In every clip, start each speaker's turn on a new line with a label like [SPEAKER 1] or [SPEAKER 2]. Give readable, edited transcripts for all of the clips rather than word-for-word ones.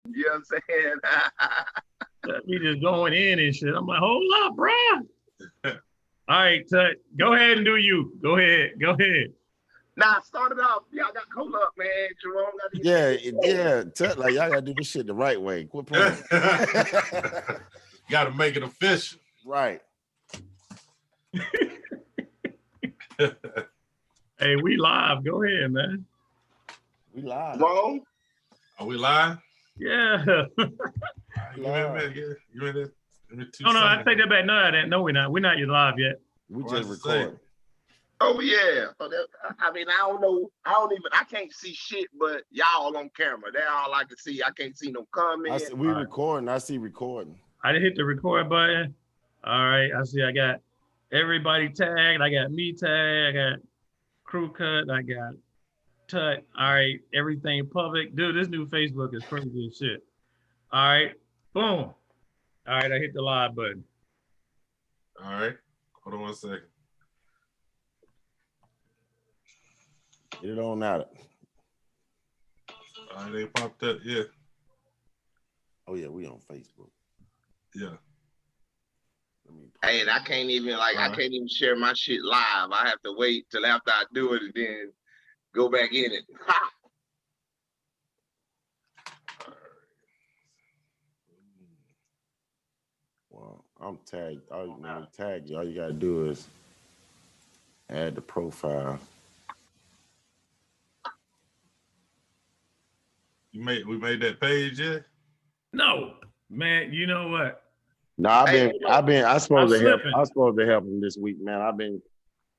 [SPEAKER 1] You know what I'm saying?
[SPEAKER 2] We just going in and shit. I'm like, hold up, bro. All right, Tut, go ahead and do you. Go ahead. Go ahead.
[SPEAKER 1] Now, start it off. Y'all got hold up, man. Jerome got to get
[SPEAKER 3] Yeah,
[SPEAKER 1] this shit going.
[SPEAKER 3] yeah. Like y'all gotta do this shit the right way. Quit playing.
[SPEAKER 4] Got to make it official.
[SPEAKER 3] Right.
[SPEAKER 2] Hey, we live. Go ahead, man.
[SPEAKER 3] We live.
[SPEAKER 1] Wrong?
[SPEAKER 4] Are we live?
[SPEAKER 2] Yeah.
[SPEAKER 4] Give me a minute. Give me 2
[SPEAKER 2] Oh no, I
[SPEAKER 4] seconds.
[SPEAKER 2] take that back. No, I didn't. No, we're not. We're not live yet.
[SPEAKER 3] We
[SPEAKER 4] What
[SPEAKER 3] just
[SPEAKER 4] does it say?
[SPEAKER 3] recording.
[SPEAKER 1] Oh yeah. So I mean, I don't know. I can't see shit, but y'all on camera. That's all I can see. I can't see no comments.
[SPEAKER 3] We recording. I see recording.
[SPEAKER 2] I didn't hit the record button. All right. I see. I got everybody tagged. I got me tagged. I got crew cut. I got Tut. All right. Everything public. Dude, this new Facebook is crazy as shit. All right. Boom. All right. I hit the live button.
[SPEAKER 4] All right. Hold on 1 second.
[SPEAKER 3] Get it on out.
[SPEAKER 4] All right, they popped up. Yeah.
[SPEAKER 3] Oh yeah, we on Facebook.
[SPEAKER 4] Yeah.
[SPEAKER 1] Hey, and I can't even I can't even share my shit live. I have to wait till after I do it and then go back in it. Ha!
[SPEAKER 3] Well, I'm tagged. When I tag you, all you gotta do is add the profile.
[SPEAKER 4] We made that page yet?
[SPEAKER 2] No, man. You know what?
[SPEAKER 3] No, I supposed to help.
[SPEAKER 2] slipping.
[SPEAKER 3] I was supposed to help him this week, man.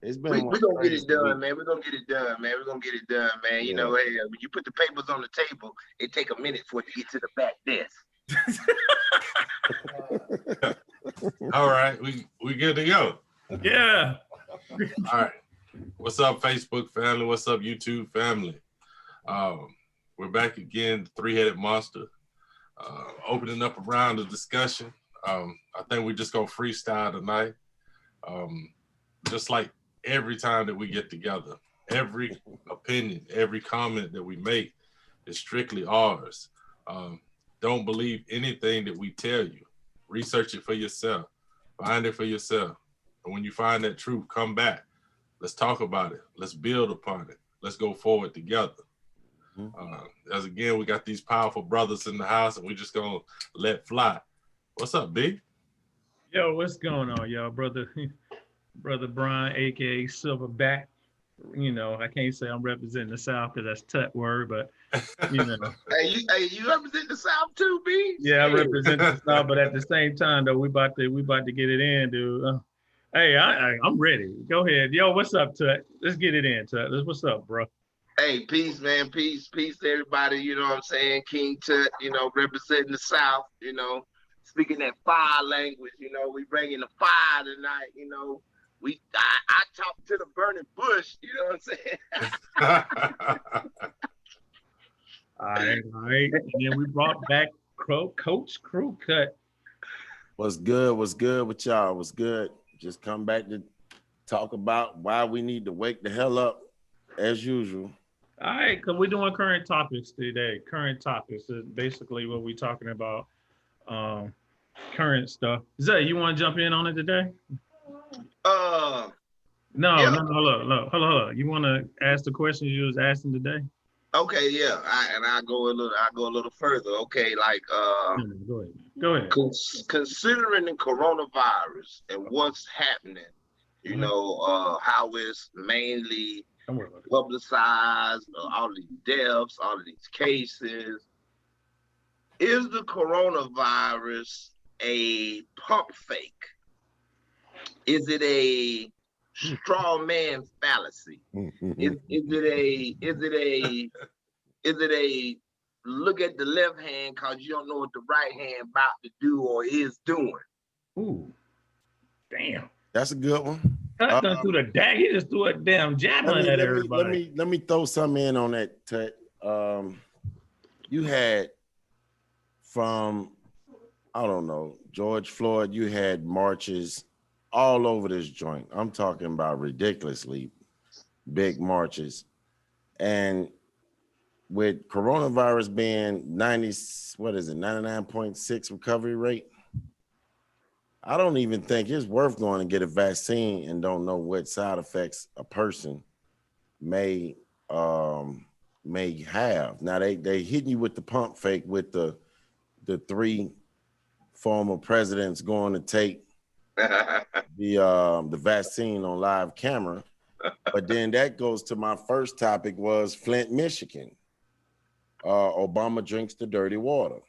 [SPEAKER 3] It's been
[SPEAKER 1] We're gonna get
[SPEAKER 3] crazy
[SPEAKER 1] it done,
[SPEAKER 3] week.
[SPEAKER 1] man. We're gonna get it done, man. We're gonna get it done, man. You know, hey, when you put the papers on the table, it take a minute for it to get to the back desk.
[SPEAKER 4] All right, we good to go.
[SPEAKER 2] Yeah.
[SPEAKER 4] All right. What's up, Facebook family? What's up, YouTube family? We're back again, the three-headed monster. Opening up a round of discussion. I think we're just gonna freestyle tonight. Just like every time that we get together, every opinion, every comment that we make is strictly ours. Don't believe anything that we tell you. Research it for yourself. Find it for yourself. And when you find that truth, come back. Let's talk about it. Let's build upon it. Let's go forward together. As again, we got these powerful brothers in the house, and we're just gonna let fly. What's up, Big?
[SPEAKER 2] Yo, what's going on, y'all, brother? Brother Brian, aka Silverback. You know, I can't say I'm representing the South because that's Tut word, but you know.
[SPEAKER 1] you represent the South too, B?
[SPEAKER 2] Yeah, I represent the South, but at the same time, though, we about to get it in, dude. Hey, I'm ready. Go ahead, yo. What's up, Tut? Let's get it in, Tut. What's up, bro?
[SPEAKER 1] Hey, peace, man. Peace to everybody. You know what I'm saying? King Tut, representing the South, speaking that fire language, we bringing the fire tonight, I talk to the burning bush, you know what I'm saying?
[SPEAKER 2] All right. And then we brought back Coach Crew Cut.
[SPEAKER 3] What's good? What's good with y'all? What's good? Just come back to talk about why we need to wake the hell up as usual.
[SPEAKER 2] All right, because we're doing current topics today. Current topics is basically what we're talking about. Current stuff. Zay, you want to jump in on it today? No,
[SPEAKER 1] yeah.
[SPEAKER 2] Hold on. You want to ask the questions you was asking today?
[SPEAKER 1] Okay, yeah. I go a little further. Okay, like
[SPEAKER 2] Go ahead.
[SPEAKER 1] Considering the coronavirus and what's happening, how it's mainly publicized, all these deaths, all of these cases. Is the coronavirus a pump fake? Is it a straw man fallacy? Is it a look at the left hand because you don't know what the right hand about to do or is doing?
[SPEAKER 2] Ooh, damn.
[SPEAKER 3] That's a good one.
[SPEAKER 2] Through the dag, he just threw a damn javelin at everybody.
[SPEAKER 3] Let me throw something in on that, Tut. You had from, I don't know, George Floyd, you had marches all over this joint. I'm talking about ridiculously big marches. And with coronavirus being 99.6 recovery rate, I don't even think it's worth going to get a vaccine and don't know what side effects a person may have. Now they hitting you with the pump fake with the 3 former presidents going to take the vaccine on live camera. But then that goes to my first topic was Flint, Michigan. Obama drinks the dirty water.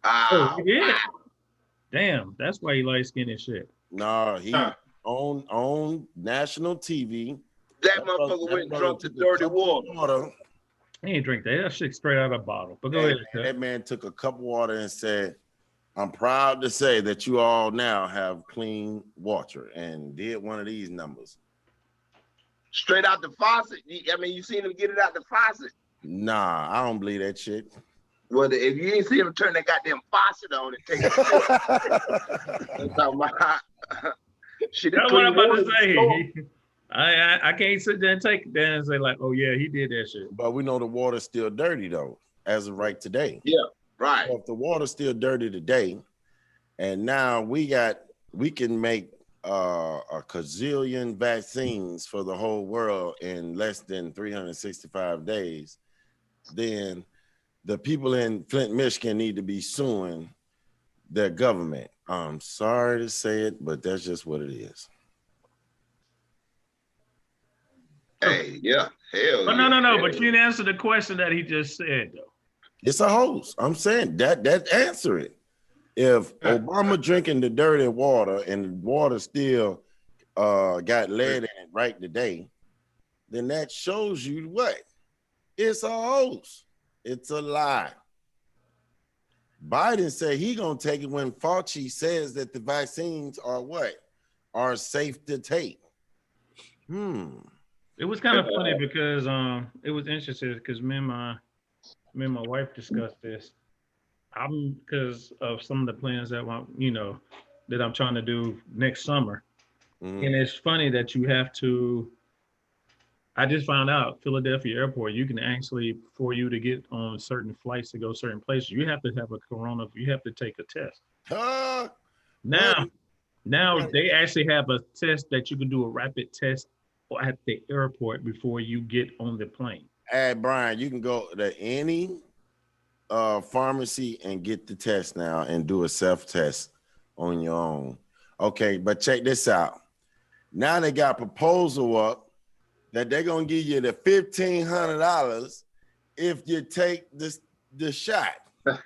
[SPEAKER 2] Oh, yeah. Damn, that's why he light skinned and shit.
[SPEAKER 3] No, he on national TV.
[SPEAKER 1] That motherfucker went and drunk the dirty water.
[SPEAKER 2] He ain't drink that. That shit straight out of a bottle. But go ahead.
[SPEAKER 3] That man took a cup of water and said, I'm proud to say that you all now have clean water, and did one of these numbers.
[SPEAKER 1] Straight out the faucet. I mean, you seen him get it out the faucet.
[SPEAKER 3] Nah, I don't believe that shit.
[SPEAKER 1] Well, if you ain't see him turn that goddamn faucet on and take it. That's talking about shit.
[SPEAKER 2] That's what I'm about to say. I can't sit there and take it down and say like, oh yeah, he did that shit.
[SPEAKER 3] But we know the water's still dirty though, as of right today.
[SPEAKER 1] Yeah, right.
[SPEAKER 3] So if the water's still dirty today, and now we can make a gazillion vaccines for the whole world in less than 365 days, then the people in Flint, Michigan need to be suing their government. I'm sorry to say it, but that's just what it is.
[SPEAKER 1] Hey, yeah, hell.
[SPEAKER 2] But no. But you didn't answer the question that he just said though.
[SPEAKER 3] It's a hoax. I'm saying that answer it. If Obama drinking the dirty water and the water still got lead in it right today, then that shows you what? It's a hoax. It's a lie. Biden said he gonna take it when Fauci says that the vaccines are what? Are safe to take.
[SPEAKER 2] It was kind of funny because it was interesting because me and my wife discussed this. Because of some of the plans that that I'm trying to do next summer. And it's funny that you have to. I just found out Philadelphia Airport, you can actually, for you to get on certain flights to go certain places, you have to have you have to take a test. Now they actually have a test that you can do a rapid test at the airport before you get on the plane.
[SPEAKER 3] Hey, Brian, you can go to any pharmacy and get the test now and do a self-test on your own. Okay, but check this out. Now they got proposal up that they're gonna give you the $1,500 if you take the shot.
[SPEAKER 1] And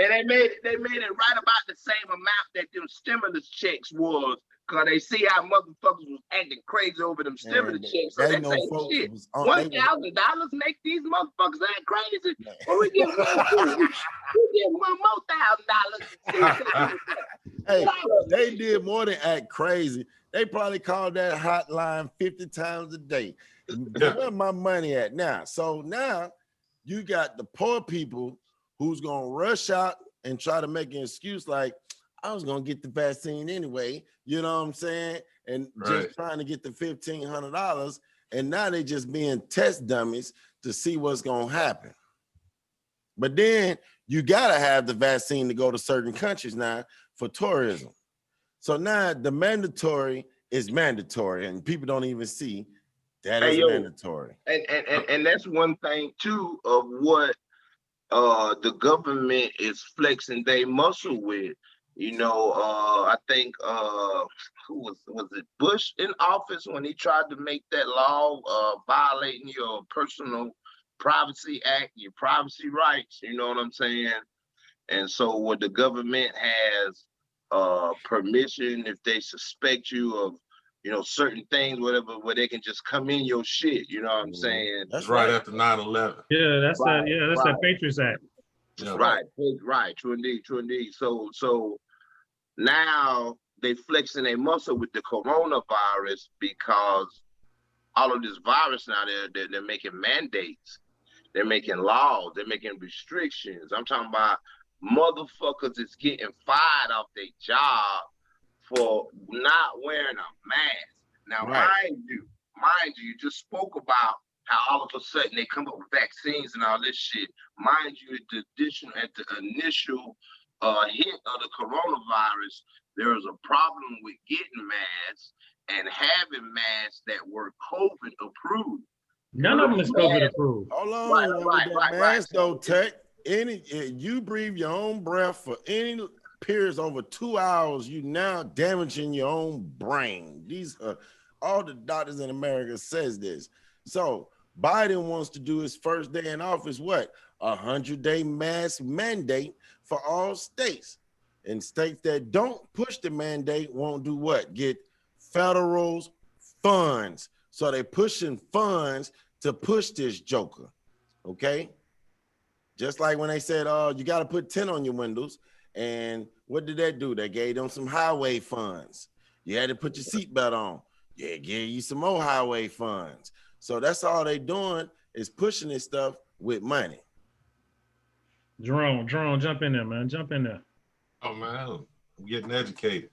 [SPEAKER 1] they made it right about the same amount that them stimulus checks was, because they see how motherfuckers was acting crazy over them stimulus checks. So they say, shit, $1,000 make these motherfuckers act crazy. Well, we give $1 more $1,000.
[SPEAKER 3] Hey, they did more than act crazy. They probably called that hotline 50 times a day. Where my money at now? So now you got the poor people who's gonna rush out and try to make an excuse like, I was gonna get the vaccine anyway, you know what I'm saying? And just trying to get the $1,500, and now they just being test dummies to see what's gonna happen. But then you gotta have the vaccine to go to certain countries now for tourism. So now the mandatory is mandatory, and people don't even see that is mandatory.
[SPEAKER 1] And that's one thing too of what the government is flexing their muscle with. I think who was it, Bush in office when he tried to make that law violating your personal privacy act, your privacy rights, you know what I'm saying? And so what the government has permission if they suspect you of certain things, whatever, where they can just come in your shit, you know what I'm saying?
[SPEAKER 4] That's right after 9/11.
[SPEAKER 2] Yeah, that's that Patriots Act.
[SPEAKER 1] Yeah. Right, true indeed. So now they flexing a muscle with the coronavirus because all of this virus now they're making mandates, they're making laws, they're making restrictions. I'm talking about motherfuckers is getting fired off their job for not wearing a mask. Now, mind mind you, you just spoke about how all of a sudden they come up with vaccines and all this shit. Mind you, at the initial hit of the coronavirus, there was a problem with getting masks and having masks that were COVID approved.
[SPEAKER 2] None of them is COVID approved.
[SPEAKER 3] Hold on,
[SPEAKER 1] Right,
[SPEAKER 3] man,
[SPEAKER 1] right,
[SPEAKER 3] with that
[SPEAKER 1] right,
[SPEAKER 3] mask though, Tech. You breathe your own breath for any periods over 2 hours, you now damaging your own brain. These are all the doctors in America says this. So Biden wants to do his first day in office, what? 100-day mask mandate for all states. And states that don't push the mandate won't do what? Get federal funds. So they're pushing funds to push this joker. Okay? Just like when they said, you got to put 10 on your windows. And what did that do? They gave them some highway funds. You had to put your seatbelt on. Yeah, gave you some more highway funds. So that's all they doing is pushing this stuff with money.
[SPEAKER 2] Jerome, jump in there, man. Jump in there.
[SPEAKER 4] Oh man, I'm getting educated.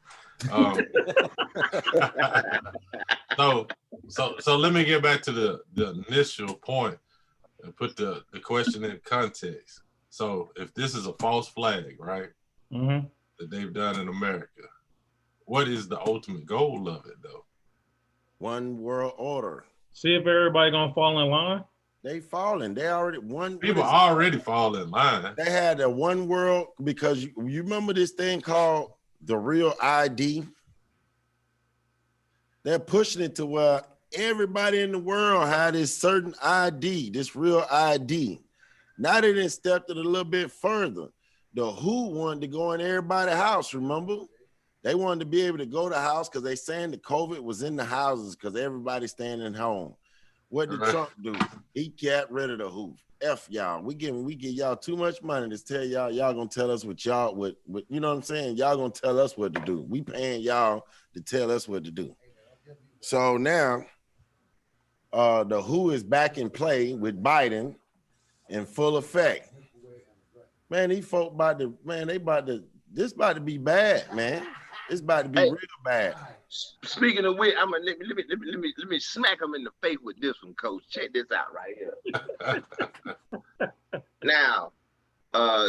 [SPEAKER 4] So let me get back to the initial point and put the question in context. So if this is a false flag, right, that they've done in America, what is the ultimate goal of it, though?
[SPEAKER 3] One world order.
[SPEAKER 2] See if everybody gonna fall in line.
[SPEAKER 3] They falling. They already one.
[SPEAKER 4] People already fall in line.
[SPEAKER 3] They had a one world because you remember this thing called the real ID. They're pushing it to where everybody in the world had this certain ID, this real ID. Now they done stepped it a little bit further. The WHO wanted to go in everybody's house, remember? They wanted to be able to go to the house because they saying the COVID was in the houses because everybody's staying at home. What did Trump do? He got rid of the WHO. F y'all. We give y'all too much money to tell y'all gonna tell us what y'all what you know what I'm saying? Y'all gonna tell us what to do. We paying y'all to tell us what to do. So now the WHO is back in play with Biden in full effect. Man, these folk this about to be bad, man. It's about to be real bad.
[SPEAKER 1] Speaking of which, I'm gonna let me smack him in the face with this one, Coach. Check this out right here. Now,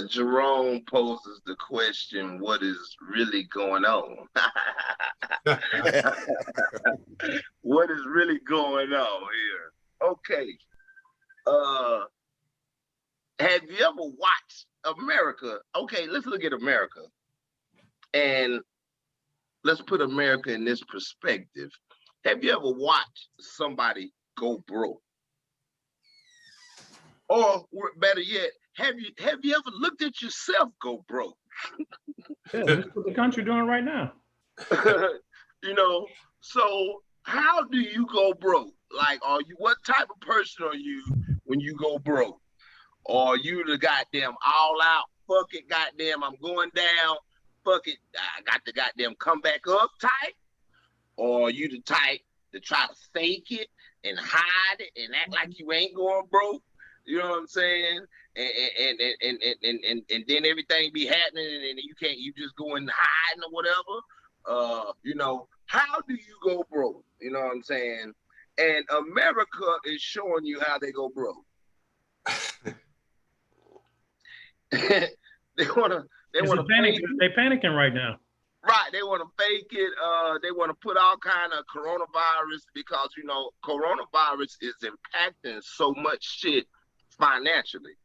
[SPEAKER 1] Jerome poses the question, what is really going on? What is really going on here? Okay. Have you ever watched America? Okay, let's look at America. And let's put America in this perspective. Have you ever watched somebody go broke? Or better yet, have you ever looked at yourself go broke?
[SPEAKER 2] Yeah, that's what the country doing right now.
[SPEAKER 1] You know, so how do you go broke? Like, what type of person are you when you go broke? Or you the goddamn all out, fuck it, goddamn, I'm going down, fuck it, I got to goddamn come back up type? Or you the type to try to fake it and hide it and act like you ain't going broke? You know what I'm saying? And then everything be happening and you just go in hiding or whatever. You know, how do you go broke? You know what I'm saying? And America is showing you how they go broke. They
[SPEAKER 2] panicking right now.
[SPEAKER 1] Right, they want to fake it. They want to put all kind of coronavirus because you know coronavirus is impacting so much shit financially.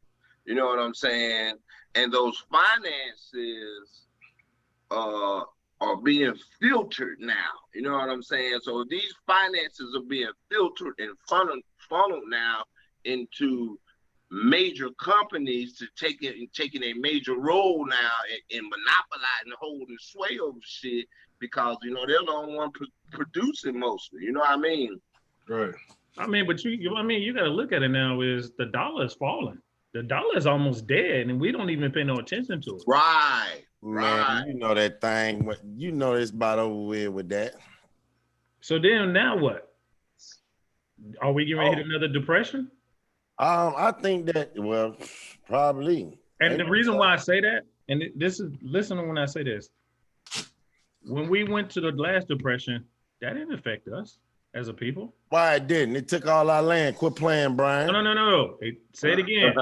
[SPEAKER 1] You know what I'm saying? And those finances are being filtered now. You know what I'm saying? So these finances are being filtered and funneled now into major companies to taking a major role now in monopolizing, holding sway over shit because you know they're the only one producing mostly. You know what I mean?
[SPEAKER 4] Right.
[SPEAKER 2] I mean, but you got to look at it now. Is the dollar is falling? The dollar is almost dead, and we don't even pay no attention to it.
[SPEAKER 1] Right.
[SPEAKER 3] Man,
[SPEAKER 1] right.
[SPEAKER 3] you know that thing. You know it's about over with that.
[SPEAKER 2] So then, now what? Are we getting ready to hit another depression?
[SPEAKER 3] I think that, well, probably.
[SPEAKER 2] And the reason why I say that, and listen when I say this, when we went to the last depression, that didn't affect us. as a people.
[SPEAKER 3] Why it didn't? It took all our land. Quit playing, Brian.
[SPEAKER 2] No. Say it again.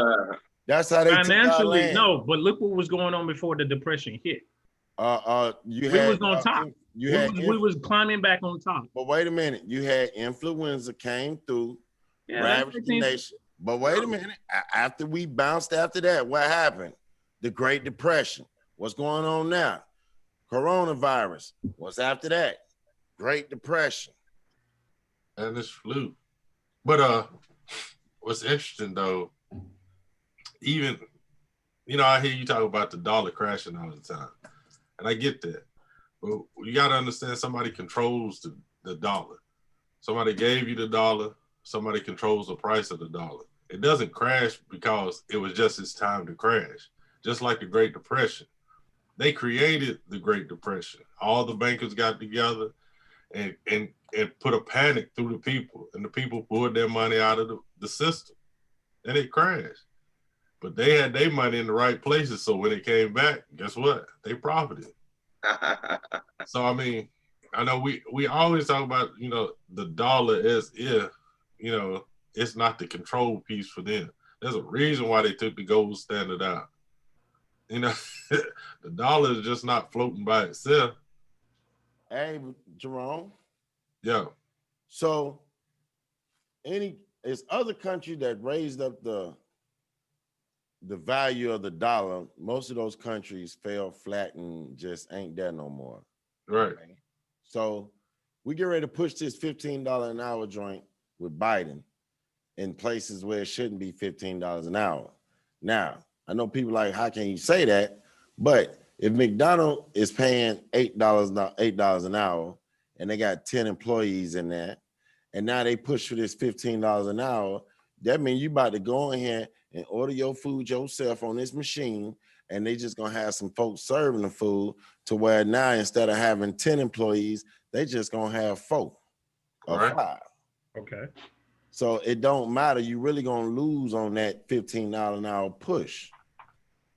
[SPEAKER 3] That's how they took our
[SPEAKER 2] Financially,
[SPEAKER 3] land.
[SPEAKER 2] no. But look what was going on before the depression hit.
[SPEAKER 3] You
[SPEAKER 2] We
[SPEAKER 3] had
[SPEAKER 2] was on top. We was climbing back on top.
[SPEAKER 3] But wait a minute, you had influenza came through,
[SPEAKER 2] Yeah,
[SPEAKER 3] ravaged the nation. But wait a minute, after we bounced after that, what happened? The Great Depression. What's going on now? Coronavirus. What's after that? Great Depression.
[SPEAKER 4] And it's flu. But what's interesting though, even I hear you talk about the dollar crashing all the time, and I get that. But you got to understand, somebody controls the dollar. Somebody gave you the dollar. Somebody controls the price of the dollar. It doesn't crash because it was just its time to crash. Just like the Great Depression. They created the Great Depression. All the bankers got together and put a panic through the people. And the people pulled their money out of the system. And it crashed. But they had their money in the right places. So when it came back, guess what? They profited. So, I mean, I know we always talk about, the dollar as if, it's not the control piece for them. There's a reason why they took the gold standard out. The dollar is just not floating by itself.
[SPEAKER 3] Hey, Jerome.
[SPEAKER 4] Yeah.
[SPEAKER 3] So, it's other countries that raised up the value of the dollar. Most of those countries fell flat and just ain't there no more.
[SPEAKER 4] Right.
[SPEAKER 3] Okay? So we get ready to push this $15 an hour joint with Biden in places where it shouldn't be $15 an hour. Now, I know people like, how can you say that? But if McDonald's is paying $8 an hour and they got 10 employees in there, and now they push for this $15 an hour, that means you about to go in here and order your food yourself on this machine, and they just gonna have some folks serving the food to where now instead of having 10 employees, they just gonna have 4 or 5.
[SPEAKER 2] Okay.
[SPEAKER 3] So it don't matter. You really gonna lose on that $15 an hour push.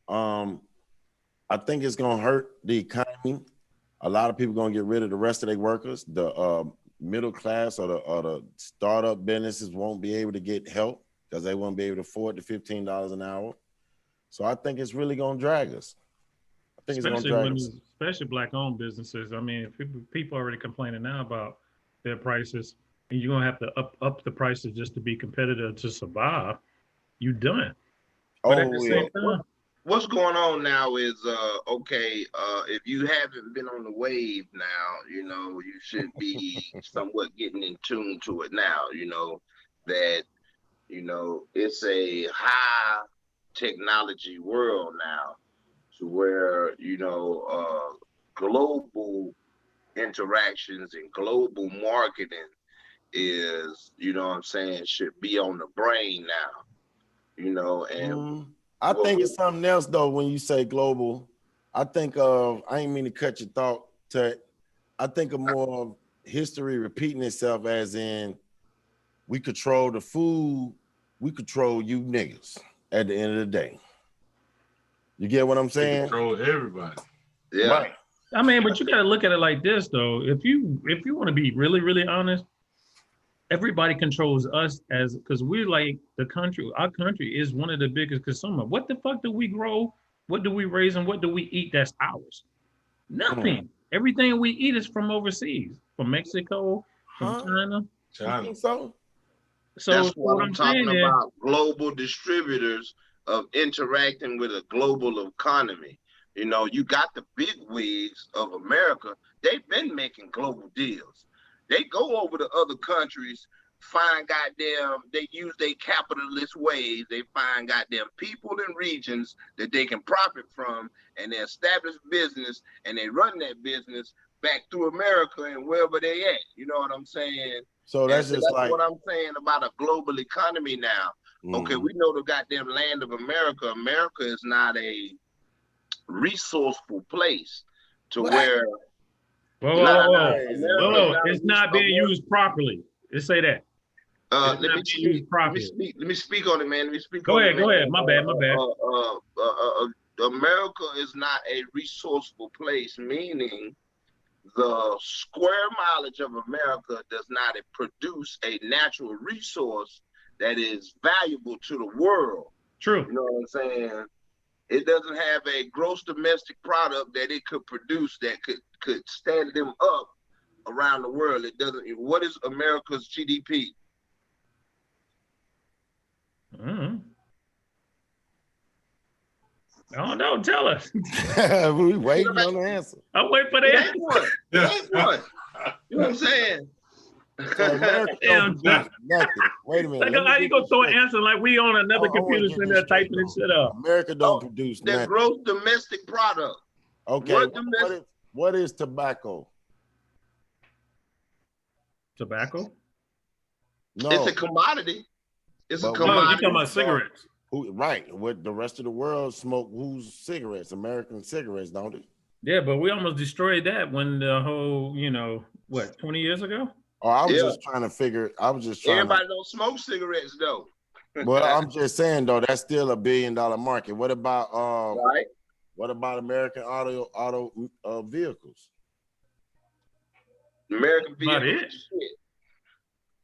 [SPEAKER 3] I think it's gonna hurt the economy. A lot of people gonna get rid of the rest of their workers. The middle class or the startup businesses won't be able to get help because they won't be able to afford the $15 an hour. So I think it's really gonna drag us. I think it's gonna drag us.
[SPEAKER 2] Especially black-owned businesses. I mean, people are already complaining now about their prices, and you're gonna have to up the prices just to be competitive to survive. You done. But at the same time,
[SPEAKER 1] what's going on now is if you haven't been on the wave now, you should be somewhat getting in tune to it now, that it's a high technology world now, to where global interactions and global marketing is, should be on the brain now, and
[SPEAKER 3] I think it's something else though. When you say global, I think of, I ain't mean to cut your thought, Tut. I think of more of history repeating itself, as in we control the food, we control you niggas at the end of the day. You get what I'm saying?
[SPEAKER 4] We control everybody.
[SPEAKER 1] Yeah.
[SPEAKER 3] Right.
[SPEAKER 2] I mean, but you got to look at it like this though. If you want to be really, really honest, everybody controls us because we're like the country. Our country is one of the biggest consumers. What the fuck do we grow? What do we raise, and what do we eat that's ours? Nothing. Everything we eat is from overseas, from Mexico, from China.
[SPEAKER 3] I think so.
[SPEAKER 2] So
[SPEAKER 1] that's what I'm talking
[SPEAKER 2] saying
[SPEAKER 1] about. Global distributors of interacting with a global economy. You got the big wigs of America. They've been making global deals. They go over to other countries, they use their capitalist ways. They find goddamn people and regions that they can profit from, and they establish business, and they run that business back through America and wherever they at. You know what I'm saying?
[SPEAKER 3] So that's
[SPEAKER 1] what I'm saying about a global economy now. Okay, we know the goddamn land of America. America is not a resourceful place to where.
[SPEAKER 2] Whoa. It's not being used properly. Let's say that.
[SPEAKER 1] Let me speak on it, man. Let me speak
[SPEAKER 2] Go
[SPEAKER 1] on
[SPEAKER 2] ahead.
[SPEAKER 1] it.
[SPEAKER 2] Go ahead. My bad.
[SPEAKER 1] America is not a resourceful place, meaning the square mileage of America does not produce a natural resource that is valuable to the world.
[SPEAKER 2] True.
[SPEAKER 1] You know what I'm saying? It doesn't have a gross domestic product that it could produce that could stand them up around the world. It doesn't. What is America's GDP?
[SPEAKER 2] I don't know. Tell us.
[SPEAKER 3] We waiting on the answer.
[SPEAKER 2] I'm waiting for the answer.
[SPEAKER 1] One.
[SPEAKER 4] Yeah.
[SPEAKER 1] One. You know what I'm saying?
[SPEAKER 3] So America don't produce nothing. Wait a minute.
[SPEAKER 2] Like, how you gonna throw an answer like we on another
[SPEAKER 3] I wanna
[SPEAKER 2] computer
[SPEAKER 3] get
[SPEAKER 2] sitting
[SPEAKER 3] this
[SPEAKER 2] there
[SPEAKER 3] straight,
[SPEAKER 2] typing this
[SPEAKER 3] though.
[SPEAKER 2] shit up?
[SPEAKER 3] America don't produce
[SPEAKER 1] The
[SPEAKER 3] nothing.
[SPEAKER 1] gross domestic product.
[SPEAKER 3] Okay. What is tobacco?
[SPEAKER 2] Tobacco?
[SPEAKER 3] No.
[SPEAKER 1] It's a commodity. It's a
[SPEAKER 3] But
[SPEAKER 2] No, you
[SPEAKER 1] commodity.
[SPEAKER 2] talking about cigarettes?
[SPEAKER 3] Right. What the rest of the world smoke? Who's cigarettes? American cigarettes, don't it?
[SPEAKER 2] Yeah, but we almost destroyed that when the whole, 20 years ago?
[SPEAKER 3] Oh, I was
[SPEAKER 1] Yeah.
[SPEAKER 3] just trying to figure. I was just trying.
[SPEAKER 1] Everybody don't smoke cigarettes though.
[SPEAKER 3] Well, I'm just saying though, that's still $1 billion market. What about
[SPEAKER 1] Right.
[SPEAKER 3] What about American auto vehicles?
[SPEAKER 1] American
[SPEAKER 2] About
[SPEAKER 1] vehicles.
[SPEAKER 2] it.
[SPEAKER 1] Shit.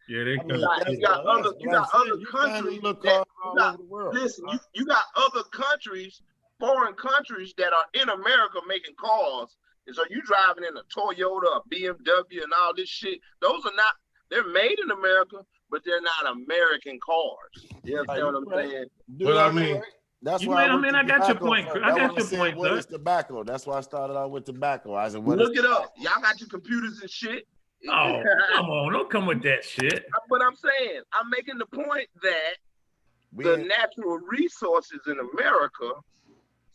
[SPEAKER 2] Yeah, they
[SPEAKER 3] I
[SPEAKER 2] come.
[SPEAKER 3] mean,
[SPEAKER 1] You got other
[SPEAKER 3] you find
[SPEAKER 1] countries
[SPEAKER 3] these little
[SPEAKER 1] that-
[SPEAKER 3] cars
[SPEAKER 1] you
[SPEAKER 3] all
[SPEAKER 1] got-
[SPEAKER 3] over the world.
[SPEAKER 1] Listen, you got other countries, foreign countries that are in America making cars. And so you driving in a Toyota, a BMW, and all this shit. Those are not, they're made in America, but they're not American cars. You understand what I'm
[SPEAKER 3] Right.
[SPEAKER 1] saying?
[SPEAKER 3] Do
[SPEAKER 4] Well, I
[SPEAKER 3] that
[SPEAKER 4] mean-
[SPEAKER 3] right. That's
[SPEAKER 2] You
[SPEAKER 3] why
[SPEAKER 2] mean- I mean, I
[SPEAKER 3] went to
[SPEAKER 2] got your
[SPEAKER 3] tobacco
[SPEAKER 2] point,
[SPEAKER 3] first.
[SPEAKER 2] I
[SPEAKER 3] That's
[SPEAKER 2] got
[SPEAKER 3] why
[SPEAKER 2] your
[SPEAKER 3] said,
[SPEAKER 2] point,
[SPEAKER 3] what
[SPEAKER 2] sir.
[SPEAKER 3] is tobacco? That's why I started out with tobacco. I said, what
[SPEAKER 1] Look
[SPEAKER 3] is
[SPEAKER 1] it up. Y'all got your computers and shit.
[SPEAKER 2] Oh, come on, don't come with that shit.
[SPEAKER 1] But I'm saying, I'm making the point that
[SPEAKER 3] we
[SPEAKER 1] the
[SPEAKER 3] ain't-
[SPEAKER 1] natural resources in America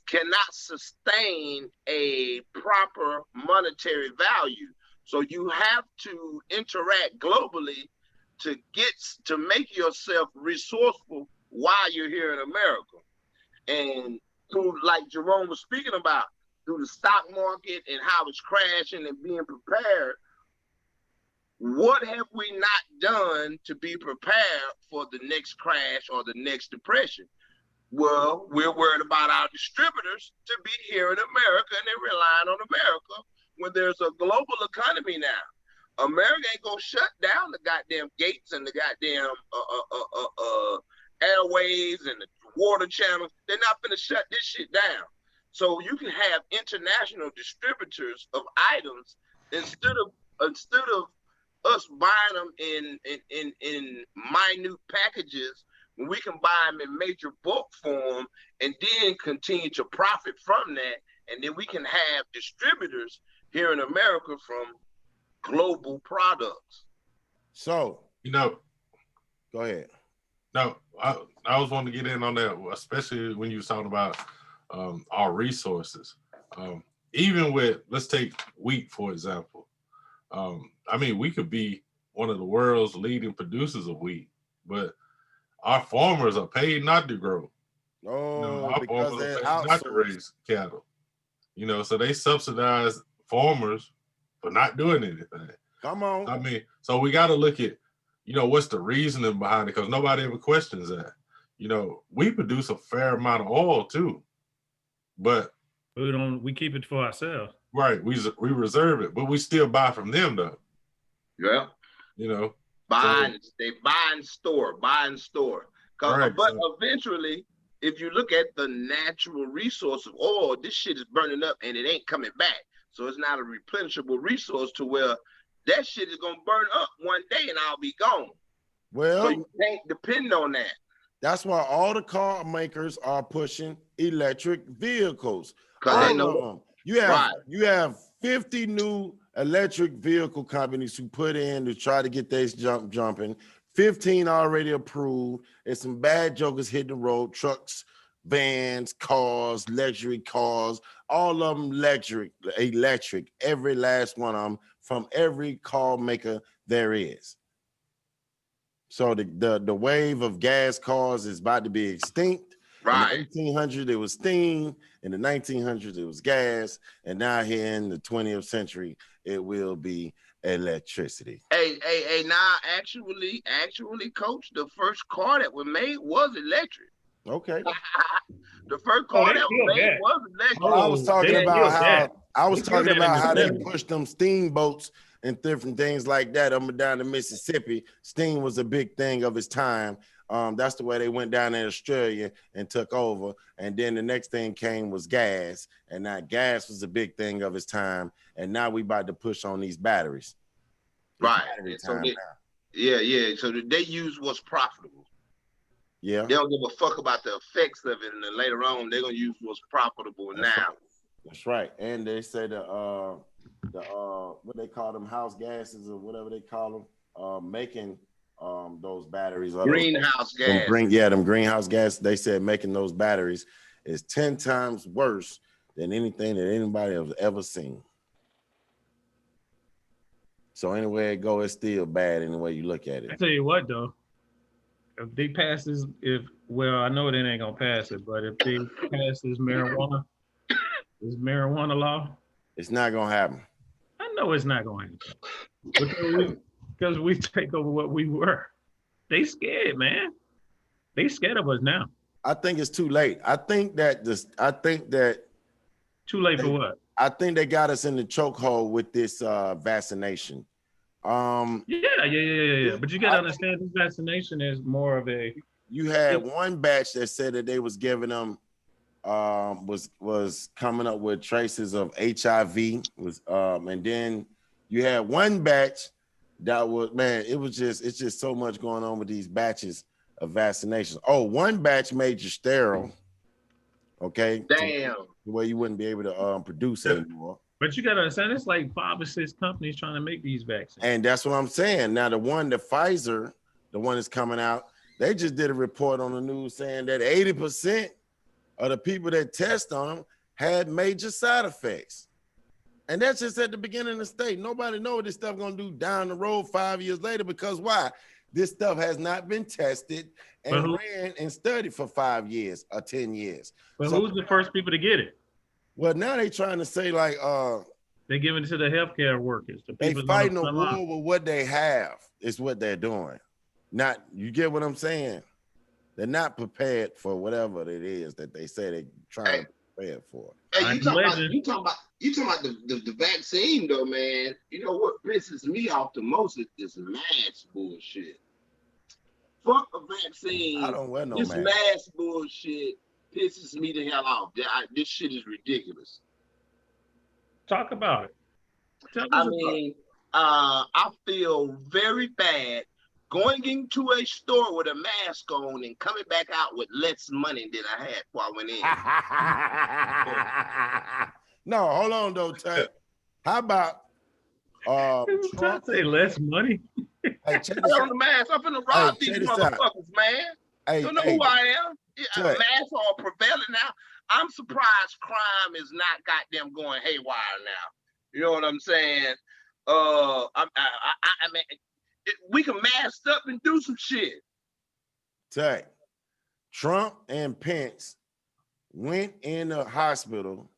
[SPEAKER 1] cannot sustain a proper monetary value. So you have to interact globally to make yourself resourceful while you're here in America. And through, like Jerome was speaking about, through the stock market and how it's crashing and being prepared, what have we not done to be prepared for the next crash or the next depression? Well, we're worried about our distributors to be here in America, and they're relying on America when there's a global economy now. America ain't gonna shut down the goddamn gates and the goddamn airways and the water channels. They're not gonna shut this shit down. So you can have international distributors of items instead of us buying them in minute packages, when we can buy them in major bulk form and then continue to profit from that. And then we can have distributors here in America from global products.
[SPEAKER 3] So,
[SPEAKER 4] Go
[SPEAKER 3] ahead.
[SPEAKER 4] No, I was wanting to get in on that, especially when you was talking about our resources. Even with, let's take wheat, for example. I mean, we could be one of the world's leading producers of wheat, but our farmers are paid not to grow.
[SPEAKER 3] Oh,
[SPEAKER 4] Our
[SPEAKER 3] because
[SPEAKER 4] farmers
[SPEAKER 3] they're
[SPEAKER 4] are paid not to
[SPEAKER 3] outsourced.
[SPEAKER 4] raise cattle. So they subsidize farmers for not doing anything.
[SPEAKER 3] Come on.
[SPEAKER 4] I mean, so we got to look at, what's the reasoning behind it, because nobody ever questions that. We produce a fair amount of oil too, but
[SPEAKER 2] we keep it for ourselves.
[SPEAKER 4] right, we reserve it, but we still buy from them though.
[SPEAKER 1] Yeah. They buy and store.
[SPEAKER 4] Right,
[SPEAKER 1] But eventually, if you look at the natural resource of oil, this shit is burning up and it ain't coming back. So it's not a replenishable resource to where that shit is gonna burn up one day and I'll be gone.
[SPEAKER 3] Well,
[SPEAKER 1] So you can't depend on that.
[SPEAKER 3] that's why all the car makers are pushing electric vehicles.
[SPEAKER 1] Because they
[SPEAKER 3] All of
[SPEAKER 1] know
[SPEAKER 3] them. You have 50 new electric vehicle companies who put in to try to get this jumping. 15 already approved. There's some bad jokers hitting the road, trucks, vans, cars, luxury cars, all of them electric, every last one of them from every car maker there is. So the wave of gas cars is about to be extinct.
[SPEAKER 1] right.
[SPEAKER 3] In the 1800s, it was steam. In the 1900s, it was gas. And now here in the 20th century, it will be electricity.
[SPEAKER 1] Hey, now actually, Coach, the first car that was made was electric.
[SPEAKER 3] Okay.
[SPEAKER 1] The first car
[SPEAKER 2] they
[SPEAKER 1] that
[SPEAKER 2] killed
[SPEAKER 1] was made
[SPEAKER 2] that.
[SPEAKER 1] was electric.
[SPEAKER 3] I was talking
[SPEAKER 2] they
[SPEAKER 3] about
[SPEAKER 2] killed
[SPEAKER 3] how
[SPEAKER 2] that.
[SPEAKER 3] I was
[SPEAKER 2] They do
[SPEAKER 3] talking
[SPEAKER 2] that in
[SPEAKER 3] about
[SPEAKER 2] the
[SPEAKER 3] how they
[SPEAKER 2] 70s.
[SPEAKER 3] pushed them steamboats and different things like that up and down the Mississippi. Steam was a big thing of its time. That's the way they went down in Australia and took over. And then the next thing came was gas. And now gas was a big thing of its time. And now we about to push on these batteries. It's
[SPEAKER 1] Right.
[SPEAKER 3] battery
[SPEAKER 1] So
[SPEAKER 3] time
[SPEAKER 1] they,
[SPEAKER 3] now.
[SPEAKER 1] yeah. So they use what's profitable.
[SPEAKER 3] Yeah.
[SPEAKER 1] They don't give a fuck about the effects of it, and then later on they're gonna use what's profitable
[SPEAKER 3] That's
[SPEAKER 1] now.
[SPEAKER 3] right. That's right. And they say the what they call them, house gases or whatever they call them, making those batteries or
[SPEAKER 1] Greenhouse gas.
[SPEAKER 3] them greenhouse gas. They said making those batteries is 10 times worse than anything that anybody has ever seen. So anywhere it go, it's still bad in the way you look at
[SPEAKER 2] I
[SPEAKER 3] it.
[SPEAKER 2] tell you what though, if they pass this, I know they ain't gonna pass it, but if they pass this marijuana law,
[SPEAKER 3] It's not gonna happen.
[SPEAKER 2] I know it's not going to. Because we take over what we were. They scared, man. They scared of us now.
[SPEAKER 3] I think it's too late. I think that
[SPEAKER 2] Too late for what?
[SPEAKER 3] I think they got us in the chokehold with this vaccination.
[SPEAKER 2] Yeah. But you gotta understand, this vaccination is more of a.
[SPEAKER 3] You had one batch that said that they was giving them was coming up with traces of HIV, and then you had one batch that was, man, it's just so much going on with these batches of vaccinations. Oh, one batch made you sterile. Okay.
[SPEAKER 1] Damn.
[SPEAKER 3] The way you wouldn't be able to produce anymore.
[SPEAKER 2] But you gotta understand, it's like 5 or 6 companies trying to make these vaccines.
[SPEAKER 3] And that's what I'm saying. Now, the Pfizer, the one that's coming out, they just did a report on the news saying that 80% of the people that test on them had major side effects. And that's just at the beginning of the state. Nobody knows what this stuff gonna do down the road 5 years later, because why? This stuff has not been tested and ran and studied for 5 years or 10 years.
[SPEAKER 2] But who's the first people to get it?
[SPEAKER 3] Well, now they trying to say like
[SPEAKER 2] they're giving it to the healthcare workers.
[SPEAKER 3] They fighting a war with what they have is what they're doing. Not, you get what I'm saying? They're not prepared for whatever it is that they say they're trying to prepare for.
[SPEAKER 1] Hey, you talking about the vaccine though, man. You know what pisses me off the most is this mask bullshit. Fuck a vaccine.
[SPEAKER 3] I don't wear no
[SPEAKER 1] this
[SPEAKER 3] mask.
[SPEAKER 1] Mask bullshit pisses me the hell off. This shit is ridiculous.
[SPEAKER 2] Talk about it.
[SPEAKER 1] I feel very bad going into a store with a mask on and coming back out with less money than I had before I went in.
[SPEAKER 3] No, hold on though, Ted. How about
[SPEAKER 2] Trump say less money?
[SPEAKER 3] Hey, check
[SPEAKER 1] this out. On the mask, I'm finna rob these motherfuckers, man.
[SPEAKER 3] Hey,
[SPEAKER 1] you know who I am? Masks are prevailing now. I'm surprised crime is not goddamn going haywire now. You know what I'm saying? I mean, we can mask up and do some shit.
[SPEAKER 3] Ted, Trump and Pence went in the hospital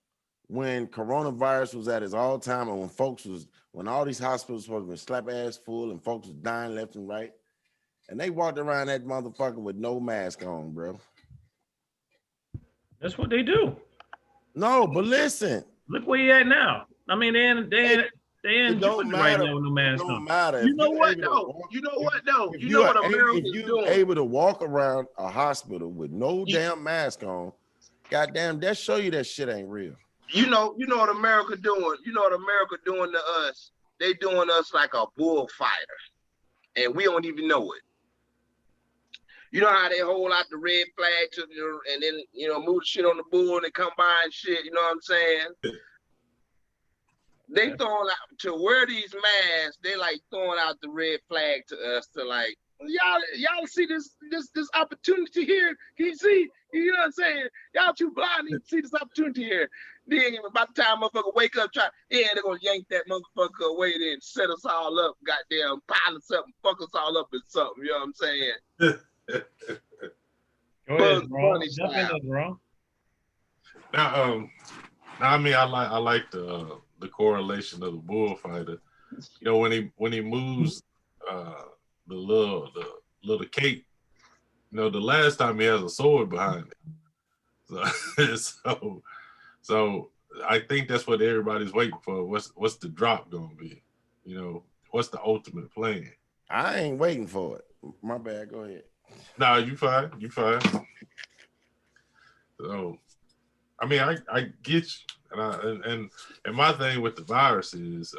[SPEAKER 3] when coronavirus was at its all time, and when all these hospitals supposed to be slap ass full and folks was dying left and right, and they walked around that motherfucker with no mask on, bro.
[SPEAKER 2] That's what they do.
[SPEAKER 3] No, but listen.
[SPEAKER 2] Look where you at now. I mean, they in
[SPEAKER 3] don't matter.
[SPEAKER 2] Right now with no mask
[SPEAKER 3] on.
[SPEAKER 1] You know what though? You know what Americans
[SPEAKER 3] doing? If
[SPEAKER 1] you're
[SPEAKER 3] able to walk around a hospital with no damn mask on, goddamn, that show you that shit ain't real.
[SPEAKER 1] You know what America doing? You know what America doing to us? They doing us like a bullfighter, and we don't even know it. You know how they hold out the red flag and then move the shit on the bull and they come by and shit. You know what I'm saying? They throwing out to wear these masks. They like throwing out the red flag to us to like y'all see this opportunity here. Can you see? You know what I'm saying? Y'all too blind to see this opportunity here. Then by the time motherfucker wake up, they're gonna yank that motherfucker away, then set us all up, goddamn pile us up and fuck us all up in something. You know what I'm saying?
[SPEAKER 2] Go ahead, bro. Nothing wrong.
[SPEAKER 4] Now, I mean, I like the correlation of the bullfighter. You know, when he moves the little cape, you know, the last time he has a sword behind it. So I think that's what everybody's waiting for. What's the drop gonna be? You know, what's the ultimate plan?
[SPEAKER 3] I ain't waiting for it. My bad. Go ahead.
[SPEAKER 4] No, you fine. You fine. So, I mean, I get you, and my thing with the virus is,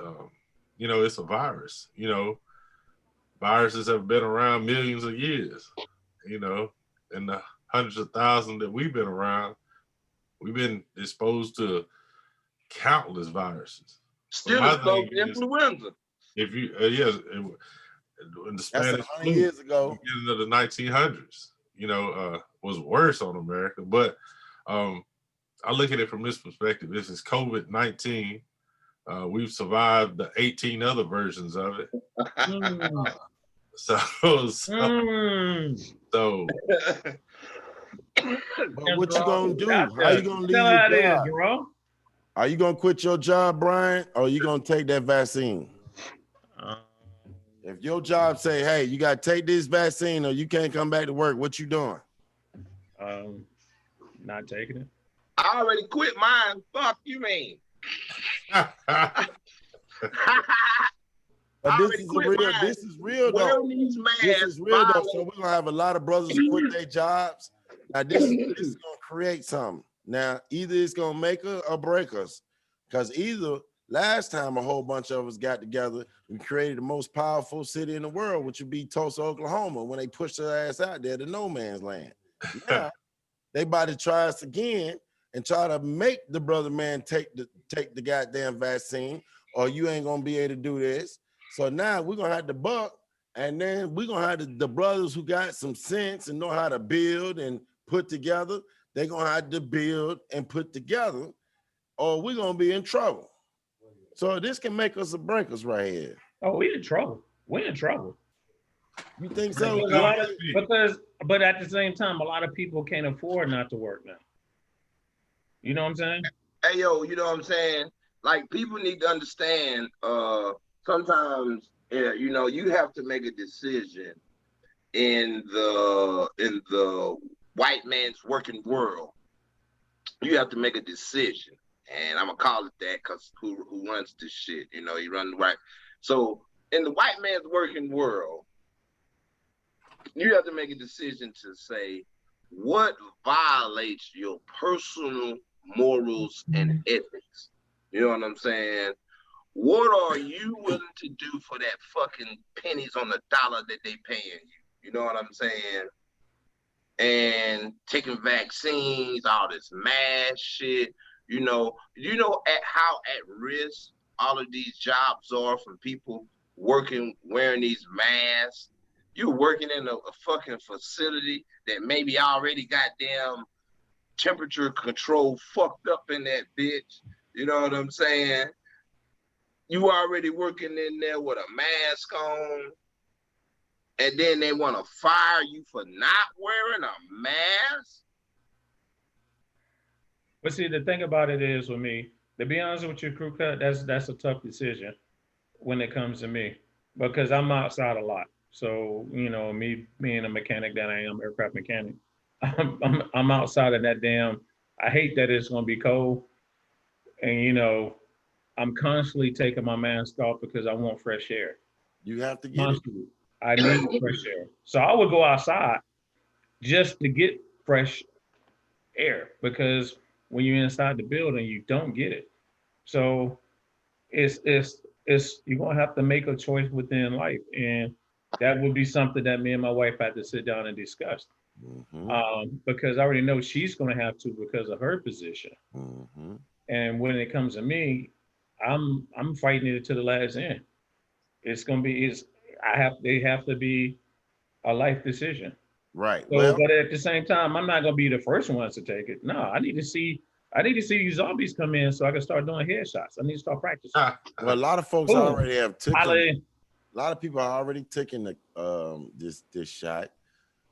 [SPEAKER 4] you know, it's a virus. You know, viruses have been around millions of years. You know, and the hundreds of thousands that we've been around, we've been exposed to countless viruses.
[SPEAKER 1] Still exposed to influenza.
[SPEAKER 4] If you, yes, in the Spanish flu,
[SPEAKER 3] years ago,
[SPEAKER 4] beginning of the 1900s, you know, was worse on America. But I look at it from this perspective. This is COVID-19. We've survived the 18 other versions of it. So
[SPEAKER 3] but what you gonna do? How you gonna leave your job? Bro? Are you gonna quit your job, Brian, or are you gonna take that vaccine? If your job say, hey, you gotta take this vaccine or you can't come back to work, what you doing?
[SPEAKER 2] Not taking it.
[SPEAKER 1] I already quit mine. Fuck you mean?
[SPEAKER 3] But this is real. This is real though. This is real though. So we're gonna have a lot of brothers quit their jobs. Now this is gonna create something. Now either it's gonna make us or break us, because either last time a whole bunch of us got together, we created the most powerful city in the world, which would be Tulsa, Oklahoma, when they pushed their ass out there to no man's land. Now they about to try us again and try to make the brother man take the goddamn vaccine, or you ain't gonna be able to do this. So now we're gonna have to buck, and then we're gonna have the brothers who got some sense and know how to build and put together, they're gonna have to build and put together, or we're gonna be in trouble. So this can make us or break us right here.
[SPEAKER 2] Oh, we're in trouble. We're in trouble.
[SPEAKER 3] You think so?
[SPEAKER 2] But at the same time, a lot of people can't afford not to work now. You know what I'm saying?
[SPEAKER 1] Hey, yo, you know what I'm saying? Like, people need to understand, sometimes, you know, you have to make a decision in the white man's working world. You have to make a decision. And I'm gonna call it that because who runs this shit? You know, he runs the right. So in the white man's working world, you have to make a decision to say what violates your personal morals and ethics. You know what I'm saying? What are you willing to do for that fucking pennies on the dollar that they paying you? You know what I'm saying? And taking vaccines, all this mass shit. You know how at risk all of these jobs are from people working, wearing these masks. You're working in a fucking facility that maybe already got damn temperature control fucked up in that bitch. You know what I'm saying? You already working in there with a mask on, and then they want to fire you for not wearing a mask?
[SPEAKER 2] But see, the thing about it is with me, to be honest with you, Crew Cut, that's a tough decision when it comes to me, because I'm outside a lot. So, you know, me being a mechanic that I am, aircraft mechanic, I'm outside of that damn, I hate that it's gonna be cold. And, you know, I'm constantly taking my mask off because I want fresh air.
[SPEAKER 3] You have to get it.
[SPEAKER 2] I need fresh air. So I would go outside just to get fresh air, because when you're inside the building, you don't get it. So it's you're gonna have to make a choice within life, and that would be something that me and my wife had to sit down and discuss. Because I already know she's gonna have to because of her position. And when it comes to me, I'm fighting it to the last end. It's gonna be they have to be a life decision.
[SPEAKER 3] Right.
[SPEAKER 2] So, well, but at the same time, I'm not gonna be the first ones to take it. No, I need to see these zombies come in so I can start doing headshots. I need to start practicing.
[SPEAKER 3] Well, a lot of folks already have taken. A lot of people are already taking the this shot.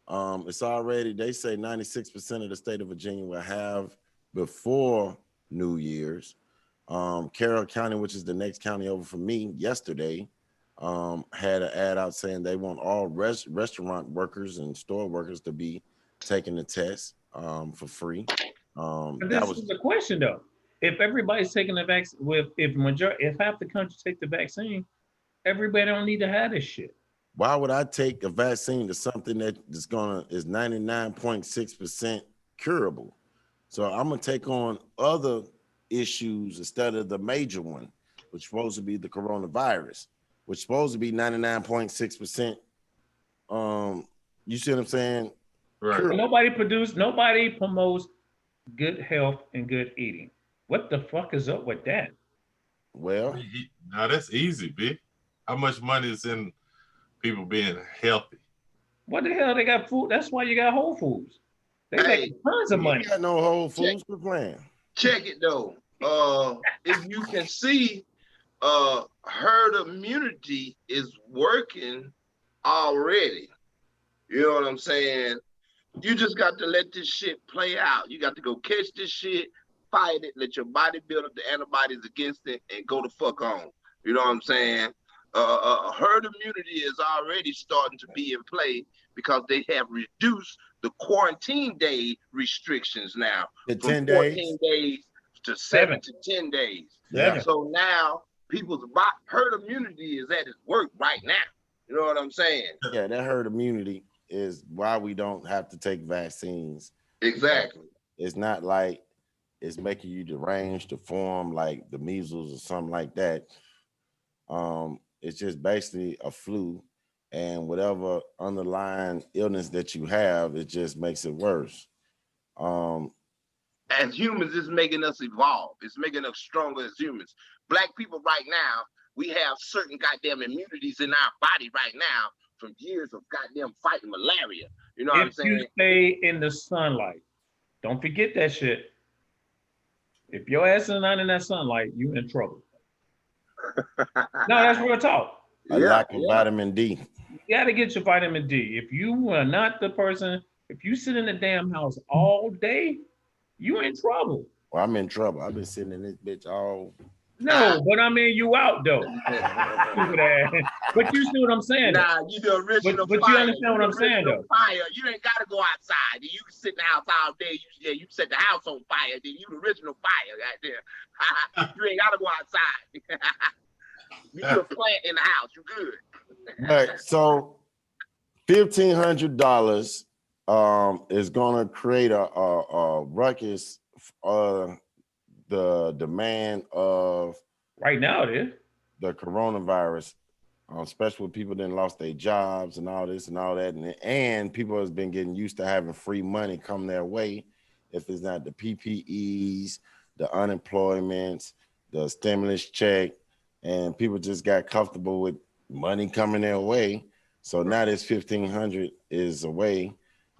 [SPEAKER 3] It's already, they say 96% of the state of Virginia will have before New Year's. Carroll County, which is the next county over from me, yesterday had an ad out saying they want all restaurant workers and store workers to be taking the test for free.
[SPEAKER 2] But this is the question though. if everybody's taking the vaccine, if half the country take the vaccine, everybody don't need to have this shit.
[SPEAKER 3] Why would I take a vaccine to something that is 99.6% curable? So I'm gonna take on other issues instead of the major one, which is supposed to be the coronavirus, which is supposed to be 99.6%. You see what I'm saying?
[SPEAKER 4] Right.
[SPEAKER 2] Nobody promotes good health and good eating. What the fuck is up with that?
[SPEAKER 3] Well,
[SPEAKER 4] now that's easy, B. How much money is in people being healthy?
[SPEAKER 2] What the hell? They got food. That's why you got Whole Foods. They make tons of money.
[SPEAKER 3] You got no Whole Foods for playing.
[SPEAKER 1] Check it though. If you can see, herd immunity is working already. You know what I'm saying? You just got to let this shit play out. You got to go catch this shit, fight it, let your body build up the antibodies against it, and go the fuck on. You know what I'm saying? Herd immunity is already starting to be in play because they have reduced the quarantine day restrictions now
[SPEAKER 3] The
[SPEAKER 1] from
[SPEAKER 3] 10
[SPEAKER 1] 14 days to 7 to 10 days.
[SPEAKER 3] Yeah.
[SPEAKER 1] So now people's herd immunity is at its work right now. You know what I'm saying?
[SPEAKER 3] Yeah, that herd immunity is why we don't have to take vaccines.
[SPEAKER 1] Exactly.
[SPEAKER 3] It's not like it's making you deranged to form like the measles or something like that. It's just basically a flu, and whatever underlying illness that you have, it just makes it worse.
[SPEAKER 1] As humans, it's making us evolve. It's making us stronger as humans. Black people right now, we have certain goddamn immunities in our body right now from years of goddamn fighting malaria. You know what I'm saying?
[SPEAKER 2] If you stay in the sunlight, don't forget that shit. If your ass is not in that sunlight, you in trouble. No, that's real talk.
[SPEAKER 3] A lack of vitamin D.
[SPEAKER 2] You got to get your vitamin D. If you are not the person, if you sit in the damn house all day, you in trouble.
[SPEAKER 3] Well, I'm in trouble. I've been sitting in this bitch all.
[SPEAKER 2] No, but I mean, you out though. But you see what I'm saying?
[SPEAKER 1] Nah, you the original
[SPEAKER 2] but
[SPEAKER 1] fire.
[SPEAKER 2] you understand what I'm saying though?
[SPEAKER 1] Fire. You ain't got to go outside. You can sit in the house all day. You set the house on fire. Then you the original fire right there. You ain't got to go outside. You put a plant in the house. You good.
[SPEAKER 3] All right, so $1,500 is gonna create a ruckus. The demand of
[SPEAKER 2] right now it is
[SPEAKER 3] the coronavirus, especially when people then lost their jobs and all this and all that, and people has been getting used to having free money come their way. If it's not the PPEs, the unemployments, the stimulus check, and people just got comfortable with money coming their way. So now this $1,500 is a way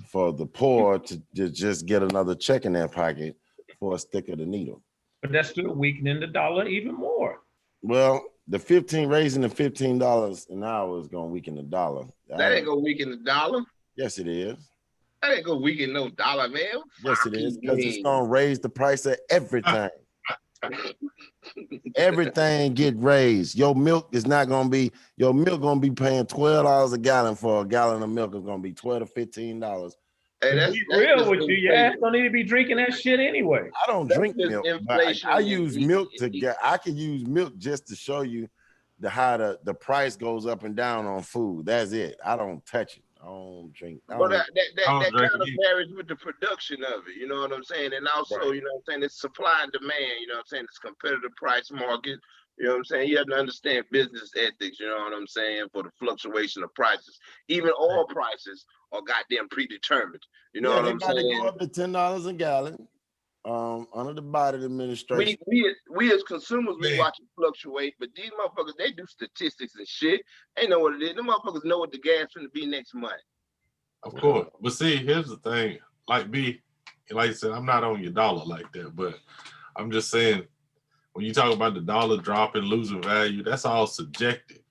[SPEAKER 3] for the poor to just get another check in their pocket for a stick of the needle.
[SPEAKER 2] But that's still weakening the dollar even more.
[SPEAKER 3] Well, raising the $15 an hour is gonna weaken the dollar.
[SPEAKER 1] That ain't gonna weaken the dollar.
[SPEAKER 3] Yes, it is.
[SPEAKER 1] That ain't gonna weaken no dollar, man.
[SPEAKER 3] Yes, it is, because it's gonna raise the price of everything. Everything get raised. Your milk is not gonna be. Your milk gonna be paying $12 a gallon for a gallon of milk. Is gonna be $12 to $15.
[SPEAKER 2] Hey, that's real with you. Your ass don't need to be drinking that shit anyway.
[SPEAKER 3] I don't drink milk. I use milk to get. I can use milk just to show you how the price goes up and down on food. That's it. I don't touch it. I don't drink.
[SPEAKER 1] Well, that kind of varies with the production of it. You know what I'm saying? And also, right. You know what I'm saying? It's supply and demand. You know what I'm saying? It's competitive price market. You know what I'm saying? You have to understand business ethics, you know what I'm saying, for the fluctuation of prices. Even oil prices are goddamn predetermined. You know what I'm saying?
[SPEAKER 3] They go up to $10 a gallon under the Biden administration.
[SPEAKER 1] We as consumers, we watch it fluctuate, but these motherfuckers, they do statistics and shit. They know what it is. Them motherfuckers know what the gas is going to be next month.
[SPEAKER 4] Of course. But see, here's the thing. Like I said, I'm not on your dollar like that, but I'm just saying, when you talk about the dollar dropping, losing value, that's all subjective.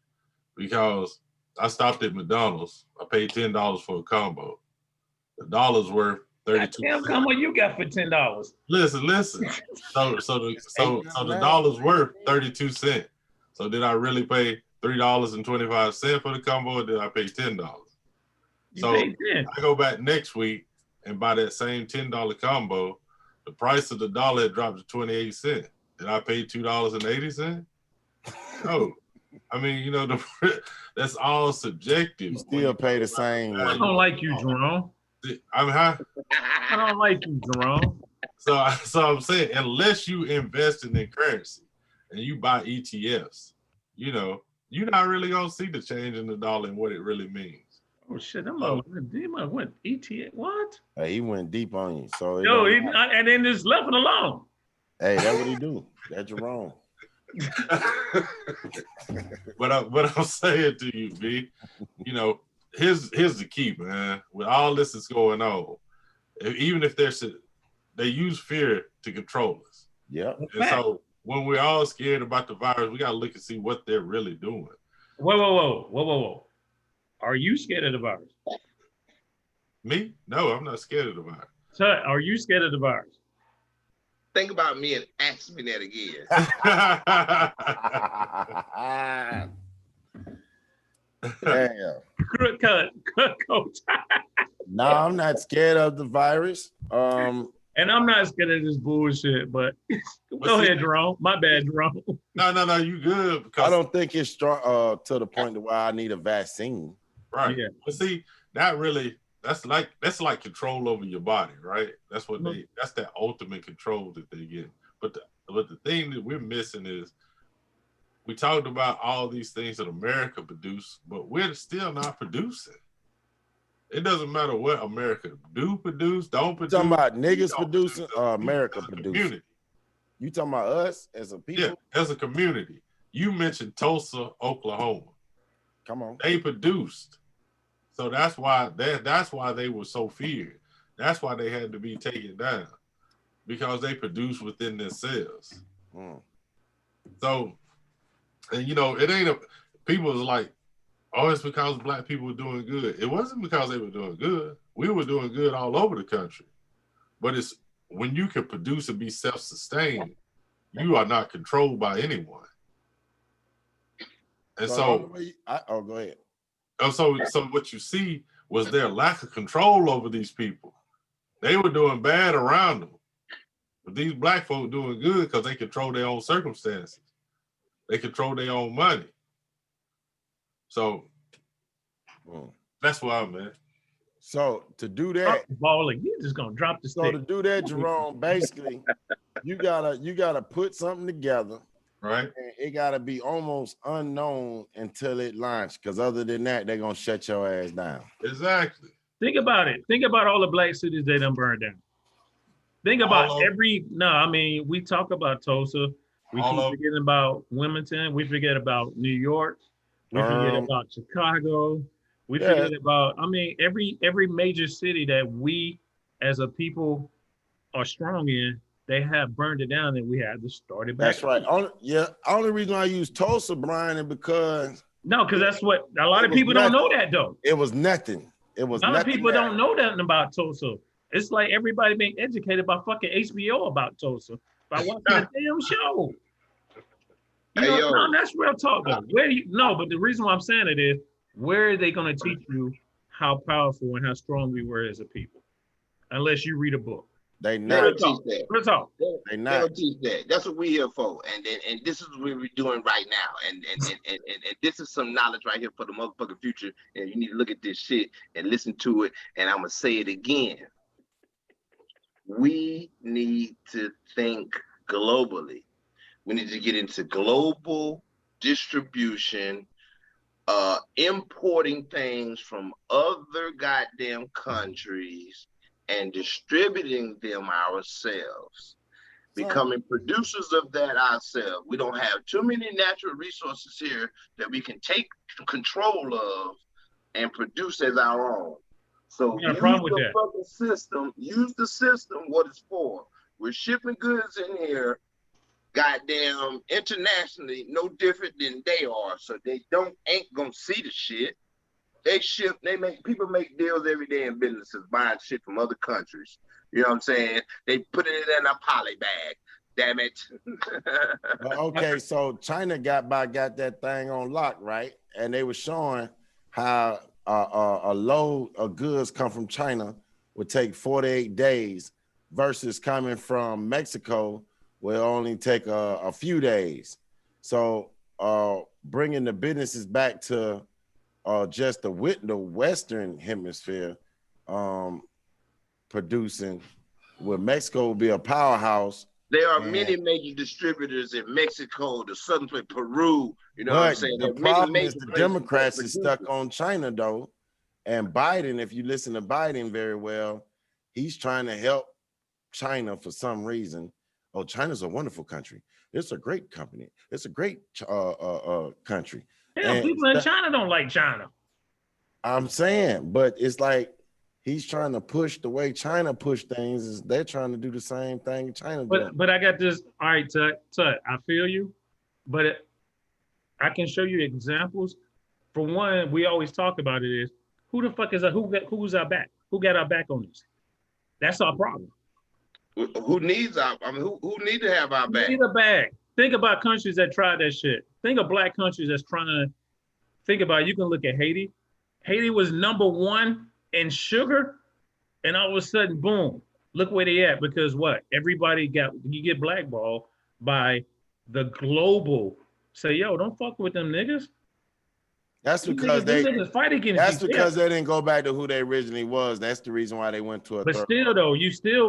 [SPEAKER 4] Because I stopped at McDonald's, I paid $10 for a combo. The dollar's worth 32.
[SPEAKER 2] Damn combo you got for $10.
[SPEAKER 4] Listen. So the dollar's worth 32 cents. So did I really pay $3.25 for the combo, or did I pay $10? So I go back next week and buy that same $10 combo. the price of the dollar had dropped to 28 cents. Did I pay $2.80? No. I mean, you know, that's all subjective.
[SPEAKER 3] You still pay the same.
[SPEAKER 2] I don't like you, Jerome.
[SPEAKER 4] I mean, how?
[SPEAKER 2] I don't like you, Jerome.
[SPEAKER 4] So I'm saying, unless you invest in currency and you buy ETFs, you know, you're not really gonna see the change in the dollar and what it really means.
[SPEAKER 2] Oh shit! He went ETF. What?
[SPEAKER 3] Hey, he went deep on you. So
[SPEAKER 2] and then just left it alone.
[SPEAKER 3] hey, that's what he do. That's Jerome.
[SPEAKER 4] But I'm saying to you, B, you know, here's the key, man. With all this is going on, even if they use fear to control us.
[SPEAKER 3] Yeah.
[SPEAKER 4] And so when we're all scared about the virus, we gotta look and see what they're really doing.
[SPEAKER 2] Whoa. Are you scared of the virus?
[SPEAKER 4] Me? No, I'm not scared of the virus.
[SPEAKER 2] Tut, are you scared of the virus?
[SPEAKER 1] Think about me and ask me that again.
[SPEAKER 3] Damn.
[SPEAKER 2] Cut, coach.
[SPEAKER 3] No, I'm not scared of the virus.
[SPEAKER 2] And I'm not scared of this bullshit, but go ahead, Jerome. My bad, Jerome.
[SPEAKER 4] No, you good. Because
[SPEAKER 3] I don't think it's strong to the point where I need a vaccine.
[SPEAKER 4] Right.
[SPEAKER 2] Yeah.
[SPEAKER 4] But see, that's like control over your body, right? That's that ultimate control that they get. But the thing that we're missing is we talked about all these things that America produced, but we're still not producing. It doesn't matter what America don't produce.
[SPEAKER 3] You talking about niggas producing or America producing? You talking about us as a people?
[SPEAKER 4] Yeah, as a community. You mentioned Tulsa, Oklahoma.
[SPEAKER 3] Come on.
[SPEAKER 4] They produced. So that's why they were so feared. That's why they had to be taken down, because they produce within themselves. So, and you know, it ain't people was like, oh, it's because black people were doing good. It wasn't because they were doing good. We were doing good all over the country. But it's when you can produce and be self-sustained, you are not controlled by anyone. And
[SPEAKER 3] go ahead.
[SPEAKER 4] So what you see was their lack of control over these people. They were doing bad around them. But these black folk doing good because they control their own circumstances. They control their own money. So that's why I'm at.
[SPEAKER 3] So to do that,
[SPEAKER 2] balling, you're just gonna drop the stick.
[SPEAKER 3] So to do that, Jerome, basically, you gotta put something together.
[SPEAKER 4] Right.
[SPEAKER 3] And it gotta be almost unknown until it launches, because other than that, they're gonna shut your ass down.
[SPEAKER 4] Exactly.
[SPEAKER 2] Think about it. Think about all the black cities they done burned down. Think about we talk about Tulsa. We keep forgetting about Wilmington. We forget about New York. We forget about Chicago. We forget about, every major city that we as a people are strong in, they have burned it down and we had to start it back.
[SPEAKER 3] That's right. Only reason I use Tulsa, Brian, is because
[SPEAKER 2] that's what a lot of people don't know that though.
[SPEAKER 3] It was nothing. A lot
[SPEAKER 2] of people don't know nothing about Tulsa. It's like everybody being educated by fucking HBO about Tulsa by watching the damn show. That's real talk though. But the reason why I'm saying it is, where are they going to teach you how powerful and how strong we were as a people? Unless you read a book.
[SPEAKER 3] They never
[SPEAKER 1] teach that.
[SPEAKER 2] Real talk.
[SPEAKER 1] They never teach that. That's what we're here for. And this is what we're doing right now. And this is some knowledge right here for the motherfucking future. And you need to look at this shit and listen to it. And I'm going to say it again. We need to think globally. We need to get into global distribution, importing things from other goddamn countries and distributing them ourselves, becoming producers of that ourselves. We don't have too many natural resources here that we can take control of and produce as our own. So use the fucking system, use the system what it's for. We're shipping goods in here, goddamn, internationally, no different than they are. So they ain't gonna see the shit. People make deals every day in businesses buying shit from other countries. You know what I'm saying? They put it in a poly bag. Damn it.
[SPEAKER 3] Okay, so China got that thing on lock, right? And they were showing how a load of goods come from China would take 48 days versus coming from Mexico will only take a few days. So bringing the businesses back to just the Western hemisphere producing, where Mexico will be a powerhouse.
[SPEAKER 1] There are many major distributors in Mexico, the southern place, Peru. You know what I'm saying?
[SPEAKER 3] The problem is the Democrats is stuck on China though, and Biden. If you listen to Biden very well, he's trying to help China for some reason. Oh, China's a wonderful country. It's a great company. It's a great country.
[SPEAKER 2] Hell,
[SPEAKER 3] and
[SPEAKER 2] people in China don't like China.
[SPEAKER 3] I'm saying, but it's like he's trying to push the way China push things. Is they're trying to do the same thing China doing.
[SPEAKER 2] But I got this. All right, Tut, I feel you, but I can show you examples. For one, we always talk about it is who the fuck is who's our back? Who got our back on this? That's our problem.
[SPEAKER 1] Who needs our? I mean, who need to have our back?
[SPEAKER 2] Need a bag. Think about countries that tried that shit. Think of black countries that's trying to. Think about it. You can look at Haiti. Haiti was #1 in sugar, and all of a sudden, boom! Look where they at because what? Everybody you get blackballed by the global. Say, yo, don't fuck with them niggas.
[SPEAKER 3] That's because they
[SPEAKER 2] fight against.
[SPEAKER 3] That's because they didn't go back to who they originally was. That's the reason why they went to a.
[SPEAKER 2] But still, though,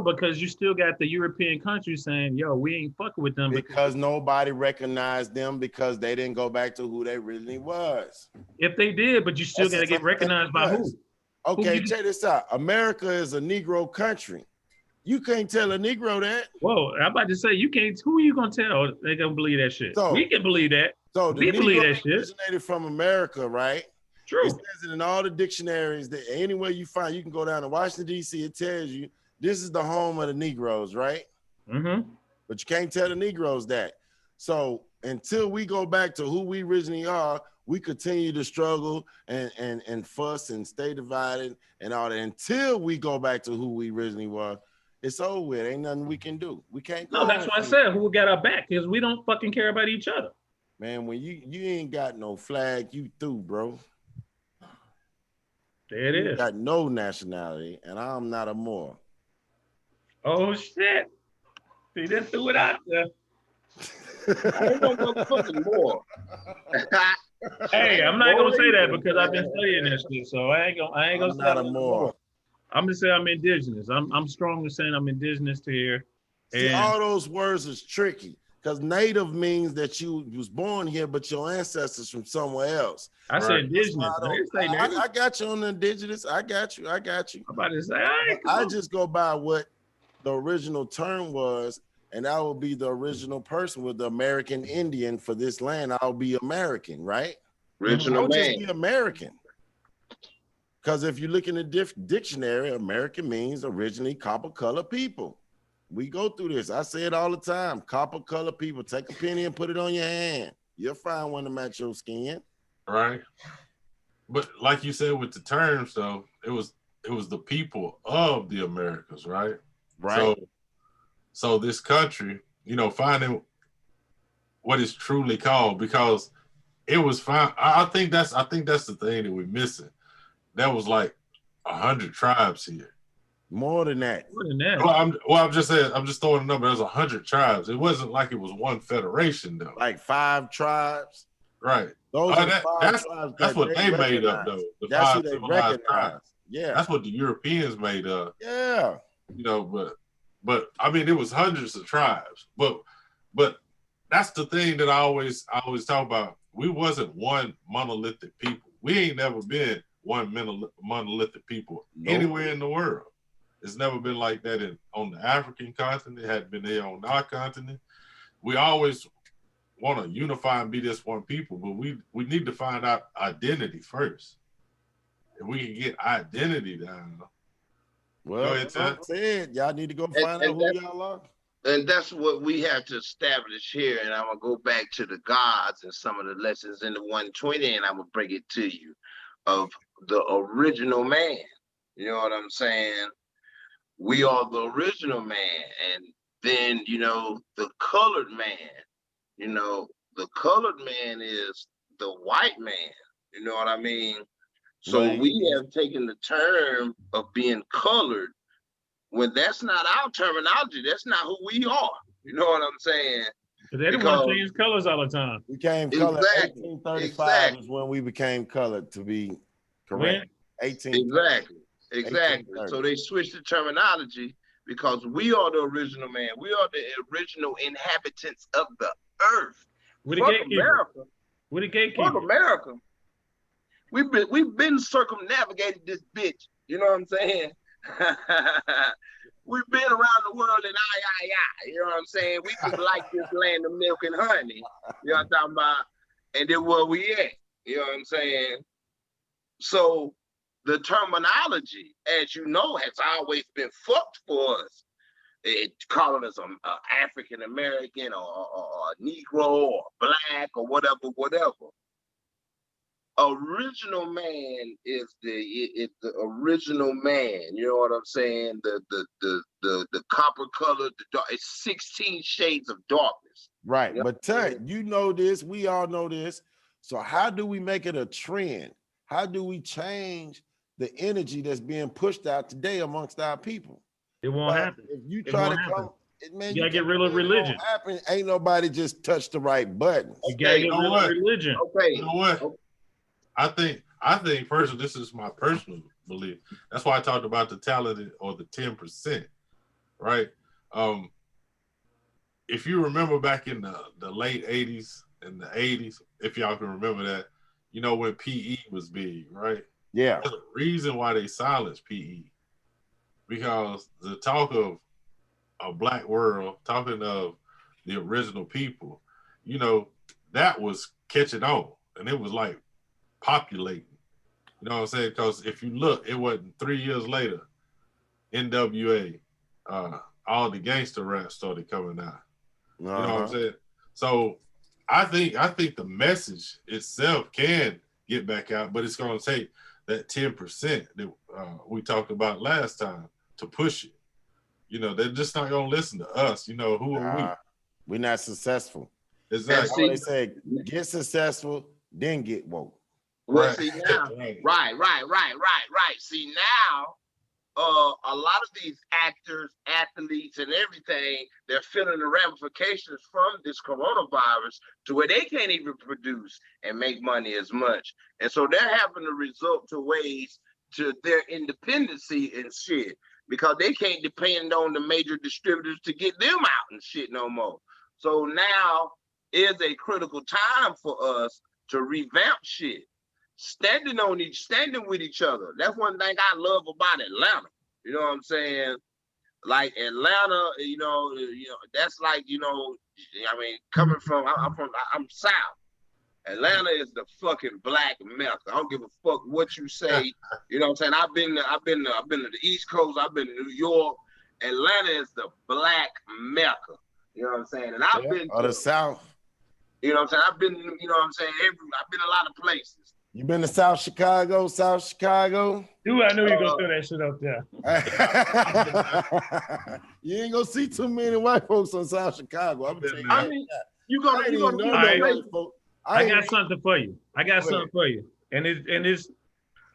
[SPEAKER 2] because you still got the European countries saying, "Yo, we ain't fucking with them."
[SPEAKER 3] Because nobody recognized them because they didn't go back to who they originally was.
[SPEAKER 2] If they did, but you still got to get recognized by who?
[SPEAKER 3] Okay, check this out. America is a Negro country. You can't tell a Negro that.
[SPEAKER 2] Whoa, I'm about to say you can't. Who are you gonna tell? They gonna believe that shit. So, we can believe that.
[SPEAKER 3] So
[SPEAKER 2] we believe that shit.
[SPEAKER 3] Originated from America, right?
[SPEAKER 2] True.
[SPEAKER 3] It says it in all the dictionaries that anywhere you find, you can go down to Washington D.C. It tells you this is the home of the Negroes, right?
[SPEAKER 2] Mm-hmm.
[SPEAKER 3] But you can't tell the Negroes that. So until we go back to who we originally are, we continue to struggle and fuss and stay divided and all that until we go back to who we originally were. It's over with. Ain't nothing we can do. We can't go.
[SPEAKER 2] No, that's why I said who got our back because we don't fucking care about each other.
[SPEAKER 3] Man, when you ain't got no flag, you through, bro.
[SPEAKER 2] There it is.
[SPEAKER 3] Got no nationality, and I'm not a Moor.
[SPEAKER 2] Oh shit! See, they threw it out there.
[SPEAKER 1] I ain't no motherfucking Moor.
[SPEAKER 2] Hey, I'm not gonna say that because I've been studying this shit, so I ain't gonna say
[SPEAKER 3] I'm not a Moor.
[SPEAKER 2] I'm gonna say I'm indigenous. I'm strong in saying I'm indigenous to here.
[SPEAKER 3] See, all those words is tricky because native means that you was born here, but your ancestors from somewhere else.
[SPEAKER 2] I said indigenous.
[SPEAKER 3] I got you on the indigenous. I got you.
[SPEAKER 2] I'm about to say,
[SPEAKER 3] I just go by what the original term was, and I will be the original person with the American Indian for this land. I'll be American, right?
[SPEAKER 1] Original man.
[SPEAKER 3] Just be American. Because if you look in the dictionary, American means originally copper-colored people. We go through this. I say it all the time. Copper-colored people. Take a penny and put it on your hand. You'll find one to match your skin.
[SPEAKER 4] Right. But like you said with the terms, though, it was the people of the Americas, right?
[SPEAKER 3] Right.
[SPEAKER 4] So this country, finding what it's truly called, because it was fine. I think that's the thing that we're missing. That was like 100 tribes here.
[SPEAKER 3] More than that.
[SPEAKER 4] I'm just saying. I'm just throwing a number. There's 100 tribes. It wasn't like it was one federation though.
[SPEAKER 3] Like 5 tribes.
[SPEAKER 4] Right.
[SPEAKER 3] Those are tribes.
[SPEAKER 4] That's what they made up though.
[SPEAKER 3] That's what they recognize. Yeah.
[SPEAKER 4] That's what the Europeans made up.
[SPEAKER 3] Yeah.
[SPEAKER 4] But I mean, it was hundreds of tribes. But that's the thing that I always talk about. We wasn't one monolithic people. We ain't never been one monolithic people anywhere in the world. It's never been like that on the African continent. It hadn't been there on our continent. We always want to unify and be this one people, but we need to find out identity first. If we can get identity down.
[SPEAKER 3] Well, that's it. Y'all need to go find out who y'all are.
[SPEAKER 1] And that's what we have to establish here. And I'm going to go back to the gods and some of the lessons in the 120, and I'm going to bring it to you of the original man. You know what I'm saying? We are the original man. And then, the colored man, the colored man is the white man. You know what I mean? So we have taken the term of being colored when that's not our terminology, that's not who we are. You know what I'm saying?
[SPEAKER 2] They didn't want to change colors all the time.
[SPEAKER 3] We became colored.
[SPEAKER 1] Exactly.
[SPEAKER 3] 1835 is when we became colored, to be correct. 1830.
[SPEAKER 1] Exactly. So they switched the terminology because we are the original man. We are the original inhabitants of the earth.
[SPEAKER 2] We're the gatekeeper. We're the gatekeeper.
[SPEAKER 1] Fuck America. We've been circumnavigating this bitch. You know what I'm saying? We've been around the world and you know what I'm saying? We just like this land of milk and honey. You know what I'm talking about? And then where we at? You know what I'm saying? So the terminology, as you know, has always been fucked for us. It calling us African American or Negro or black or whatever. Original man is the original man. You know what I'm saying? The copper color, it's 16 shades of darkness.
[SPEAKER 3] Right. You know? But Tut, you know this, we all know this. So how do we make it a trend? How do we change the energy that's being pushed out today amongst our people?
[SPEAKER 2] It won't happen.
[SPEAKER 3] If you try to come, man,
[SPEAKER 2] you gotta get rid of religion.
[SPEAKER 3] Ain't nobody just touched the right button.
[SPEAKER 2] You gotta get rid of religion.
[SPEAKER 1] Okay.
[SPEAKER 4] You know what? I think personally, this is my personal belief. That's why I talked about the talented or the 10%, right? If you remember back in the late 80s and the 80s, if y'all can remember that, you know, when PE was big, right?
[SPEAKER 3] Yeah.
[SPEAKER 4] There's a reason why they silenced PE. Because the talk of a black world, talking of the original people, you know, that was catching on. And it was like populating. You know what I'm saying? Because if you look, it wasn't 3 years later, NWA, all the gangster rap started coming out. You know what I'm saying? So I think the message itself can get back out, but it's going to take that 10% that we talked about last time to push it. You know, they're just not going to listen to us. You know, who are we?
[SPEAKER 3] We're not successful.
[SPEAKER 4] Exactly.
[SPEAKER 3] They say, get successful, then get woke.
[SPEAKER 1] Well, right. See now, right. See now, a lot of these actors, athletes, and everything, they're feeling the ramifications from this coronavirus to where they can't even produce and make money as much. And so they're having to resort to ways to their independency and shit because they can't depend on the major distributors to get them out and shit no more. So now is a critical time for us to revamp shit. Standing with each other. That's one thing I love about Atlanta. You know what I'm saying? Like Atlanta, you know, that's like, you know, I mean, coming from, I'm South. Atlanta is the fucking black Mecca. I don't give a fuck what you say. You know what I'm saying? I've been to the East Coast. I've been to New York. Atlanta is the black Mecca. You know what I'm saying? And I've been to
[SPEAKER 3] the South.
[SPEAKER 1] You know what I'm saying? I've been, you know what I'm saying? I've been a lot of places.
[SPEAKER 3] You been to South Chicago?
[SPEAKER 2] Dude, I knew you were gonna throw that shit up there.
[SPEAKER 3] You ain't gonna see too many white folks on South Chicago.
[SPEAKER 1] I mean, you gonna
[SPEAKER 2] I got something for you. And it's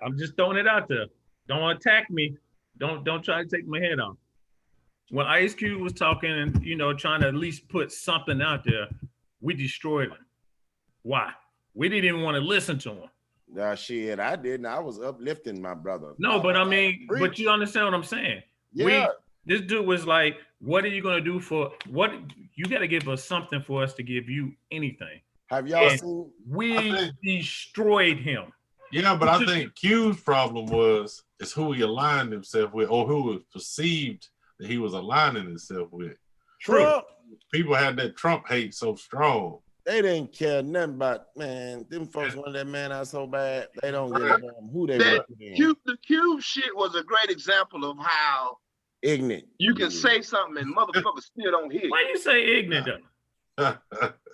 [SPEAKER 2] I'm just throwing it out there. Don't attack me. Don't try to take my head off. When Ice Cube was talking and, you know, trying to at least put something out there, we destroyed him. Why? We didn't even want to listen to him.
[SPEAKER 3] Shit, I didn't. I was uplifting my brother.
[SPEAKER 2] No, but I mean, but you understand what I'm saying?
[SPEAKER 3] Yeah.
[SPEAKER 2] This dude was like, what are you going to do for what? You got to give us something for us to give you anything.
[SPEAKER 3] Have y'all seen?
[SPEAKER 2] We destroyed him.
[SPEAKER 4] Yeah, but I think Q's problem is who he aligned himself with, or who was perceived that he was aligning himself with.
[SPEAKER 3] Trump.
[SPEAKER 4] People had that Trump hate so strong.
[SPEAKER 3] They didn't care nothing about, man. Them folks wanted that man out so bad. They don't give a damn who they were.
[SPEAKER 1] The Cube shit was a great example of how
[SPEAKER 3] ignorant
[SPEAKER 1] you can say something and motherfuckers still don't hear.
[SPEAKER 2] Why you say ignorant though?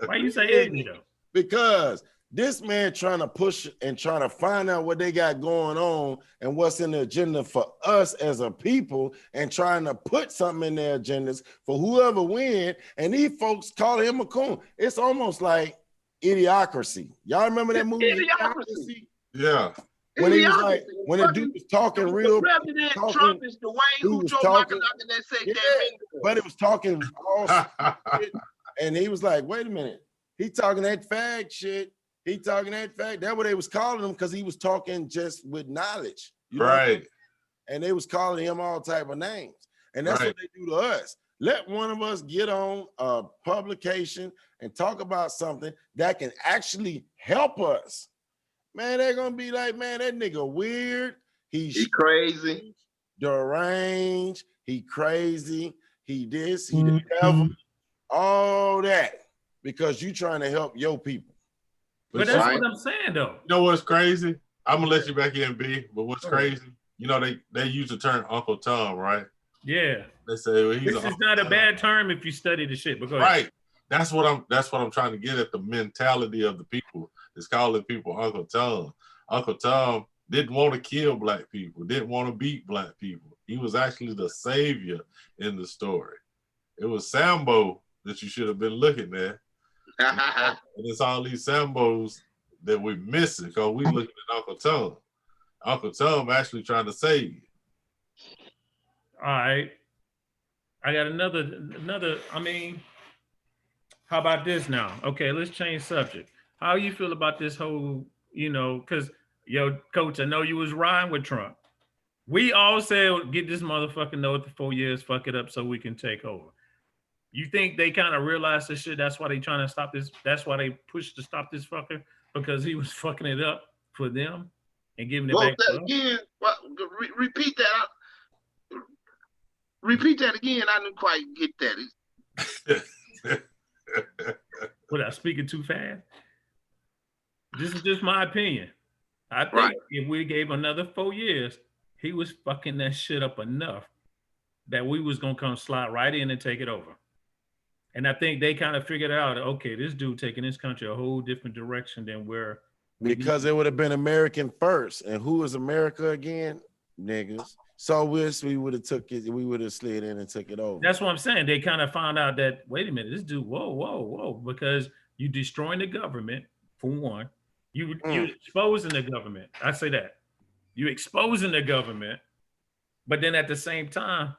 [SPEAKER 2] Why you say ignorant though?
[SPEAKER 3] Because this man trying to push and trying to find out what they got going on and what's in the agenda for us as a people and trying to put something in their agendas for whoever win. And these folks call him a coon. It's almost like Idiocracy. Y'all remember that movie?
[SPEAKER 1] Idiocracy.
[SPEAKER 4] Yeah.
[SPEAKER 3] when he was like, when the dude was talking real,
[SPEAKER 1] President
[SPEAKER 3] talking,
[SPEAKER 1] Trump is the way who Joe Michael that said that.
[SPEAKER 3] But it was talking all shit, and he was like, wait a minute, he talking that fag shit. He talking that fag. That's what they was calling him because he was talking just with knowledge. You know
[SPEAKER 4] right.
[SPEAKER 3] What I mean? And they was calling him all type of names. And that's what they do to us. Let one of us get on a publication and talk about something that can actually help us. Man, they're gonna be like, man, that nigga weird. He
[SPEAKER 1] crazy,
[SPEAKER 3] deranged. He crazy. He this. He the devil. All that because you trying to help your people.
[SPEAKER 2] But that's what I'm saying, though.
[SPEAKER 4] You know what's crazy? I'm gonna let you back in, B. But what's crazy? You know they use the term Uncle Tom, right?
[SPEAKER 2] Yeah.
[SPEAKER 4] They say well,
[SPEAKER 2] this is not a bad term if you study the shit. But go ahead.
[SPEAKER 4] Right. That's what I'm trying to get at, the mentality of the people. It's calling people Uncle Tom. Uncle Tom didn't want to kill black people, didn't want to beat black people. He was actually the savior in the story. It was Sambo that you should have been looking at. And it's all these Sambos that we're missing because we looking at Uncle Tom. Uncle Tom actually trying to save you.
[SPEAKER 2] All right. I got another, I mean, how about this now? Okay, let's change subject. How you feel about this whole, because, Coach, I know you was riding with Trump. We all said, get this motherfucking note for 4 years, fuck it up so we can take over. You think they kind of realized this shit? That's why they trying to stop this. That's why they pushed to stop this fucker, because he was fucking it up for them and giving it back to
[SPEAKER 1] again, repeat that. Repeat that again. I didn't quite get that.
[SPEAKER 2] What, I speaking too fast? This is just my opinion. I think if we gave another 4 years, he was fucking that shit up enough that we was gonna come slide right in and take it over. And I think they kind of figured out, okay, this dude taking this country a whole different direction than where.
[SPEAKER 3] Because it would have been American first. And who is America again? Niggas. So we would have took it, we would have slid in and took it over.
[SPEAKER 2] That's what I'm saying. They kind of found out that, wait a minute, this dude, whoa, because you destroying the government, for one. You exposing the government. I say that. You exposing the government, but then at the same time,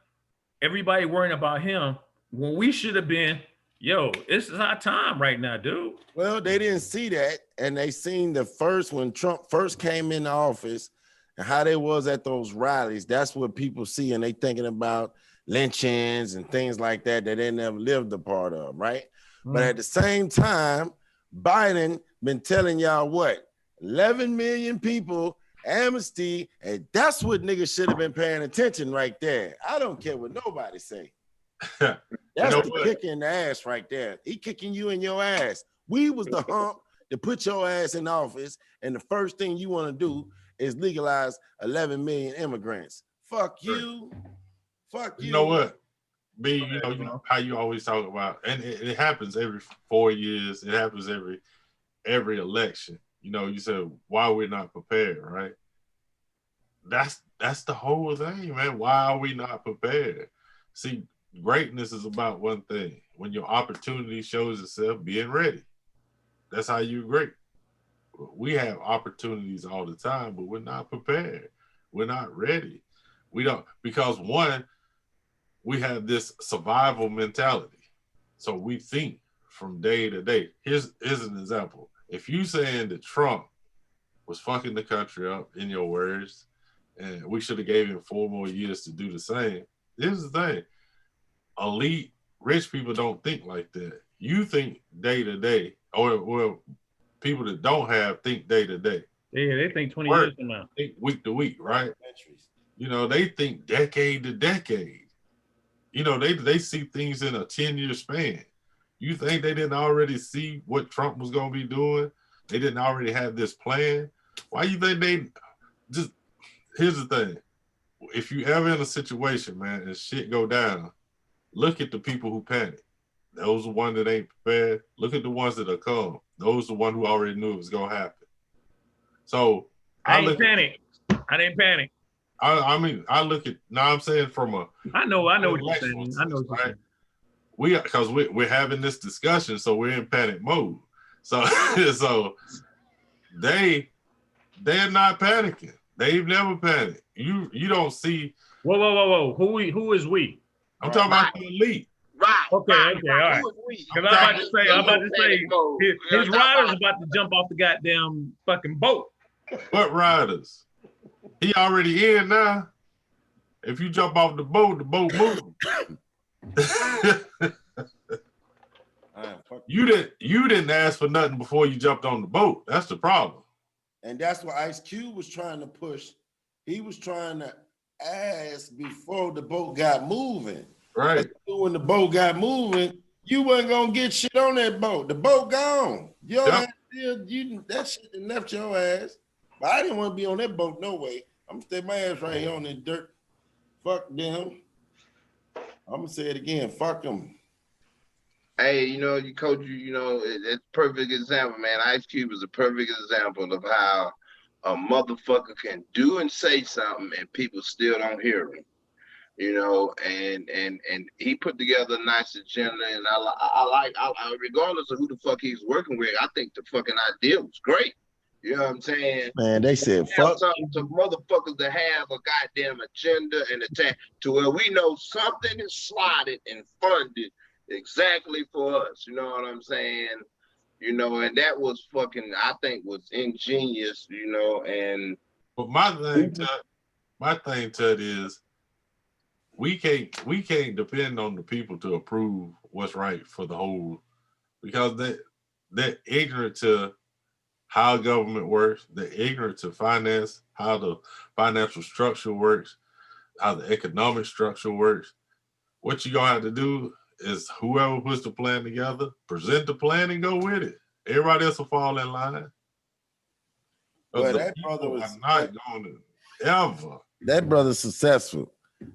[SPEAKER 2] everybody worrying about him when we should have been, this is our time right now, dude.
[SPEAKER 3] Well, they didn't see that, and they seen when Trump first came into office and how they was at those rallies. That's what people see, and they thinking about lynchings and things like that they never lived a part of, right? But at the same time, Biden been telling y'all what? 11 million people, amnesty, and that's what niggas should have been paying attention right there. I don't care what nobody say. That's the kick in the ass right there. He kicking you in your ass. We was the hump to put your ass in office, and the first thing you want to do is legalize 11 million immigrants. Fuck you. Fuck you.
[SPEAKER 4] You know what? B, you know how you always talk about, and it happens every 4 years. It happens every election. You said why we're not prepared, right? That's the whole thing, man. Why are we not prepared? See, greatness is about one thing. When your opportunity shows itself, being ready. That's how you're great. We have opportunities all the time, but we're not prepared. We're not ready. We don't, because one, we have this survival mentality. So we think from day to day. Here's an example. If you saying that Trump was fucking the country up, in your words, and we should have gave him 4 more years to do the same, here's the thing. Elite rich people don't think like that. You think day to day, or people that don't have think day to day.
[SPEAKER 2] Yeah, they think 20 years from now.
[SPEAKER 4] Think week to week, right? They think decade to decade. They see things in a 10-year span. You think they didn't already see what Trump was going to be doing? They didn't already have this plan? Why you think they just, here's the thing. If you ever in a situation, man, and shit go down, look at the people who panic. Those are the ones that ain't prepared. Look at the ones that are calm. Those are the ones who already knew it was going to happen. So
[SPEAKER 2] I didn't panic.
[SPEAKER 4] I look at, now I'm saying from a,
[SPEAKER 2] I know what you're saying. I know what you're saying.
[SPEAKER 4] Because we're having this discussion, so we're in panic mode. So they they're not panicking. They've never panicked. You don't see.
[SPEAKER 2] Whoa. Who is we?
[SPEAKER 4] I'm talking about the elite.
[SPEAKER 1] Right.
[SPEAKER 2] Okay,
[SPEAKER 1] right,
[SPEAKER 2] okay,
[SPEAKER 1] right.
[SPEAKER 2] all right.
[SPEAKER 1] Who is we?
[SPEAKER 2] Because I'm about to say, his
[SPEAKER 1] Yeah,
[SPEAKER 2] rider's about to jump off the goddamn fucking boat.
[SPEAKER 4] What riders? He already in now. If you jump off the boat moves. You didn't ask for nothing before you jumped on the boat. That's the problem.
[SPEAKER 3] And that's what Ice Cube was trying to push. He was trying to ask before the boat got moving.
[SPEAKER 4] Right.
[SPEAKER 3] When the boat got moving, you wasn't gonna get shit on that boat. The boat gone. Your ass still, that shit done left your ass. But I didn't want to be on that boat no way. I'm gonna stay my ass right here on that dirt. Fuck them. I'm gonna say it again. Fuck them.
[SPEAKER 1] Hey, you coach, it's a perfect example, man. Ice Cube is a perfect example of how a motherfucker can do and say something and people still don't hear him. And he put together a nice agenda, and I regardless of who the fuck he's working with, I think the fucking idea was great. You know what I'm saying?
[SPEAKER 3] Man, they said fuck
[SPEAKER 1] something to motherfuckers to have a goddamn agenda and attack to where we know something is slotted and funded exactly for us. You know what I'm saying? And that was fucking, I think, was ingenious. And
[SPEAKER 4] but my thing to it is we can't depend on the people to approve what's right for the whole, because they're ignorant to how government works. They're ignorant to finance, how the financial structure works, how the economic structure works. What you gonna have to do is whoever puts the plan together, present the plan and go with it. Everybody else will fall in line.
[SPEAKER 3] Well, that brother was
[SPEAKER 4] not going to ever.
[SPEAKER 3] That brother's successful,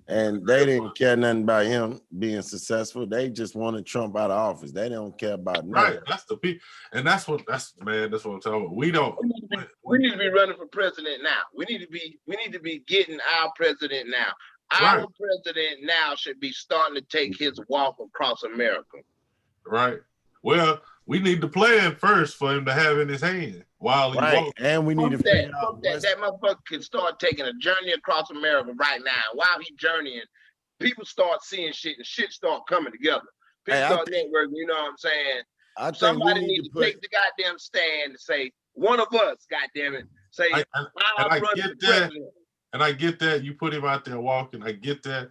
[SPEAKER 3] and they didn't care nothing about him being successful. They just wanted Trump out of office. They don't care about nothing.
[SPEAKER 4] Right. That's the people, and that's what I'm talking about. We
[SPEAKER 1] need to be running for president now. We need to be getting our president now. Our president now should be starting to take his walk across America.
[SPEAKER 4] Right. Well, we need the plan first for him to have in his hand while he walks.
[SPEAKER 3] And we need to figure out
[SPEAKER 1] that motherfucker can start taking a journey across America right now. While he's journeying, people start seeing shit and shit start coming together. People start networking, you know what I'm saying? Somebody needs to take the goddamn stand and say, one of us, goddamn it, say,
[SPEAKER 4] I get that. And I get that. You put him out there walking. I get that.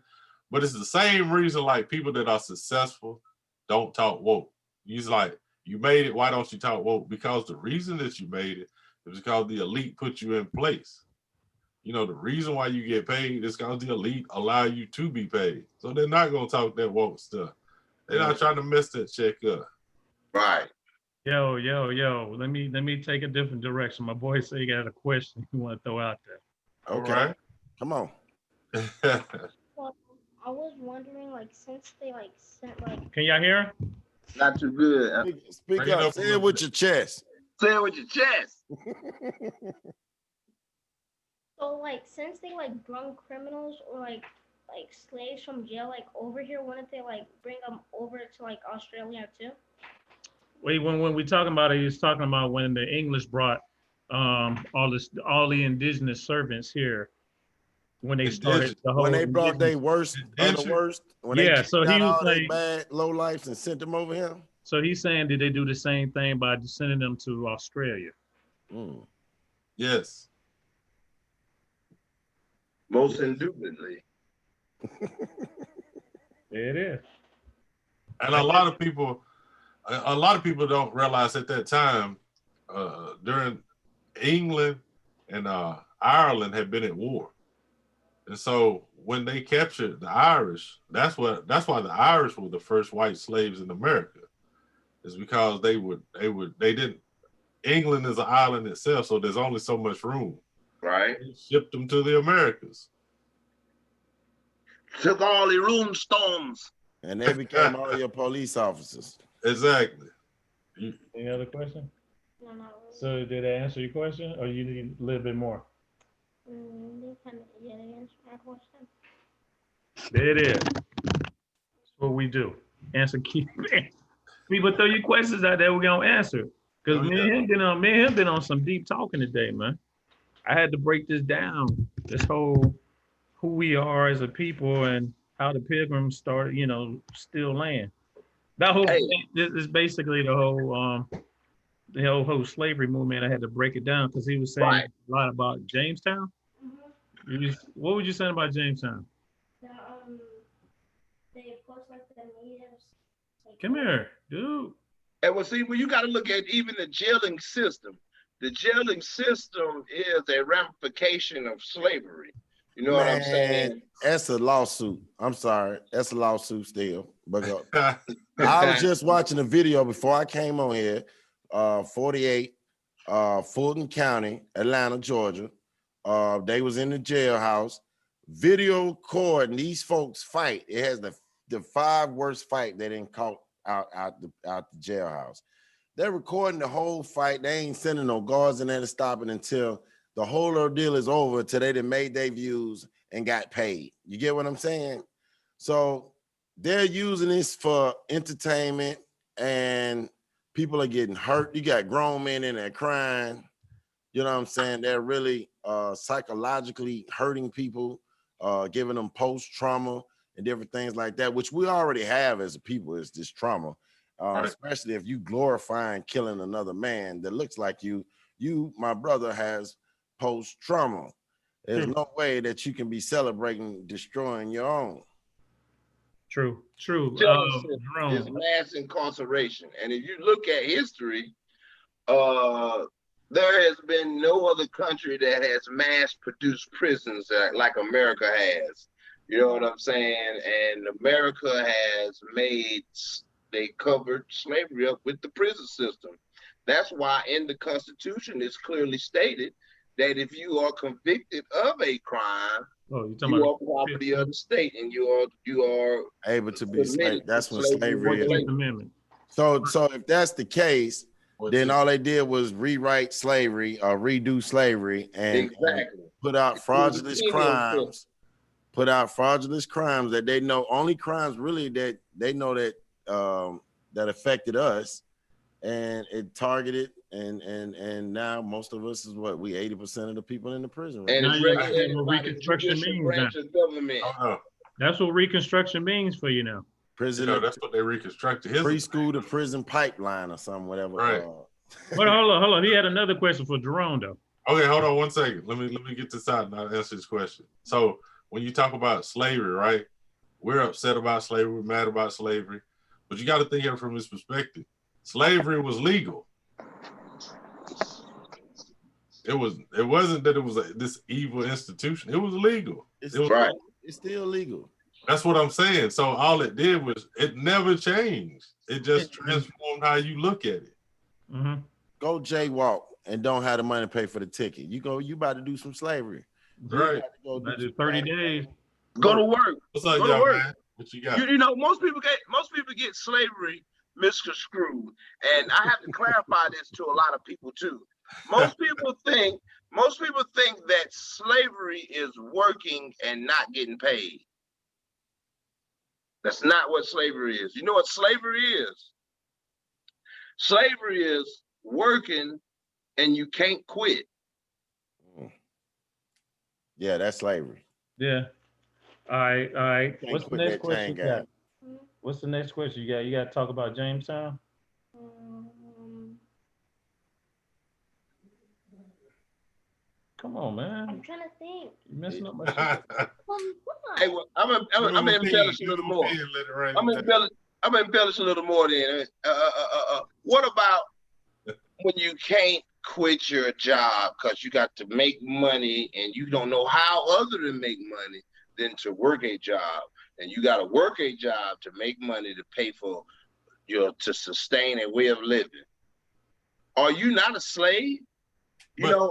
[SPEAKER 4] But it's the same reason like people that are successful don't talk woke. He's like, you made it. Why don't you talk woke? Because the reason that you made it is because the elite put you in place. The reason why you get paid is because the elite allow you to be paid. So they're not going to talk that woke stuff. They're not trying to mess that check up.
[SPEAKER 1] Right.
[SPEAKER 2] Yo. Let me take a different direction. My boy said he got a question he want to throw out there.
[SPEAKER 3] Okay.
[SPEAKER 4] All right.
[SPEAKER 3] Come on.
[SPEAKER 5] Well, I was wondering, since they sent
[SPEAKER 2] Can y'all hear?
[SPEAKER 1] Not too good.
[SPEAKER 3] Speak up. Say it with your chest.
[SPEAKER 1] Say it with your chest.
[SPEAKER 5] So since they brung criminals or slaves from jail over here, wouldn't they bring them over to Australia too?
[SPEAKER 2] Wait, when we talking about it, he's talking about when the English brought all the indigenous servants here when they started the whole.
[SPEAKER 3] When they brought their worst of the worst. When they
[SPEAKER 2] so he was like
[SPEAKER 3] bad low lives and sent them over here.
[SPEAKER 2] So he's saying, did they do the same thing by sending them to Australia?
[SPEAKER 4] Yes.
[SPEAKER 1] Most indubitably.
[SPEAKER 2] There it is.
[SPEAKER 4] And a lot of people don't realize at that time, during England and Ireland had been at war. And so when they captured the Irish, that's why the Irish were the first white slaves in America. Is because England is an island itself, so there's only so much room.
[SPEAKER 1] Right.
[SPEAKER 4] They shipped them to the Americas.
[SPEAKER 1] Took all the room storms.
[SPEAKER 3] And they became all your police officers.
[SPEAKER 4] Exactly.
[SPEAKER 2] Any other question?
[SPEAKER 5] No, not really.
[SPEAKER 2] So did I answer your question, or you need a little bit more?
[SPEAKER 5] They answered my question.
[SPEAKER 2] There it is. That's what we do. Answer key. People throw your questions out there, we're gonna answer. Because me and him been on some deep talking today, man. I had to break this down. This whole who we are as a people and how the Pilgrims started, steal land. That whole
[SPEAKER 1] Hey,
[SPEAKER 2] this is basically the whole slavery movement. I had to break it down because he was saying
[SPEAKER 1] right.
[SPEAKER 2] a lot about Jamestown. What were you saying about Jamestown?
[SPEAKER 5] The they post like the natives. Like,
[SPEAKER 2] Come here, dude.
[SPEAKER 1] And well, see, well, you got to look at even the jailing system. The jailing system is a ramification of slavery. You know what I'm saying?
[SPEAKER 3] That's a lawsuit. I'm sorry. That's a lawsuit still. But I was just watching a video before I came on here. 48, Fulton County, Atlanta, Georgia. They was in the jailhouse. Video recording these folks fight. It has the 5 worst fight they didn't caught out the jailhouse. They're recording the whole fight. They ain't sending no guards in there to stop it until the whole ordeal is over, till they done made their views and got paid. You get what I'm saying? So they're using this for entertainment, and people are getting hurt. You got grown men in there crying. You know what I'm saying? They're really psychologically hurting people, giving them post-trauma and different things like that, which we already have as a people, is this trauma.
[SPEAKER 4] Right.
[SPEAKER 3] Especially if you glorifying killing another man that looks like you, my brother, has post-trauma. There's no way that you can be celebrating destroying your own.
[SPEAKER 2] True.
[SPEAKER 1] Jail system
[SPEAKER 2] Jerome.
[SPEAKER 1] is mass incarceration. And if you look at history, there has been no other country that has mass-produced prisons like America has. You know what I'm saying? And America has they covered slavery up with the prison system. That's why in the Constitution it's clearly stated that if you are convicted of a crime, you are property of the state, and you are
[SPEAKER 3] able to be slave. That's when slavery is.
[SPEAKER 2] 14th Amendment.
[SPEAKER 3] So if that's the case, then all they did was rewrite slavery or redo slavery and put out fraudulent crimes. Put out fraudulent crimes that they know, only crimes really that they know that that affected us, and it targeted and now most of us is what, we 80% of the people in the prison. Right?
[SPEAKER 1] And
[SPEAKER 2] now
[SPEAKER 1] it's
[SPEAKER 2] you
[SPEAKER 1] regulated
[SPEAKER 2] understand what
[SPEAKER 1] by the
[SPEAKER 2] Reconstruction
[SPEAKER 1] judicial
[SPEAKER 2] means
[SPEAKER 1] branch
[SPEAKER 2] now.
[SPEAKER 1] of government.
[SPEAKER 2] That's what Reconstruction means for you now.
[SPEAKER 3] Prison,
[SPEAKER 4] that's what they reconstructed.
[SPEAKER 3] Preschool to prison pipeline or something, whatever.
[SPEAKER 4] Right.
[SPEAKER 2] But hold on. He had another question for Jerome though.
[SPEAKER 4] Okay, hold on 1 second. Let me get this out and I'll answer this question. So when you talk about slavery, right? We're upset about slavery, we're mad about slavery, but you got to think of it from this perspective. Slavery was legal. It wasn't that it was this evil institution. It was legal.
[SPEAKER 3] It's still legal.
[SPEAKER 4] That's what I'm saying. So all it did was it never changed. It just transformed how you look at it.
[SPEAKER 2] Mm-hmm.
[SPEAKER 3] Go jaywalk and don't have the money to pay for the ticket. You about to do some slavery.
[SPEAKER 4] Right.
[SPEAKER 3] Go
[SPEAKER 2] do 30 days.
[SPEAKER 1] Go to work.
[SPEAKER 4] What's up,
[SPEAKER 1] Go to
[SPEAKER 4] y'all,
[SPEAKER 1] work.
[SPEAKER 4] man? What you got?
[SPEAKER 1] You know, most people get slavery misconstrued, and I have to clarify this to a lot of people too. Most people think that slavery is working and not getting paid. That's not what slavery is. You know what slavery is? Slavery is working and you can't quit.
[SPEAKER 3] Yeah, that's slavery.
[SPEAKER 2] Yeah. All right.
[SPEAKER 3] Can't
[SPEAKER 2] What's the
[SPEAKER 3] quit
[SPEAKER 2] next
[SPEAKER 3] that
[SPEAKER 2] question
[SPEAKER 3] chain
[SPEAKER 2] you got? What's the next question you got? You got to talk about Jamestown? Come on, man.
[SPEAKER 5] I'm trying to think.
[SPEAKER 2] You're messing up my shit.
[SPEAKER 1] Hey, well, I'm gonna embellish a little more. I'm gonna embellish a little more then. What about when you can't quit your job because you got to make money and you don't know how other than make money than to work a job, and you got to work a job to make money to pay for to sustain a way of living? Are you not a slave? You know,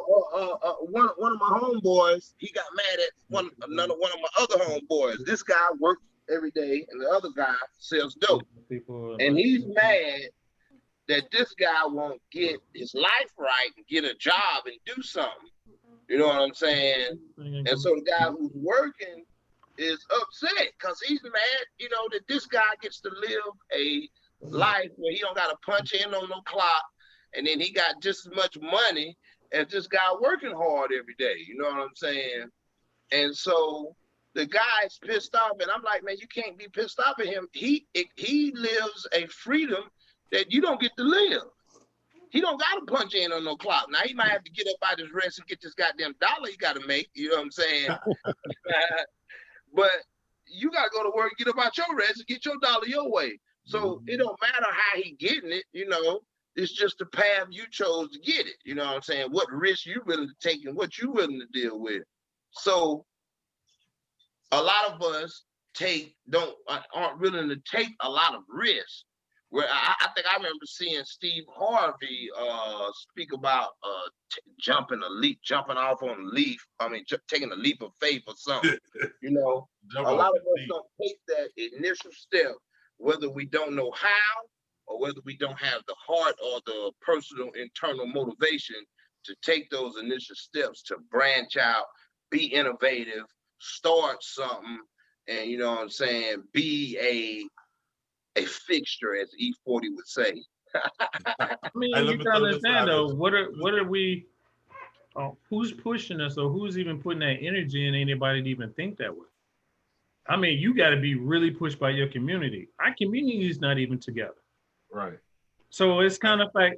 [SPEAKER 1] one of my homeboys, he got mad at one of my other homeboys. This guy works every day, and the other guy sells dope. And he's mad that this guy won't get his life right and get a job and do something. You know what I'm saying? And so the guy who's working is upset because he's mad, you know, that this guy gets to live a life where he don't got to punch in on no clock, and then he got just as much money as this guy working hard every day. You know what I'm saying? And so the guy's pissed off, and I'm like, man, you can't be pissed off at him. He lives a freedom that you don't get to live. He don't got to punch in on no clock. Now he might have to get up out his rest and get this goddamn dollar he got to make. You know what I'm saying? But you got to go to work, get up out your rest, and get your dollar your way. So it don't matter how he getting it. You know, it's just the path you chose to get it. You know what I'm saying? What risk you willing to take and what you willing to deal with. So a lot of us aren't willing to take a lot of risks. Where I think I remember seeing Steve Harvey speak about jumping off on a leaf. I mean, taking a leap of faith or something. You know, a lot of us don't take that initial step, whether we don't know how or whether we don't have the heart or the personal internal motivation to take those initial steps to branch out, be innovative, start something, and you know what I'm saying, be a fixture, as E40 would say.
[SPEAKER 2] I mean, you gotta understand though, what are we? Who's pushing us, or who's even putting that energy in anybody to even think that way? I mean, you got to be really pushed by your community. Our community is not even together.
[SPEAKER 4] Right.
[SPEAKER 2] So it's kind of like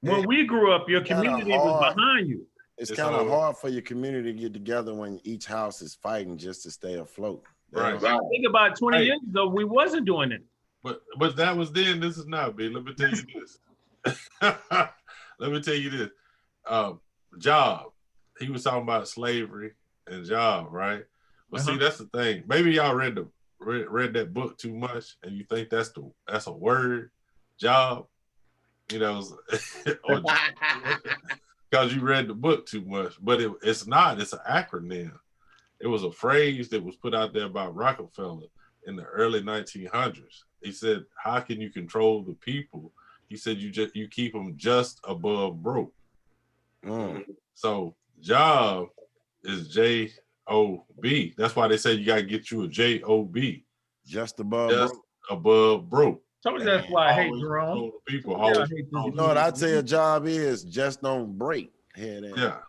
[SPEAKER 2] when we grew up, your community was behind you.
[SPEAKER 3] It's kind of hard for your community to get together when each house is fighting just to stay afloat.
[SPEAKER 4] Right.
[SPEAKER 2] Think about 20 years ago, we wasn't doing it.
[SPEAKER 4] But that was then. This is now, B. Let me tell you this. Let me tell you this. Job. He was talking about slavery and job, right? But see, that's the thing. Maybe y'all read that book too much, and you think that's a word, job. You know, because you read the book too much. But it's not. It's an acronym. It was a phrase that was put out there by Rockefeller in the early 1900s. He said, "How can you control the people?" He said, "You keep them just above broke." So job is J-O-B. That's why they say you gotta get you a J-O-B.
[SPEAKER 3] Just above
[SPEAKER 4] broke.
[SPEAKER 2] So that's why I hate Jerome.
[SPEAKER 4] People always.
[SPEAKER 3] You know what I say a job is? Just don't break.
[SPEAKER 4] Yeah.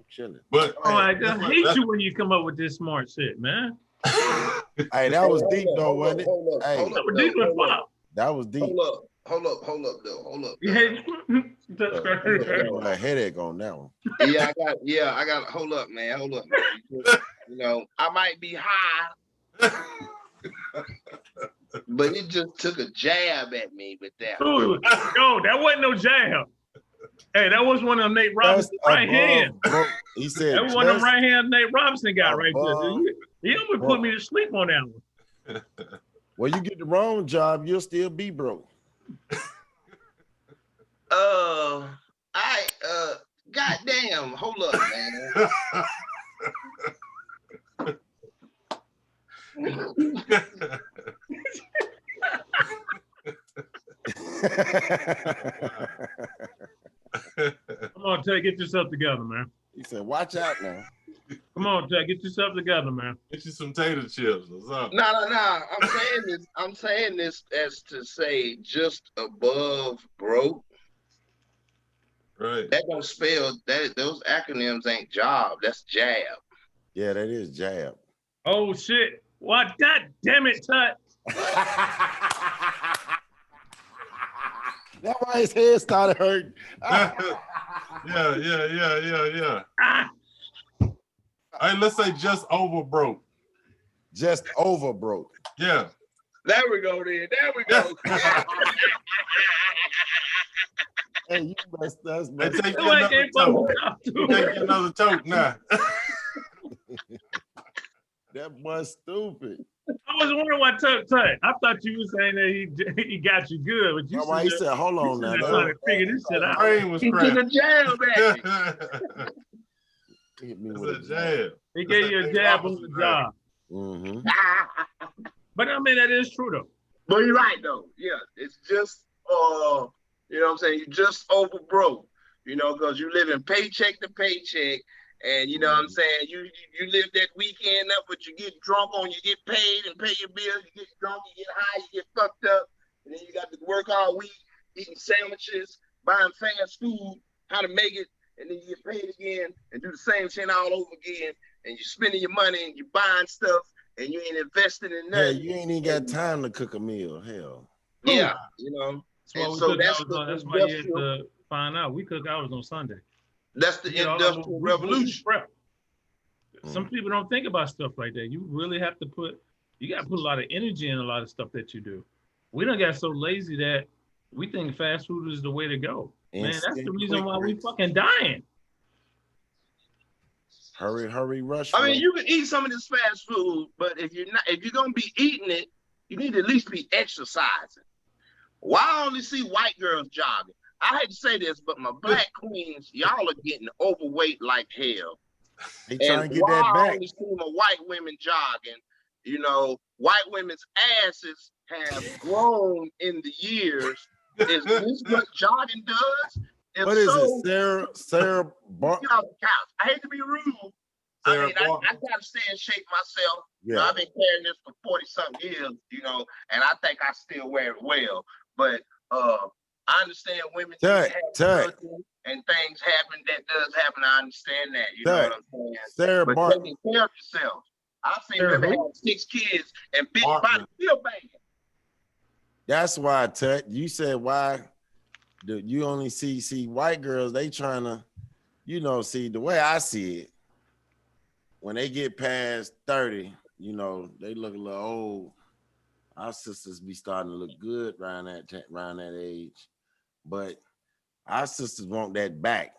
[SPEAKER 3] Chilling.
[SPEAKER 4] But
[SPEAKER 2] I just hate you when you come up with this smart shit, man.
[SPEAKER 3] Hey, that was deep though, wasn't it? Hey, that was deep.
[SPEAKER 1] Hold up.
[SPEAKER 3] A headache on that one.
[SPEAKER 1] I got. Hold up, man. You know, I might be high, but it just took a jab at me with that.
[SPEAKER 2] Ooh, no, that wasn't no jab. Hey, that was one of them Nate Robinson right hand.
[SPEAKER 3] He said
[SPEAKER 2] that was one of them right hand Nate Robinson got right there. He almost put me to sleep on that one.
[SPEAKER 3] Well, you get the wrong job, you'll still be broke.
[SPEAKER 1] Goddamn, hold up, man.
[SPEAKER 2] Come on, Ted, get yourself together, man.
[SPEAKER 3] He said, "Watch out now."
[SPEAKER 2] Come on, Ted, get yourself together, man.
[SPEAKER 4] Get you some tater chips or something.
[SPEAKER 1] No. I'm saying this as to say just above broke.
[SPEAKER 4] Right.
[SPEAKER 1] That don't spell that. Those acronyms ain't job. That's jab.
[SPEAKER 3] Yeah, that is jab.
[SPEAKER 2] Oh shit! What? God damn it, Tut.
[SPEAKER 3] That's why his head started hurting.
[SPEAKER 4] Yeah. Hey, let's say just over broke.
[SPEAKER 3] Just over broke.
[SPEAKER 4] Yeah.
[SPEAKER 1] There we go.
[SPEAKER 3] Hey, you messed us.
[SPEAKER 4] Hey, take another toke now.
[SPEAKER 3] That was stupid.
[SPEAKER 2] I was wondering why Tut. I thought you were saying that he got you good, but you
[SPEAKER 3] he said, "Hold on now."
[SPEAKER 2] Trying to figure this shit out.
[SPEAKER 4] Brain was
[SPEAKER 1] He took a jab at
[SPEAKER 3] He hit me
[SPEAKER 4] me.
[SPEAKER 3] with
[SPEAKER 4] It's a jab.
[SPEAKER 2] He gave you a jab on the job.
[SPEAKER 3] Mm-hmm.
[SPEAKER 2] But I mean, that is true though.
[SPEAKER 1] But you're right though. Yeah, it's just you know what I'm saying? You just over broke. You know, because you living paycheck to paycheck. And you know what I'm saying? You live that weekend up, but you get drunk on, you get paid and pay your bills, you get drunk, you get high, you get fucked up, and then you got to work all week, eating sandwiches, buying fast food, how to make it, and then you get paid again and do the same shit all over again, and you're spending your money and you're buying stuff and you ain't investing in
[SPEAKER 3] Yeah,
[SPEAKER 1] nothing.
[SPEAKER 3] you ain't even got time to cook a meal. Hell.
[SPEAKER 1] Yeah, you know. And so that's
[SPEAKER 2] that's why you have to find out. We cook ours on Sunday.
[SPEAKER 1] That's the industrial revolution.
[SPEAKER 2] Some people don't think about stuff like that. You really have to you got to put a lot of energy in a lot of stuff that you do. We done got so lazy that we think fast food is the way to go. Man, that's the reason why we fucking dying.
[SPEAKER 3] Hurry, rush.
[SPEAKER 1] I mean, you can eat some of this fast food, but if you're gonna be eating it, you need to at least be exercising. Why I only see white girls jogging? I hate to say this, but my black queens, y'all are getting overweight like hell.
[SPEAKER 3] They trying to get that back.
[SPEAKER 1] I only see my white women jogging. You know, white women's asses have grown in the years. Is this what jogging does? If
[SPEAKER 3] what is
[SPEAKER 1] so,
[SPEAKER 3] it, Sarah Bart?
[SPEAKER 1] Get off the couch. I hate to be rude. I gotta stay in shape myself.
[SPEAKER 3] Yeah.
[SPEAKER 1] You know, I've been carrying this for 40-something years, you know, and I think I still wear it well. But I understand women have and things happen. That does happen. I understand that. You know what I'm saying?
[SPEAKER 3] Sarah
[SPEAKER 1] but
[SPEAKER 3] Bart.
[SPEAKER 1] taking care of yourself. I've seen women have 6 kids and big body still banging.
[SPEAKER 3] That's why, Tut. You said why you only see white girls, they trying to, you know, see the way I see it, when they get past 30, you know, they look a little old. Our sisters be starting to look good around that age. But our sisters want that back.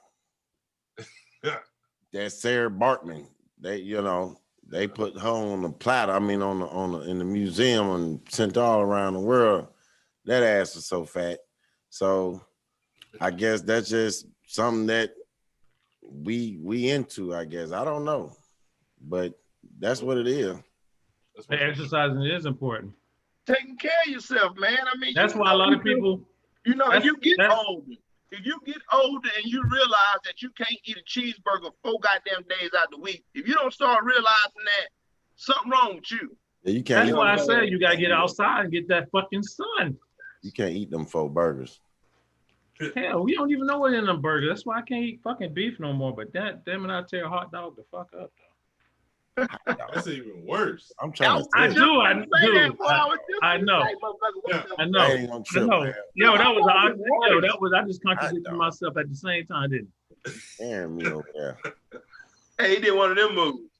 [SPEAKER 3] That Sarah Bartman. They, you know, they put her on the platter. I mean, in the museum and sent all around the world. That ass is so fat. So I guess that's just something that we into, I guess. I don't know. But that's what it is.
[SPEAKER 2] Exercising is important.
[SPEAKER 1] Taking care of yourself, man. I mean,
[SPEAKER 2] that's why a lot of people,
[SPEAKER 1] you know, if you get older and you realize that you can't eat a cheeseburger 4 goddamn days out the week, if you don't start realizing that, something wrong with you.
[SPEAKER 3] Yeah, you can't.
[SPEAKER 2] That's why I said you gotta get outside and get that fucking sun.
[SPEAKER 3] You can't eat them 4 burgers.
[SPEAKER 2] Hell, we don't even know what's in them burgers. That's why I can't eat fucking beef no more. But damn it, I tear a hot dog the fuck up.
[SPEAKER 4] That's even worse.
[SPEAKER 3] I'm trying to.
[SPEAKER 2] I know. I know. I know. I just contradicted myself at the same time, didn't I?
[SPEAKER 3] Damn, me over there.
[SPEAKER 1] Hey, he did one of them moves.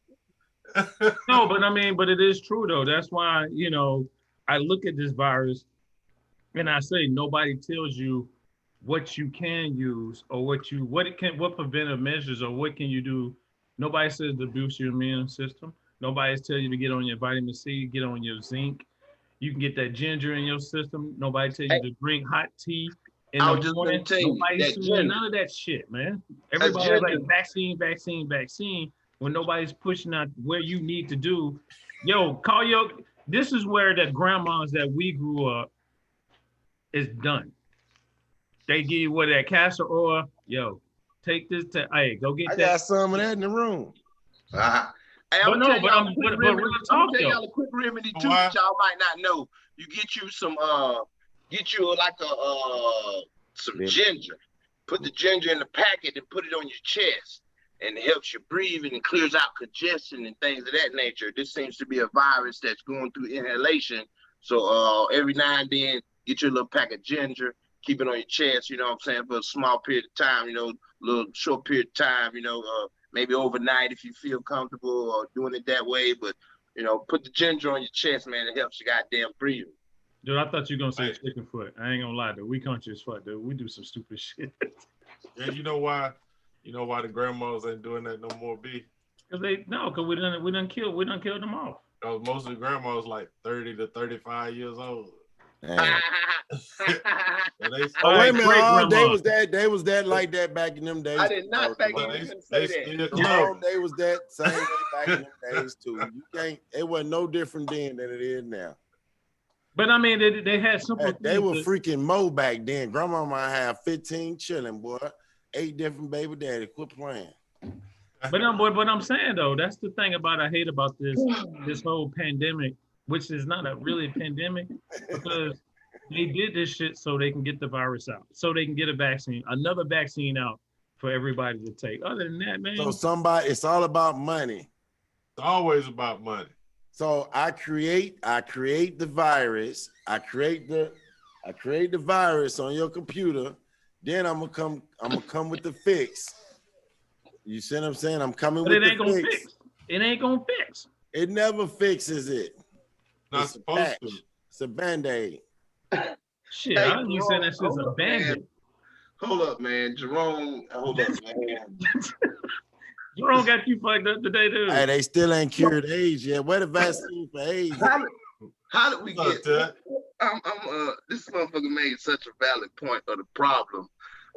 [SPEAKER 2] No, but it is true though. That's why, you know, I look at this virus and I say nobody tells you what you can use or what preventive measures or what can you do. Nobody says to boost your immune system. Nobody's telling you to get on your vitamin C, get on your zinc. You can get that ginger in your system. Nobody tells you to drink hot tea in the morning. Nobody's doing none of that shit, man. Everybody's like vaccine. When nobody's pushing out where you need to do. Yo, this is where the grandmas that we grew up is done. They give you that castor oil. Yo, take this hey, go get that.
[SPEAKER 3] I got some of that in the room.
[SPEAKER 1] I'm gonna tell y'all a quick remedy too that y'all might not know. You get you some some ginger. Put the ginger in the packet and put it on your chest, and it helps you breathe and it clears out congestion and things of that nature. This seems to be a virus that's going through inhalation. So every now and then, get your little pack of ginger. Keep it on your chest, you know what I'm saying, for a small period of time, you know, a little short period of time, you know, maybe overnight if you feel comfortable or doing it that way. But, you know, put the ginger on your chest, man. It helps you goddamn breathing.
[SPEAKER 2] Dude, I thought you were going to say chicken foot. I ain't going to lie, dude. We country as fuck, dude. We do some stupid shit.
[SPEAKER 4] Yeah, you know why the grandmas ain't doing that no more, B?
[SPEAKER 2] Because we done killed them off.
[SPEAKER 4] Most of the grandmas like 30 to 35 years old.
[SPEAKER 3] Wait a minute, they was that like that back in them days.
[SPEAKER 1] I did not think you could say that.
[SPEAKER 3] No, they was that same way back in them days too. It wasn't no different then than it is now.
[SPEAKER 2] But I mean, they had something.
[SPEAKER 3] They were freaking Mo back then. Grandma might have 15 children, boy. 8 different baby daddy. Quit playing.
[SPEAKER 2] But I'm saying though, that's the thing I hate about this whole pandemic, which is not a really pandemic, because they did this shit so they can get the virus out, so they can get another vaccine out, for everybody to take. Other than that, man.
[SPEAKER 3] So it's all about money.
[SPEAKER 4] It's always about money.
[SPEAKER 3] So I create the virus. I create the virus on your computer. Then I'm gonna come with the fix. You see what I'm saying? I'm coming
[SPEAKER 2] But
[SPEAKER 3] with
[SPEAKER 2] it ain't
[SPEAKER 3] the
[SPEAKER 2] gonna
[SPEAKER 3] fix.
[SPEAKER 2] fix. It ain't gonna fix.
[SPEAKER 3] It never fixes it.
[SPEAKER 4] Not
[SPEAKER 3] It's a
[SPEAKER 4] supposed
[SPEAKER 3] patch.
[SPEAKER 4] to.
[SPEAKER 3] It's a Band-Aid.
[SPEAKER 2] Shit,
[SPEAKER 1] Hey,
[SPEAKER 2] I don't even say that shit's
[SPEAKER 1] hold
[SPEAKER 2] a
[SPEAKER 1] up, man.
[SPEAKER 2] bandit.
[SPEAKER 1] Hold up, man. Jerome, hold up, man.
[SPEAKER 2] Jerome got you fucked up today, dude.
[SPEAKER 3] Hey, they still ain't cured AIDS yet. Where the vaccine for AIDS?
[SPEAKER 1] How did we
[SPEAKER 4] What's
[SPEAKER 1] get?
[SPEAKER 4] up, Ted?
[SPEAKER 1] This motherfucker made such a valid point of the problem.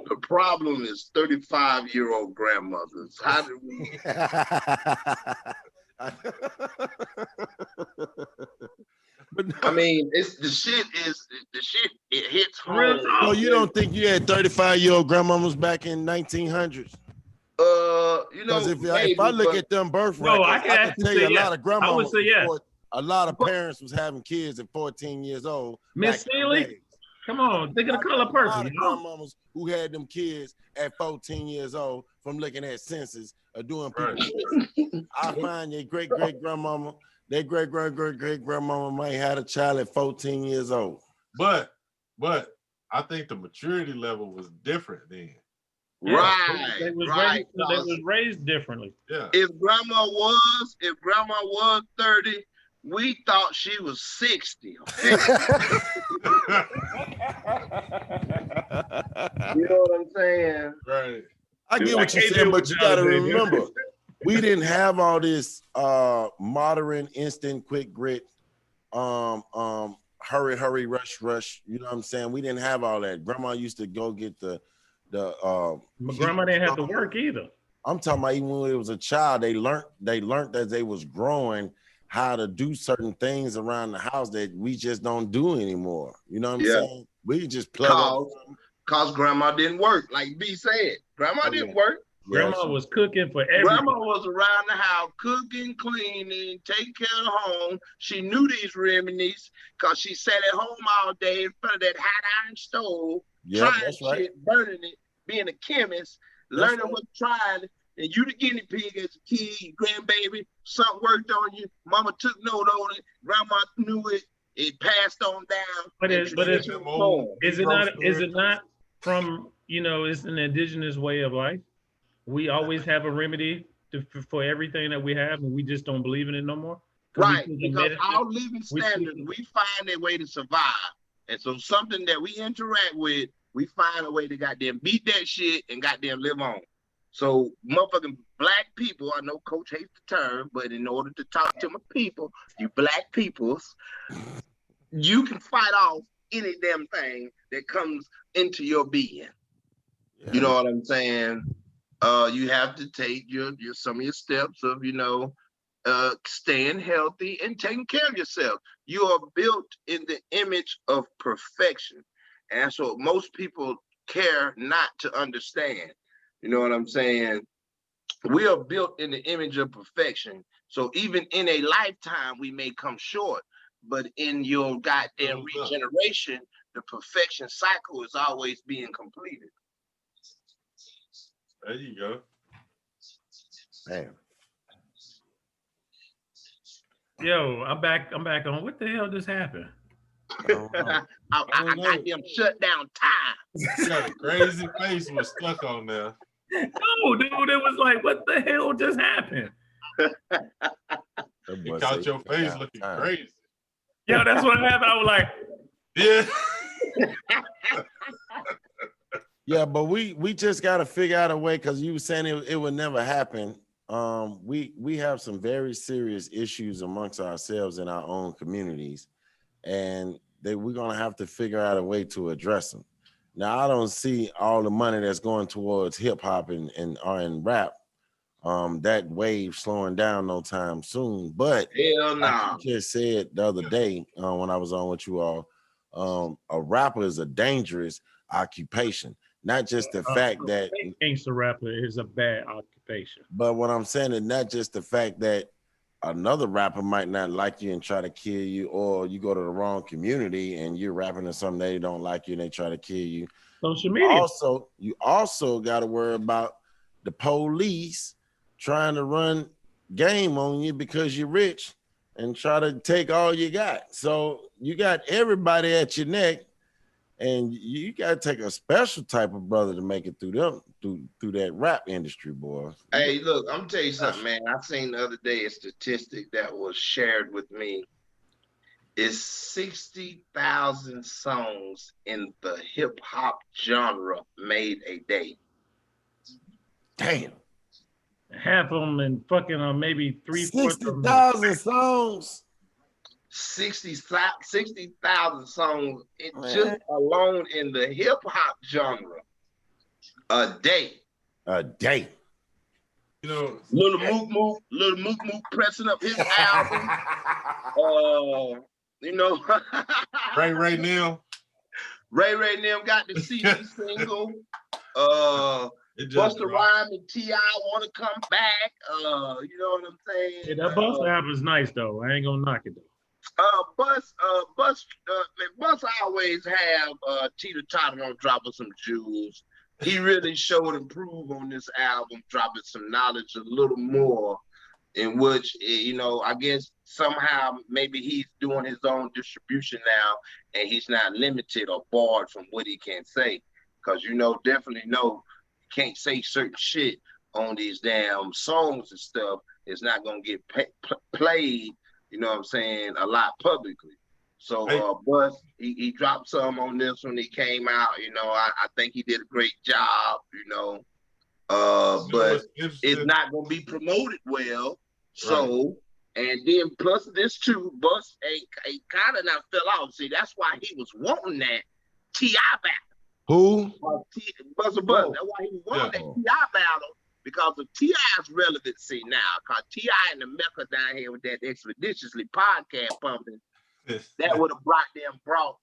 [SPEAKER 1] The problem is 35-year-old grandmothers. How did we?
[SPEAKER 3] But
[SPEAKER 1] I mean, it's the shit. It hits
[SPEAKER 2] Real
[SPEAKER 1] home.
[SPEAKER 2] talk.
[SPEAKER 3] so you don't think you had 35-year-old grandmamas back in 1900s?
[SPEAKER 1] You
[SPEAKER 3] Because
[SPEAKER 1] know,
[SPEAKER 3] if I look at them birth
[SPEAKER 2] No,
[SPEAKER 3] records,
[SPEAKER 2] I
[SPEAKER 3] I
[SPEAKER 2] can
[SPEAKER 3] can
[SPEAKER 2] actually
[SPEAKER 3] tell
[SPEAKER 2] say
[SPEAKER 3] you a
[SPEAKER 2] yes.
[SPEAKER 3] lot of
[SPEAKER 2] I
[SPEAKER 3] grandmamas.
[SPEAKER 2] would say yes.
[SPEAKER 3] A lot of parents was having kids at 14 years old.
[SPEAKER 2] Miss
[SPEAKER 3] back in the
[SPEAKER 2] Seeley,
[SPEAKER 3] day.
[SPEAKER 2] come on, think of the color
[SPEAKER 3] A lot
[SPEAKER 2] person.
[SPEAKER 3] of
[SPEAKER 2] You know?
[SPEAKER 3] grandmamas who had them kids at 14 years old from looking at census or doing people.
[SPEAKER 4] Right.
[SPEAKER 3] I find your great grandmama, their great grandmama might have a child at 14 years old.
[SPEAKER 4] But I think the maturity level was different then.
[SPEAKER 1] right,
[SPEAKER 2] They was
[SPEAKER 1] right.
[SPEAKER 2] raised differently.
[SPEAKER 4] Yeah.
[SPEAKER 1] If grandma was 30, we thought she was 60. Okay? You know what I'm saying?
[SPEAKER 4] Right.
[SPEAKER 3] I
[SPEAKER 2] Dude,
[SPEAKER 3] get
[SPEAKER 2] I
[SPEAKER 3] what you're
[SPEAKER 2] can't
[SPEAKER 3] saying,
[SPEAKER 2] deal
[SPEAKER 3] but
[SPEAKER 2] with
[SPEAKER 3] you
[SPEAKER 2] y'all
[SPEAKER 3] got to
[SPEAKER 2] today, dude.
[SPEAKER 3] remember, we didn't have all this modern, instant, quick grit, hurry, rush. You know what I'm saying? We didn't have all that. Grandma used to go get the
[SPEAKER 2] My grandma didn't have to work either.
[SPEAKER 3] I'm talking about even when it was a child, they learned as they was growing how to do certain things around the house that we just don't do anymore. You know what I'm
[SPEAKER 1] Yeah.
[SPEAKER 3] saying? We just plug up.
[SPEAKER 1] Cause grandma didn't work, like B said. Grandma didn't work.
[SPEAKER 2] Grandma was cooking for everything.
[SPEAKER 1] Grandma was around the house cooking, cleaning, taking care of the home. She knew these remedies because she sat at home all day in front of that hot iron stove,
[SPEAKER 3] Yeah,
[SPEAKER 1] trying
[SPEAKER 3] that's right.
[SPEAKER 1] shit, burning it, being a chemist, learning
[SPEAKER 3] right.
[SPEAKER 1] what trying. And you the guinea pig as a kid, grandbaby, something worked on you. Mama took note on it. Grandma knew it. It passed on down.
[SPEAKER 2] But
[SPEAKER 1] and
[SPEAKER 2] is it
[SPEAKER 1] tradition was born.
[SPEAKER 2] not from, it's an indigenous way of life? We always have a remedy for everything that we have, and we just don't believe in it no more.
[SPEAKER 1] Right, because our living standards, we find a way to survive. And so something that we interact with, we find a way to goddamn beat that shit and goddamn live on. So motherfucking black people, I know Coach hates the term, but in order to talk to my people, you black peoples, you can fight off any damn thing that comes into your being.
[SPEAKER 3] Yeah.
[SPEAKER 1] You know what I'm saying? You have to take your some of your steps of, staying healthy and taking care of yourself. You are built in the image of perfection. And so most people care not to understand. You know what I'm saying? We are built in the image of perfection. So even in a lifetime, we may come short, but in your goddamn regeneration, the perfection cycle is always being completed.
[SPEAKER 4] There you go.
[SPEAKER 3] Damn.
[SPEAKER 2] Yo, I'm back on. What the hell just happened?
[SPEAKER 3] I don't know.
[SPEAKER 1] I got them shut down time.
[SPEAKER 4] Yeah, the crazy face was stuck on there.
[SPEAKER 2] No, dude, it was like, what the hell just happened?
[SPEAKER 4] It caught your face looking crazy.
[SPEAKER 2] Yo, that's what happened. I was like,
[SPEAKER 4] Yeah.
[SPEAKER 3] Yeah, but we just got to figure out a way, because you were saying it would never happen. We have some very serious issues amongst ourselves in our own communities, and we're gonna have to figure out a way to address them. Now, I don't see all the money that's going towards hip hop and rap, that wave slowing down no time soon. But
[SPEAKER 1] hell no.
[SPEAKER 3] like you just said the other day when I was on with you all, a rapper is a dangerous occupation. Not just the fact that
[SPEAKER 2] gangster rapper is a bad occupation.
[SPEAKER 3] but what I'm saying is not just the fact that another rapper might not like you and try to kill you, or you go to the wrong community and you're rapping to something they don't like you and they try to kill you.
[SPEAKER 2] Social media.
[SPEAKER 3] You also got to worry about the police trying to run game on you because you're rich and try to take all you got. So you got everybody at your neck, and you got to take a special type of brother to make it through that rap industry, boy.
[SPEAKER 1] Hey, look, I'm gonna tell you something, man. I seen the other day a statistic that was shared with me. It's 60,000 songs in the hip hop genre made a day.
[SPEAKER 3] Damn.
[SPEAKER 2] Half of them and fucking maybe 3/4 of them.
[SPEAKER 3] 60,000 songs.
[SPEAKER 1] 60,000 songs just alone in the hip hop genre a day.
[SPEAKER 3] A day.
[SPEAKER 4] You know,
[SPEAKER 1] Little Mook Mook pressing up his album. You know,
[SPEAKER 4] Ray Neal.
[SPEAKER 1] Ray Neal got the CD single.
[SPEAKER 4] It just
[SPEAKER 1] Busta Rhymes and T.I. want to come back. You know what I'm saying?
[SPEAKER 2] Yeah, that Busta album is nice though. I ain't gonna knock it though.
[SPEAKER 1] Bus always have Teeter Totter on dropping some jewels. He really showed and proved on this album, dropping some knowledge a little more, in which, you know, I guess somehow maybe he's doing his own distribution now and he's not limited or barred from what he can say. Because, you know, definitely know you can't say certain shit on these damn songs and stuff. It's not going to get played, you know what I'm saying, a lot publicly. So Bus, he dropped some on this when he came out. You know, I think he did a great job, you know. But it's not gonna be promoted well. So and then plus this too, Bus ain't kind of not fell off. See, that's why he was wanting that T.I. battle.
[SPEAKER 3] Who?
[SPEAKER 1] Busta Bus. That's why he was wanting that T.I. battle, because of T.I.'s relevancy now. Cause T.I. and the Mecca down here with that Expeditiously podcast pumping. That would have brought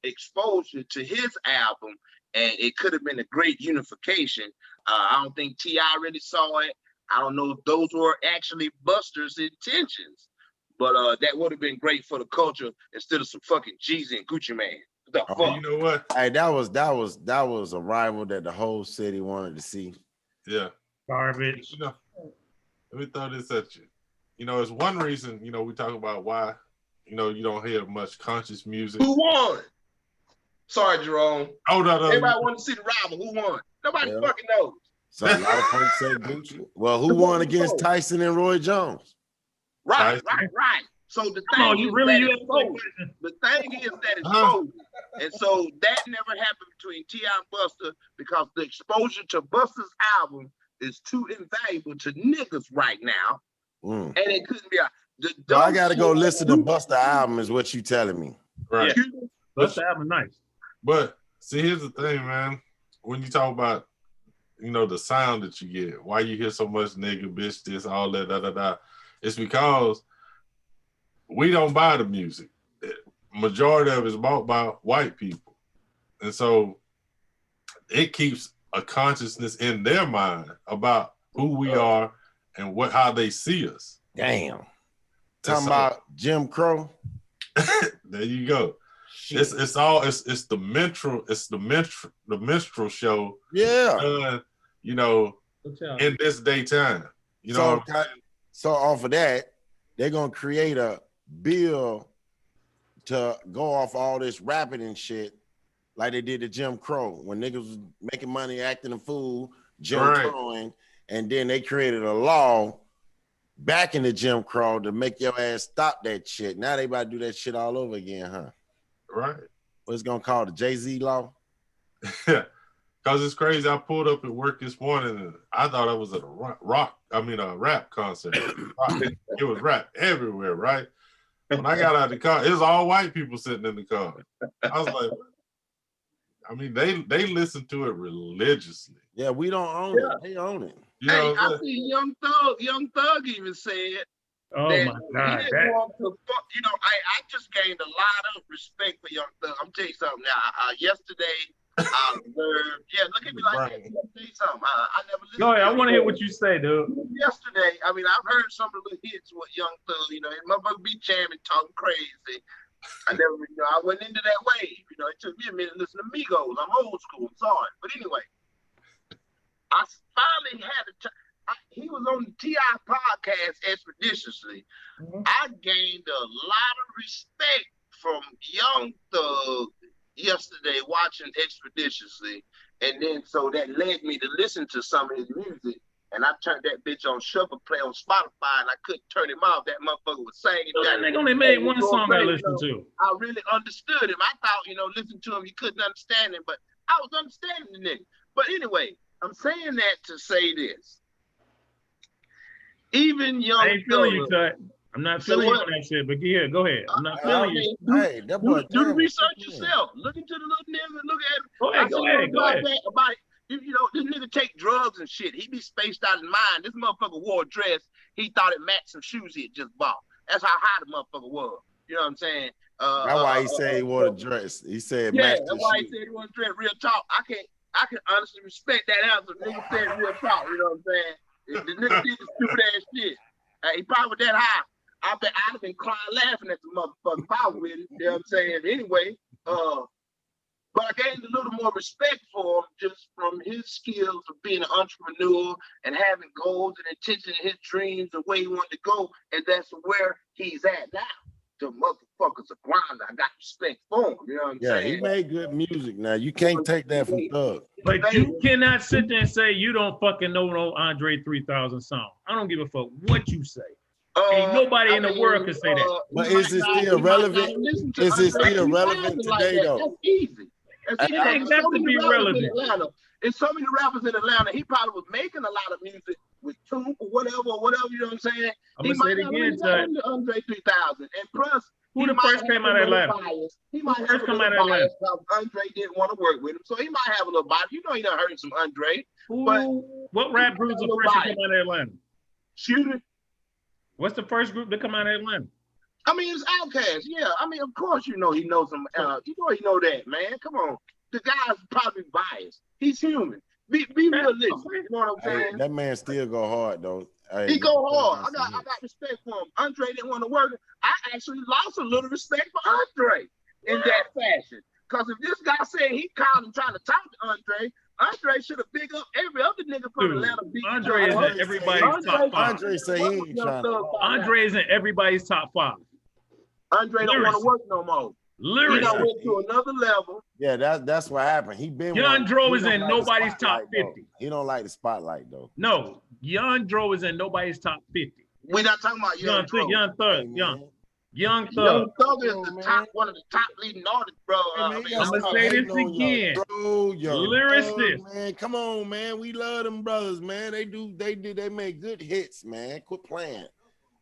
[SPEAKER 1] exposure to his album, and it could have been a great unification. I don't think T.I. really saw it. I don't know if those were actually Busta's intentions, but that would have been great for the culture instead of some fucking Jeezy and Gucci Mane. The fuck?
[SPEAKER 4] You know what?
[SPEAKER 3] Hey, that was a rival that the whole city wanted to see.
[SPEAKER 4] Yeah.
[SPEAKER 2] Garbage.
[SPEAKER 4] You know, let me throw this at you. You know, it's one reason, you know, we talk about why, you know, you don't hear much conscious music.
[SPEAKER 1] Who won? Sorry, Jerome.
[SPEAKER 4] Oh, no.
[SPEAKER 1] Everybody want to see the rival. Who won? Nobody fucking knows.
[SPEAKER 3] So a lot of folks say Gucci. Well, who won against Tyson and Roy Jones?
[SPEAKER 1] Right. So the thing is that it's frozen. And so that never happened between T.I. and Busta, because the exposure to Busta's album is too invaluable to niggas right now. And it couldn't be
[SPEAKER 3] so I gotta go listen to Busta album, is what you telling me.
[SPEAKER 4] Right.
[SPEAKER 2] Yeah. Busta album nice.
[SPEAKER 4] But see, here's the thing, man. When you talk about, you know, the sound that you get, why you hear so much nigga, bitch, this, all that, it's because we don't buy the music. Majority of it is bought by white people. And so it keeps a consciousness in their mind about who we are and how they see us.
[SPEAKER 3] Damn. Talking about Jim Crow.
[SPEAKER 4] There you go. Shit. It's the minstrel show.
[SPEAKER 3] Yeah.
[SPEAKER 4] You know, in this daytime. You know.
[SPEAKER 3] So off of that, they're gonna create a bill to go off all this rapping and shit, like they did to Jim Crow when niggas was making money acting a fool, Jim Crowing, and then they created a law back in the Jim Crow to make your ass stop that shit. Now they about to do that shit all over again, huh?
[SPEAKER 4] Right.
[SPEAKER 3] What's gonna call the Jay-Z law?
[SPEAKER 4] Yeah, because it's crazy. I pulled up at work this morning and I thought I was at a rap concert. It was rap everywhere, right? When I got out of the car, it was all white people sitting in the car. I was like, I mean, they listen to it religiously.
[SPEAKER 3] Yeah, we don't own it. They own it.
[SPEAKER 4] You know,
[SPEAKER 1] I see Young Thug even said,
[SPEAKER 2] oh my God,
[SPEAKER 1] he didn't want to fuck. You know, I just gained a lot of respect for Young Thug. I'm telling you something now. Yesterday, I observed. Yeah, look at me like that. Let me tell you something. I never listened.
[SPEAKER 2] Go ahead. I
[SPEAKER 1] to
[SPEAKER 2] want to
[SPEAKER 1] it.
[SPEAKER 2] hear what you say, dude.
[SPEAKER 1] Yesterday, I mean, I've heard some of the hits with Young Thug. You know, and motherfucker be jamming, talking crazy. I never, I went into that wave. You know, it took me a minute to listen to Migos. I'm old school. I'm sorry, but anyway, I finally had a. He was on the T.I. podcast expeditiously. I gained a lot of respect from Young Thug yesterday watching expeditiously, and then so that led me to listen to some of his music. And I turned that bitch on shuffle play on Spotify, and I couldn't turn him off. That motherfucker was singing.
[SPEAKER 2] So that nigga only made one song I listened to.
[SPEAKER 1] I really understood him. I thought, listening to him, you couldn't understand him, but I was understanding the nigga. But anyway, I'm saying that to say this. Even Young
[SPEAKER 2] I ain't feeling you, Cut. I'm not feeling you on that shit, but yeah, go ahead. I'm not feeling you.
[SPEAKER 3] Hey, that boy,
[SPEAKER 1] do the research yourself. Look into the little nigga. Look at him.
[SPEAKER 2] Go ahead.
[SPEAKER 1] About, this nigga take drugs and shit. He be spaced out his mind. This motherfucker wore a dress. He thought it matched some shoes he had just bought. That's how high the motherfucker was. You know what I'm saying?
[SPEAKER 3] That's why he said he wore a dress. He said,
[SPEAKER 1] yeah, that's why he said he wore a dress. Real talk. I can honestly respect that answer. Nigga said real talk. You know what I'm saying? If the nigga did the stupid ass shit, he probably was that high. I bet I'd have been crying laughing at the motherfucker power with it. You know what I'm saying? Anyway, but I gained a little more respect for him just from his skills of being an entrepreneur and having goals and intentions and his dreams and where he wanted to go. And that's where he's at now. The motherfucker's a grinder. I got respect for him. You know what I'm saying?
[SPEAKER 3] Yeah, he made good music. Now you can't take that from Thug.
[SPEAKER 2] But you cannot sit there and say you don't fucking know no Andre 3000 song. I don't give a fuck what you say. Ain't nobody in the world can say that.
[SPEAKER 3] But is it still relevant? Is it still relevant today though?
[SPEAKER 1] That's easy.
[SPEAKER 2] It ain't got to be relevant.
[SPEAKER 1] There's so many rappers in Atlanta. He probably was making a lot of music with Toomp or whatever, you know what I'm saying?
[SPEAKER 2] I'm gonna say it again, Ted.
[SPEAKER 1] Andre 3000. And plus,
[SPEAKER 2] who the first came out of Atlanta?
[SPEAKER 1] He might have a little bias because Andre didn't want to work with him. So he might have a little bias. You know he done heard some Andre. But
[SPEAKER 2] what rap groups are first to come out of Atlanta?
[SPEAKER 1] Shooter.
[SPEAKER 2] What's the first group to come out of Atlanta?
[SPEAKER 1] I mean, it's Outkast. Yeah, I mean, of course you know he knows some. He know that, man. Come on, the guy's probably biased. He's human. Be realistic. You know what I'm saying?
[SPEAKER 3] Hey, that man still go hard though. Hey,
[SPEAKER 1] he go hard. I got respect for him. Andre didn't want to work. I actually lost a little respect for Andre in that fashion. Because if this guy said he called and trying to talk to Andre should have big up every other nigga from Atlanta.
[SPEAKER 2] Andre is in everybody's top five.
[SPEAKER 3] Andre say he ain't trying to.
[SPEAKER 2] Andre is in everybody's top five.
[SPEAKER 1] Andre don't want to work no more.
[SPEAKER 2] Lyricist.
[SPEAKER 1] He done went to another level.
[SPEAKER 3] Yeah, that's what happened. He been.
[SPEAKER 2] Young Dro is in nobody's top 50.
[SPEAKER 3] He don't like the spotlight though.
[SPEAKER 2] No, Young Dro is in nobody's top 50.
[SPEAKER 1] We're not talking about Young Thug.
[SPEAKER 2] Young Thug. Young Thug.
[SPEAKER 1] Young Thug is the top, one of the top leading artists, bro.
[SPEAKER 2] I'm gonna say this again. Lyricist.
[SPEAKER 3] Man, come on, man. We love them brothers, man. They make good hits, man. Quit playing.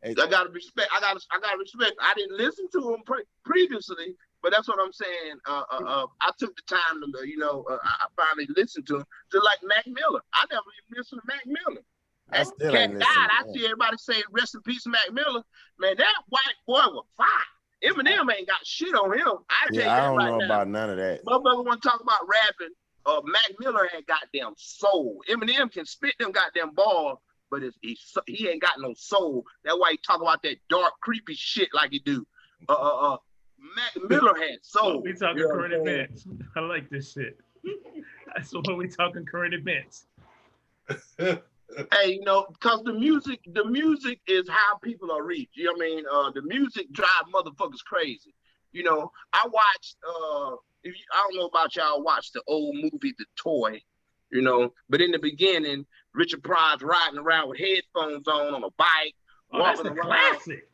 [SPEAKER 1] Hey, I gotta respect. I gotta respect. I didn't listen to him previously, but that's what I'm saying. I took the time to, I finally listened to him. Just like Mac Miller. I never even listened to Mac Miller.
[SPEAKER 3] I still
[SPEAKER 1] Cat died. I see everybody say rest in peace, Mac Miller. Man, that white boy was fire. Eminem ain't got shit on him.
[SPEAKER 3] I don't know about none of that.
[SPEAKER 1] Motherfucker want to talk about rapping. Mac Miller had goddamn soul. Eminem can spit them goddamn balls, but he ain't got no soul. That's why he talk about that dark, creepy shit like he do. Mac Miller had soul.
[SPEAKER 2] We talking current events. I like this shit. That's what we talking current events.
[SPEAKER 1] Hey, because the music is how people are reached. You know what I mean? The music drive motherfuckers crazy. I watched, I don't know about y'all, watched the old movie, The Toy, but in the beginning, Richard Pryor's riding around with headphones on a bike.
[SPEAKER 2] Oh, that's a classic.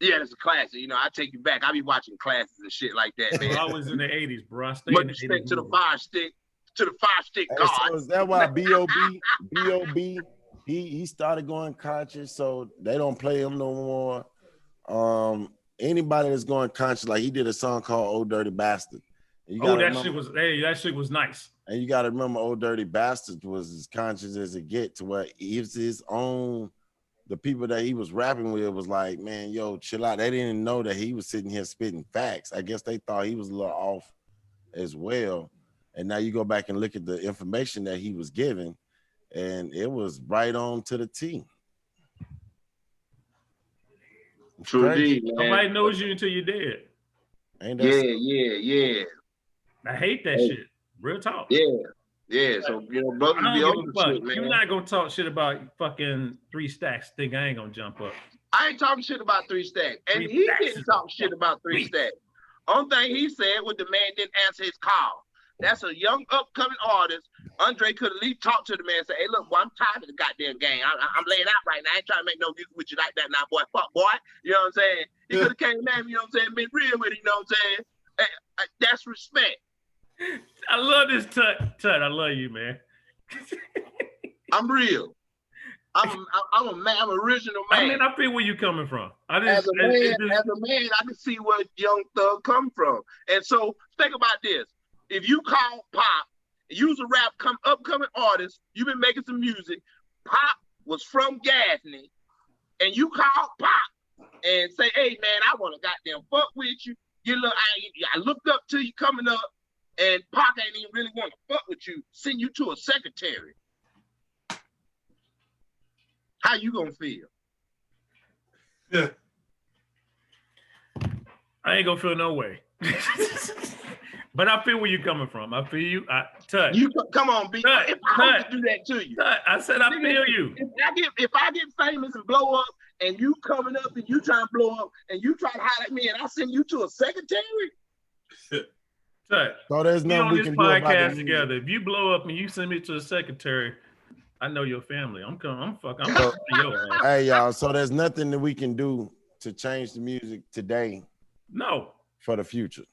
[SPEAKER 1] Yeah, that's a classic. I take you back. I be watching classes and shit like that, man.
[SPEAKER 2] I was in the 80s, bro. I stayed in the 80s.
[SPEAKER 1] To the fire stick God.
[SPEAKER 3] So is that why B.O.B. he started going conscious, so they don't play him no more. Anybody that's going conscious, like he did a song called "Old Dirty Bastard."
[SPEAKER 2] That shit was nice.
[SPEAKER 3] And you got to remember, "Old Dirty Bastard" was as conscious as it get, to where it's his own. The people that he was rapping with was like, man, yo, chill out. They didn't know that he was sitting here spitting facts. I guess they thought he was a little off as well. And now you go back and look at the information that he was given, and it was right on to the T. It's
[SPEAKER 1] True
[SPEAKER 3] crazy.
[SPEAKER 1] indeed,
[SPEAKER 2] Nobody
[SPEAKER 1] man.
[SPEAKER 2] knows you until you're dead.
[SPEAKER 3] Ain't that
[SPEAKER 1] Yeah.
[SPEAKER 2] I hate that
[SPEAKER 1] Hey.
[SPEAKER 2] shit. Real talk.
[SPEAKER 1] Yeah. So brothers
[SPEAKER 2] I
[SPEAKER 1] be
[SPEAKER 2] don't
[SPEAKER 1] over
[SPEAKER 2] give
[SPEAKER 1] the
[SPEAKER 2] a fuck.
[SPEAKER 1] shit, man.
[SPEAKER 2] You're not gonna talk shit about fucking 3 stacks. Think I ain't gonna jump up.
[SPEAKER 1] I ain't talking shit about 3 Stacks, and
[SPEAKER 2] 3
[SPEAKER 1] he
[SPEAKER 2] Stacks
[SPEAKER 1] didn't
[SPEAKER 2] is
[SPEAKER 1] talk
[SPEAKER 2] a
[SPEAKER 1] shit about 3
[SPEAKER 2] fuck
[SPEAKER 1] Stacks. Only thing he said was the man didn't answer his call. That's a young upcoming artist. Andre could at least talk to the man and say, "Hey, look, boy, I'm tired of the goddamn game. I'm laying out right now. I ain't trying to make no music with you like that now, boy. Fuck, boy." You know what I'm saying? He could have came at me, you know what I'm saying, been real with it, you know what I'm saying? That's respect.
[SPEAKER 2] I love this Tut. I love you, man.
[SPEAKER 1] I'm real. I'm a man. I'm an original man.
[SPEAKER 2] I mean, I feel where you coming from.
[SPEAKER 1] As a man, I can see where Young Thug come from. And so think about this. If you call Pop, use a rap upcoming artist, you've been making some music, Pop was from Gaffney, and you call Pop and say, "Hey man, I want to goddamn fuck with you. I looked up to you coming up, and Pop ain't even really want to fuck with you, send you to a secretary." How you gonna feel?
[SPEAKER 4] Yeah.
[SPEAKER 2] I ain't gonna feel no way. But I feel where you're coming from. I feel you. Tut.
[SPEAKER 1] You come on, B.
[SPEAKER 2] Tut,
[SPEAKER 1] If I was to do that to you,
[SPEAKER 2] Tut, I said I feel you.
[SPEAKER 1] If I get famous and blow up, and you coming up and you trying to blow up, and you try to holler at me, and I send you to a secretary.
[SPEAKER 2] Tut,
[SPEAKER 3] So there's
[SPEAKER 2] we
[SPEAKER 3] nothing
[SPEAKER 2] on
[SPEAKER 3] we
[SPEAKER 2] this
[SPEAKER 3] can do about
[SPEAKER 2] podcast
[SPEAKER 3] the
[SPEAKER 2] together. If you blow up and you send me to a secretary, I know your family. I'm fucking
[SPEAKER 3] So-
[SPEAKER 2] your ass.
[SPEAKER 3] Hey y'all, so there's nothing that we can do to change the music today
[SPEAKER 2] No,
[SPEAKER 3] for the future.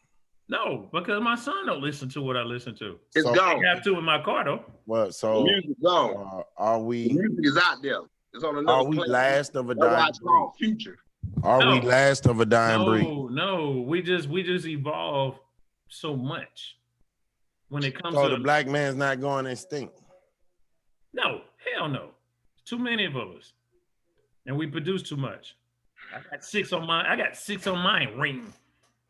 [SPEAKER 2] no, because my son don't listen to what I listen to.
[SPEAKER 1] It's
[SPEAKER 3] So-
[SPEAKER 1] gone.
[SPEAKER 2] I have to in my car though.
[SPEAKER 3] Well,
[SPEAKER 1] The
[SPEAKER 3] so
[SPEAKER 1] music's gone.
[SPEAKER 3] are
[SPEAKER 1] The
[SPEAKER 3] we
[SPEAKER 1] music is out there. It's on another
[SPEAKER 3] are we
[SPEAKER 1] planet.
[SPEAKER 3] last of a
[SPEAKER 1] That's why
[SPEAKER 3] dying
[SPEAKER 1] it's
[SPEAKER 3] breed?
[SPEAKER 1] called Future.
[SPEAKER 3] Are we
[SPEAKER 2] No.
[SPEAKER 3] last of a dying breed?
[SPEAKER 2] No, we just evolve so much when it comes
[SPEAKER 3] So
[SPEAKER 2] to
[SPEAKER 3] the black man's not going extinct.
[SPEAKER 2] no, hell no. Too many of us, and we produce too much. I got 6 on my ring.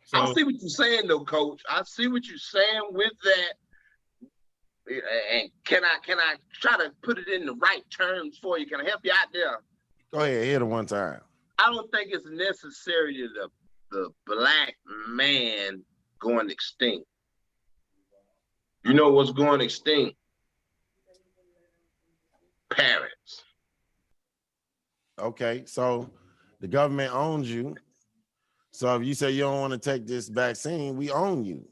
[SPEAKER 2] So
[SPEAKER 1] I see what you're saying, though, Coach. I see what you're saying with that. And can I try to put it in the right terms for you? Can I help you out there?
[SPEAKER 3] Go ahead, hit it one time.
[SPEAKER 1] I don't think it's necessarily the black man going extinct. You know what's going extinct? Parents.
[SPEAKER 3] Okay, so the government owns you. So if you say you don't want to take this vaccine, we own you.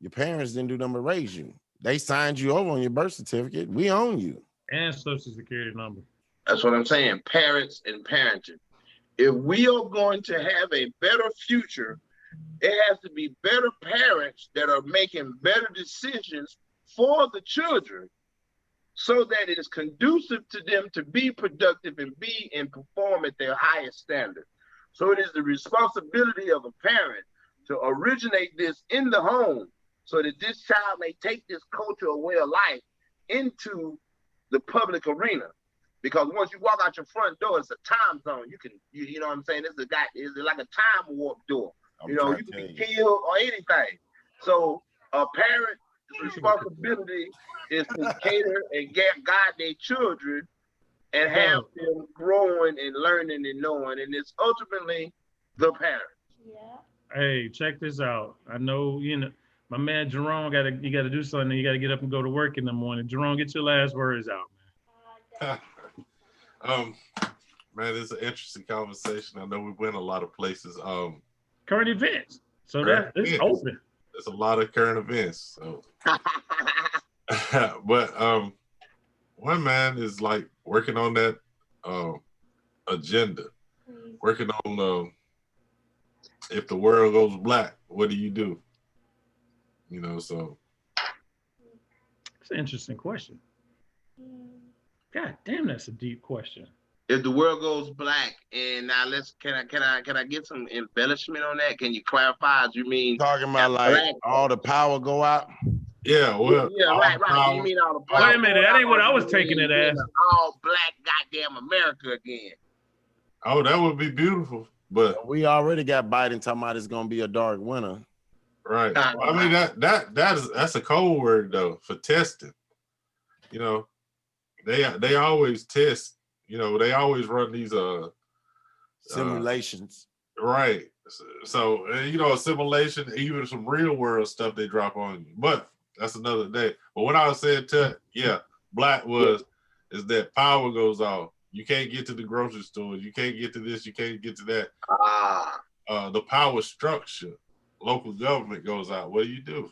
[SPEAKER 3] Your parents didn't do nothing but raise you. They signed you over on your birth certificate. We own you.
[SPEAKER 2] and social security number.
[SPEAKER 1] That's what I'm saying. Parents and parenting. If we are going to have a better future, it has to be better parents that are making better decisions for the children so that it is conducive to them to be productive and be and perform at their highest standard. So it is the responsibility of a parent to originate this in the home so that this child may take this cultural way of life into the public arena. Because once you walk out your front door, it's a time zone. You know what I'm saying? It's like a time warp door. You know, you can be killed or anything. So a parent's responsibility is to cater and guide their children and have them growing and learning and knowing. And it's ultimately the parents.
[SPEAKER 5] Yeah.
[SPEAKER 2] Hey, check this out. I know, my man Jerome you gotta do something. You gotta get up and go to work in the morning. Jerome, get your last words out, man.
[SPEAKER 4] Man, it's an interesting conversation. I know we went a lot of places.
[SPEAKER 2] Current events. So
[SPEAKER 4] Current
[SPEAKER 2] it's
[SPEAKER 4] events.
[SPEAKER 2] open.
[SPEAKER 4] There's a lot of current events. So but one man is like working on that agenda, working on if the world goes black, what do you do? So
[SPEAKER 2] It's an interesting question. God damn, that's a deep question.
[SPEAKER 1] If the world goes black, and now can I get some embellishment on that? Can you clarify? Do you mean
[SPEAKER 3] Talking about like
[SPEAKER 1] black?
[SPEAKER 3] all the power go out?
[SPEAKER 4] yeah, well,
[SPEAKER 1] Yeah, right. Do you mean all the black?
[SPEAKER 2] Wait a minute, that ain't what I was taking it as.
[SPEAKER 1] All black goddamn America again.
[SPEAKER 4] Oh, that would be beautiful. But
[SPEAKER 3] We already got Biden talking about it's gonna be a dark winter.
[SPEAKER 4] Right. I mean that's a code word though for testing. You know, they always test. You know, they always run these
[SPEAKER 3] simulations.
[SPEAKER 4] Right. So you know, simulation, even some real world stuff they drop on you. But that's another day. But what I was saying to Black is that power goes off. You can't get to the grocery stores. You can't get to this. You can't get to that. The power structure, local government goes out. What do?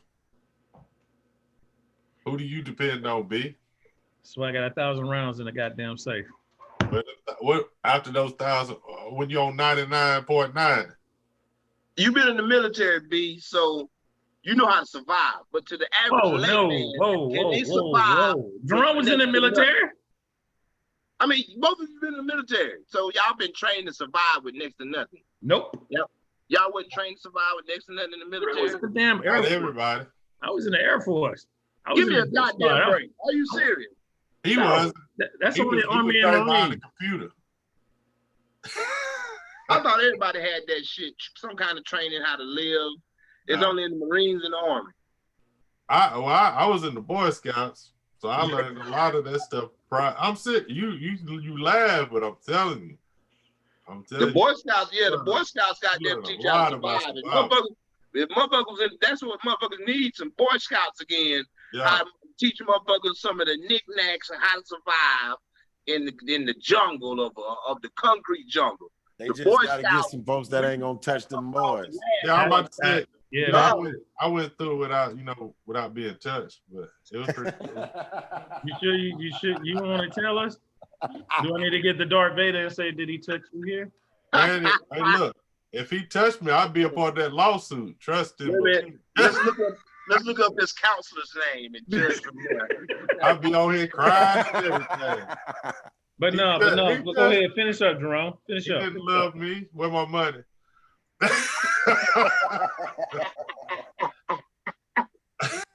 [SPEAKER 4] Who do you depend on, B?
[SPEAKER 2] So I got 1,000 rounds in the goddamn safe.
[SPEAKER 4] But what after those 1,000? When you're on 99.9?
[SPEAKER 1] You've been in the military, B, so you know how to survive. But to the average layman, can they survive?
[SPEAKER 2] Jerome was in the military.
[SPEAKER 1] I mean, both of you been in the military, so y'all been trained to survive with next to nothing.
[SPEAKER 2] Nope.
[SPEAKER 1] Yep. Y'all wasn't trained to survive with next to nothing in the military.
[SPEAKER 2] I was in the damn Air Force.
[SPEAKER 4] Everybody.
[SPEAKER 2] I was in the Air Force.
[SPEAKER 1] Give me a goddamn break. Are you serious?
[SPEAKER 4] He was.
[SPEAKER 2] That's only Army and Marine.
[SPEAKER 4] Computer.
[SPEAKER 1] I thought everybody had that shit, some kind of training how to live. It's only in the Marines and the Army.
[SPEAKER 4] I was in the Boy Scouts, so I learned a lot of that stuff. I'm sick. You laugh, but I'm telling you.
[SPEAKER 1] The Boy Scouts, the Boy Scouts got them teach you how to survive. That's what motherfuckers need, some Boy Scouts again. How to teach motherfuckers some of the knickknacks and how to survive in the jungle of the concrete jungle.
[SPEAKER 3] They just gotta get some folks that ain't gonna touch them boys.
[SPEAKER 4] Yeah, I'm about to say. Yeah, I went through without being touched, but it was pretty cool.
[SPEAKER 2] You want to tell us? Do I need to get the Darth Vader and say, did he touch you here?
[SPEAKER 4] Hey, look, if he touched me, I'd be a part of that lawsuit. Trust him.
[SPEAKER 1] Let's look up this counselor's name and judge from there.
[SPEAKER 4] I'd be on here crying and everything.
[SPEAKER 2] But no, go ahead, finish up, Jerome. Finish up.
[SPEAKER 4] He didn't love me. Where my money?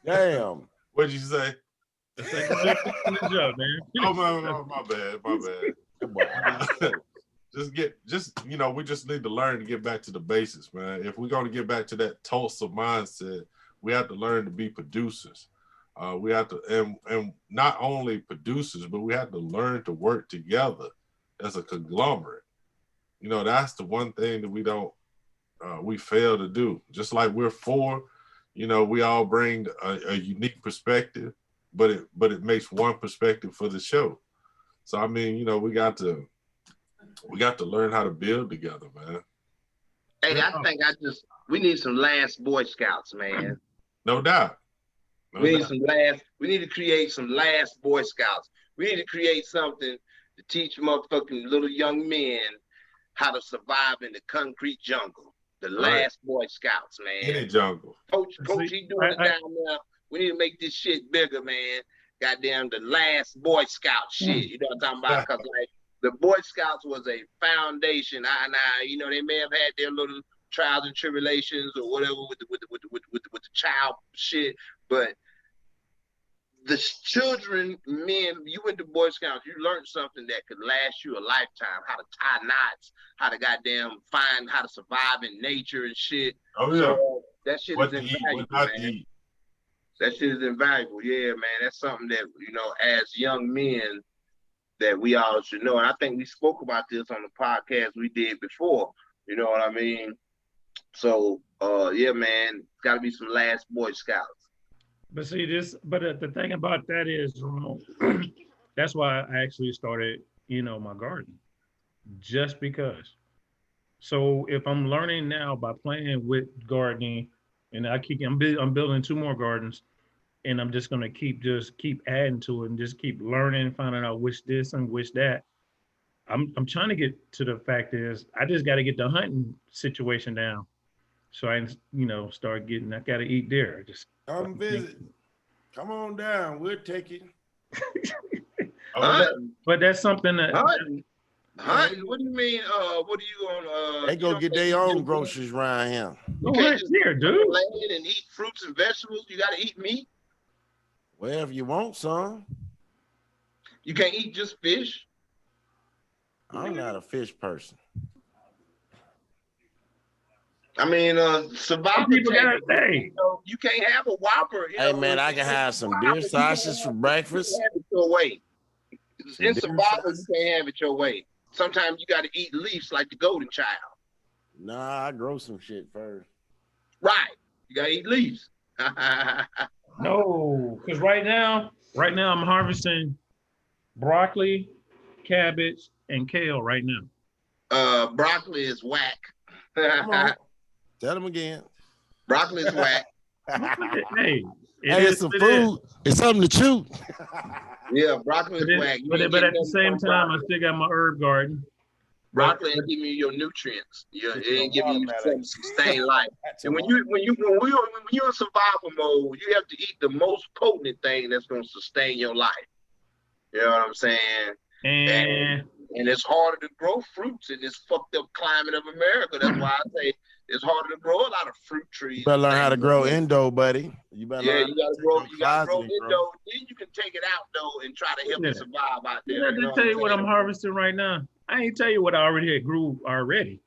[SPEAKER 3] Damn.
[SPEAKER 4] What'd you say?
[SPEAKER 2] Finish up, man.
[SPEAKER 4] My bad. We just need to learn to get back to the basics, man. If we're going to get back to that Tulsa mindset, we have to learn to be producers. We have to, and not only producers, but we have to learn to work together as a conglomerate. You know, that's the one thing that we fail to do. Just like we're four, you know, we all bring a unique perspective, but it makes one perspective for the show. So I mean, you know, we got to learn how to build together, man.
[SPEAKER 1] Hey, I think we need some last Boy Scouts, man.
[SPEAKER 4] No doubt.
[SPEAKER 1] We need to create some last Boy Scouts. We need to create something to teach motherfucking little young men how to survive in the concrete jungle. The last Boy Scouts, man.
[SPEAKER 4] Any jungle.
[SPEAKER 1] Coach, he doing it down there. We need to make this shit bigger, man. Goddamn, the last Boy Scout shit. You know what I'm talking about? Because like the Boy Scouts was a foundation. You know, they may have had their little trials and tribulations or whatever with the child shit, but the children, men, you went to Boy Scouts, you learned something that could last you a lifetime. How to tie knots, how to goddamn find how to survive in nature and shit.
[SPEAKER 4] Oh yeah,
[SPEAKER 1] so, that shit is invaluable, man. That shit is invaluable. Yeah, man. That's something that, you know, as young men, that we all should know. And I think we spoke about this on the podcast we did before. You know what I mean? So, yeah, man, got to be some last Boy Scouts.
[SPEAKER 2] But see the thing about that is, that's why I actually started, you know, my garden, just because. So if I'm learning now by playing with gardening, and I'm building 2 more gardens, and I'm just gonna keep adding to it and just keep learning, finding out which this and which that. I'm trying to get to the fact is I just got to get the hunting situation down, so I start getting. I got to eat deer. Just
[SPEAKER 3] come visit. Come on down. We'll take it.
[SPEAKER 2] But that's something that.
[SPEAKER 1] Hunting? What do you mean? What are you on?
[SPEAKER 3] They go get their own groceries around here.
[SPEAKER 2] You can't just here, dude.
[SPEAKER 1] Land and eat fruits and vegetables. You got to eat meat.
[SPEAKER 3] Wherever you want, son.
[SPEAKER 1] You can't eat just fish.
[SPEAKER 3] I'm not a fish person.
[SPEAKER 1] I mean,
[SPEAKER 2] Some
[SPEAKER 1] survivor
[SPEAKER 2] people
[SPEAKER 1] take,
[SPEAKER 2] got hey.
[SPEAKER 1] you can't have a Whopper.
[SPEAKER 3] Hey man, I can have some deer sausage for
[SPEAKER 1] You
[SPEAKER 3] breakfast.
[SPEAKER 1] can't have it your way.
[SPEAKER 3] Some
[SPEAKER 1] In
[SPEAKER 3] deer
[SPEAKER 1] survival, you
[SPEAKER 3] sausage.
[SPEAKER 1] can't have it your way. Sometimes you got to eat leaves like the golden child.
[SPEAKER 3] Nah, I grow some shit first.
[SPEAKER 1] Right. You got to eat leaves.
[SPEAKER 2] No, because right now I'm harvesting broccoli, cabbage, and kale right now.
[SPEAKER 1] Broccoli is whack.
[SPEAKER 3] Come on, tell them again.
[SPEAKER 1] Broccoli is whack.
[SPEAKER 2] Hey,
[SPEAKER 3] Hey, it's some food. It's something to chew.
[SPEAKER 1] Yeah, broccoli is whack. You
[SPEAKER 2] But
[SPEAKER 1] ain't
[SPEAKER 2] at
[SPEAKER 1] getting
[SPEAKER 2] the
[SPEAKER 1] nothing
[SPEAKER 2] same
[SPEAKER 1] from
[SPEAKER 2] time, I
[SPEAKER 1] broccoli.
[SPEAKER 2] still got my herb garden.
[SPEAKER 1] Broccoli ain't giving you your nutrients. Yeah, it ain't giving you something to sustain life.
[SPEAKER 3] That's
[SPEAKER 1] And when you're in survival mode, you have to eat the most potent thing that's gonna sustain your life. You know what I'm saying?
[SPEAKER 2] And
[SPEAKER 1] And it's harder to grow fruits in this fucked up climate of America. That's why I say it's harder to grow a lot of fruit trees.
[SPEAKER 3] You better learn how to grow indo, buddy. You better
[SPEAKER 1] Yeah,
[SPEAKER 3] learn
[SPEAKER 1] you gotta grow. You gotta grow
[SPEAKER 3] closet and
[SPEAKER 1] indoor. Then you can take it out though and try to help
[SPEAKER 2] Yeah.
[SPEAKER 1] you survive out there.
[SPEAKER 2] let
[SPEAKER 1] You
[SPEAKER 2] me
[SPEAKER 1] know
[SPEAKER 2] tell you
[SPEAKER 1] what
[SPEAKER 2] what
[SPEAKER 1] I'm
[SPEAKER 2] I'm harvesting right now. I ain't tell you what I already had grew already.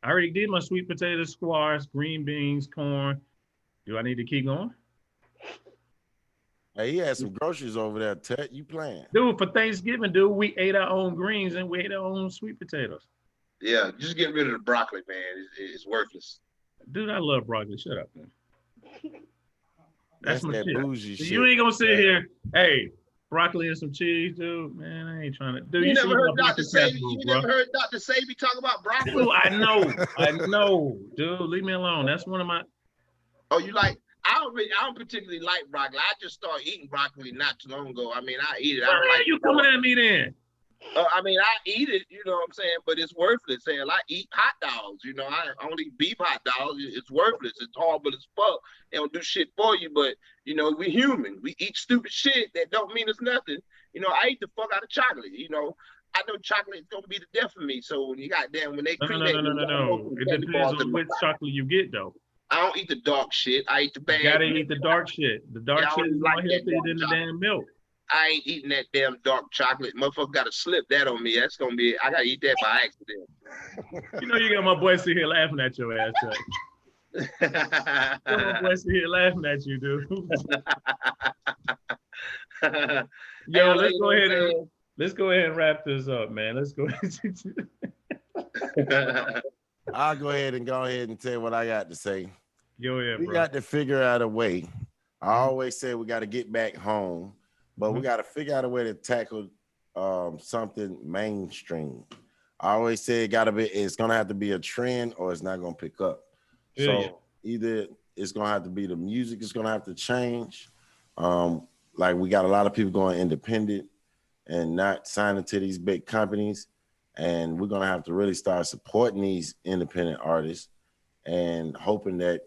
[SPEAKER 2] I already did my sweet potato, squash, green beans, corn. Do I need to keep going?
[SPEAKER 3] Hey, he had some groceries over there, Tut. You playing?
[SPEAKER 2] Dude, for Thanksgiving, dude, we ate our own greens and we ate our own sweet potatoes.
[SPEAKER 1] Yeah, just get rid of the broccoli, man. It's worthless.
[SPEAKER 2] Dude, I love broccoli. Shut up, man. That's my
[SPEAKER 3] that
[SPEAKER 2] shit.
[SPEAKER 3] bougie shit.
[SPEAKER 2] You ain't gonna sit here, hey, broccoli and some cheese, dude. Man, I ain't trying to. Dude,
[SPEAKER 1] You
[SPEAKER 2] see
[SPEAKER 1] never
[SPEAKER 2] my
[SPEAKER 1] heard Dr.
[SPEAKER 2] breakfast fast
[SPEAKER 1] Sabi.
[SPEAKER 2] food,
[SPEAKER 1] You
[SPEAKER 2] bro.
[SPEAKER 1] never heard Dr. Sabi talk about broccoli.
[SPEAKER 2] Dude, I know, dude. Leave me alone. That's one of my.
[SPEAKER 1] Oh, you like? I don't particularly like broccoli. I just started eating broccoli not too long ago. I mean, I eat it. I
[SPEAKER 2] Why
[SPEAKER 1] don't
[SPEAKER 2] are
[SPEAKER 1] like.
[SPEAKER 2] you coming at me then?
[SPEAKER 1] I mean, I eat it. You know what I'm saying? But it's worthless. Hell, I eat hot dogs. You know, I only eat beef hot dogs. It's worthless. It's horrible as fuck. They don't do shit for you. But you know, we human. We eat stupid shit that don't mean it's nothing. You know, I eat the fuck out of chocolate. You know, I know chocolate is gonna be the death of me. So when you when they cremate me,
[SPEAKER 2] No. It depends on which chocolate you get, though.
[SPEAKER 1] I don't eat the dark shit. I eat the bad.
[SPEAKER 2] You gotta eat the dark shit. The dark shit is more healthy than the damn milk.
[SPEAKER 1] I ain't eating that damn dark chocolate. Motherfucker gotta slip that on me. That's gonna be. I gotta eat that by accident.
[SPEAKER 2] You know you got my boy sitting here laughing at your ass. My boy sitting here laughing at you, dude. Yo, let's go ahead and wrap this up, man. Let's go ahead.
[SPEAKER 3] I'll go ahead and tell you what I got to say.
[SPEAKER 2] Go ahead,
[SPEAKER 3] We
[SPEAKER 2] bro.
[SPEAKER 3] got to figure out a way. I always say we got to get back home, but we got to figure out a way to tackle something mainstream. I always say it's gonna have to be a trend or it's not gonna pick up. Either it's gonna have to be the music is gonna have to change. Like we got a lot of people going independent and not signing to these big companies. And we're gonna have to really start supporting these independent artists and hoping that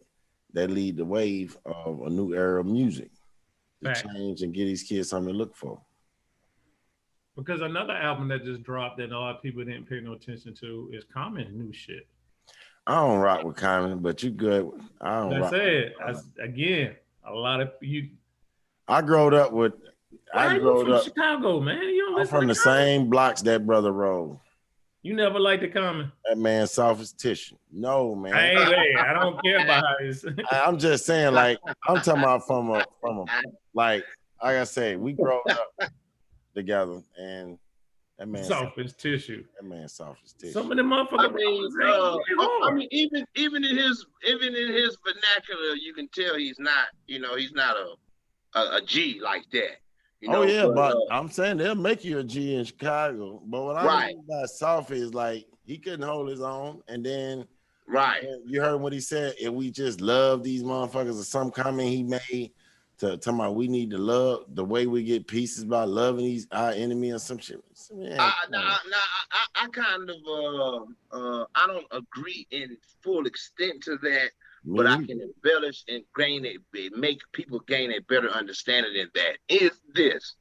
[SPEAKER 3] they lead the wave of a new era of music to change and get these kids something to look for.
[SPEAKER 2] Because another album that just dropped that a lot of people didn't pay no attention to is Common's new shit.
[SPEAKER 3] I don't rock with Common, but you good. I don't rock.
[SPEAKER 2] Again, a lot of you.
[SPEAKER 3] I growed up with.
[SPEAKER 2] I grew up from Chicago, man.
[SPEAKER 3] I'm from the same blocks that brother rolled.
[SPEAKER 2] You never liked the Common.
[SPEAKER 3] That man soft as tissue. No, man.
[SPEAKER 2] I don't care about how it's.
[SPEAKER 3] I'm just saying, like, I'm talking about from a like I say, we grew up together, and that man
[SPEAKER 2] soft as tissue.
[SPEAKER 3] That man soft as tissue.
[SPEAKER 2] Some of the motherfuckers.
[SPEAKER 1] I mean, even in his vernacular, you can tell he's not a G like that. You know,
[SPEAKER 3] but I'm saying they'll make you a G in Chicago. But what I mean by soft is like he couldn't hold his own, and then you heard what he said. If we just love these motherfuckers, or some comment he made to about we need to love the way we get pieces by loving our enemy or some shit.
[SPEAKER 1] I kind of I don't agree in full extent to that. But I can embellish and make people gain a better understanding than that. Is this?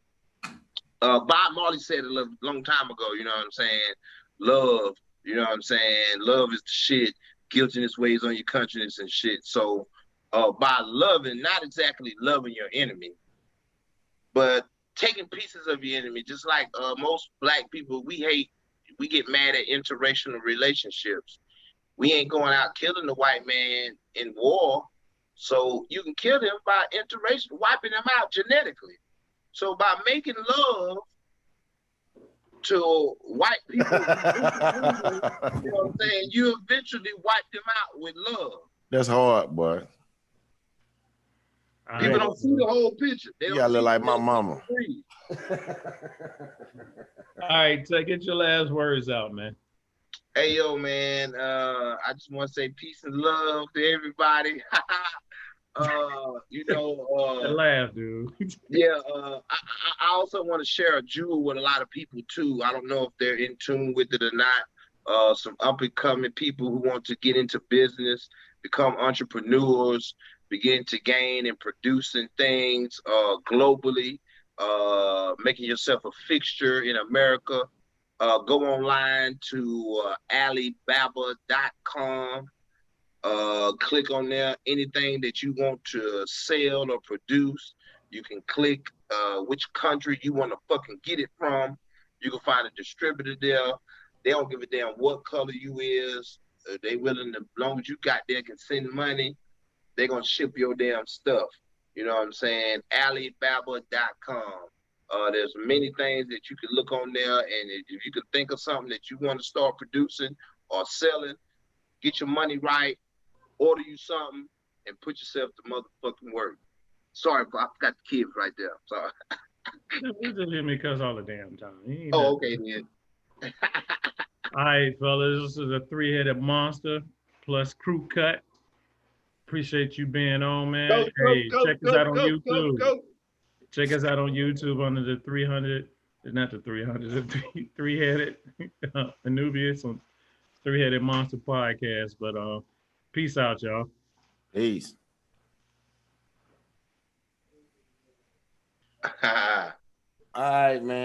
[SPEAKER 1] Bob Marley said a long time ago, you know what I'm saying? Love, you know what I'm saying? Love is the shit. Guiltiness weighs on your conscience and shit. So by loving, not exactly loving your enemy, but taking pieces of your enemy, just like most black people, we get mad at interracial relationships. We ain't going out killing the white man in war. So you can kill them by interracial, wiping them out genetically. So by making love to white people, you know what I'm saying, you eventually wipe them out with love.
[SPEAKER 3] That's hard, boy.
[SPEAKER 2] All
[SPEAKER 1] People
[SPEAKER 2] right.
[SPEAKER 1] don't see the whole picture. They
[SPEAKER 3] You
[SPEAKER 1] don't
[SPEAKER 3] gotta look
[SPEAKER 1] see
[SPEAKER 3] like
[SPEAKER 1] the
[SPEAKER 3] my
[SPEAKER 1] whole
[SPEAKER 3] mama.
[SPEAKER 2] All right, so get your last words out, man.
[SPEAKER 1] Hey yo, man. I just want to say peace and love to everybody. You know,
[SPEAKER 2] Laugh, dude.
[SPEAKER 1] yeah. I also want to share a jewel with a lot of people too. I don't know if they're in tune with it or not. Some up and coming people who want to get into business, become entrepreneurs, begin to gain and producing things globally, making yourself a fixture in America. Go online to Alibaba.com. Click on there. Anything that you want to sell or produce, you can click which country you want to fucking get it from. You can find a distributor there. They don't give a damn what color you is. They willing to, as long as you got there, can send money. They're gonna ship your damn stuff. You know what I'm saying? Alibaba.com. There's many things that you can look on there, and if you can think of something that you want to start producing or selling, get your money right, order you something, and put yourself to motherfucking work. Sorry, I forgot the kids right there. Sorry.
[SPEAKER 2] You just hear me cuss all the damn time. You ain't
[SPEAKER 1] Oh,
[SPEAKER 2] nothing.
[SPEAKER 1] okay then.
[SPEAKER 2] All right, fellas, this is a three-headed monster plus crew cut. Appreciate you being on, man.
[SPEAKER 1] Go,
[SPEAKER 2] Hey,
[SPEAKER 1] go,
[SPEAKER 2] check us
[SPEAKER 1] go,
[SPEAKER 2] out on
[SPEAKER 1] go, go,
[SPEAKER 2] YouTube.
[SPEAKER 1] go.
[SPEAKER 2] Check us out on YouTube under the 300, not the 300, the three-headed Anubius on Three-Headed Monster Podcast. But peace out, y'all.
[SPEAKER 3] Peace. All right, man.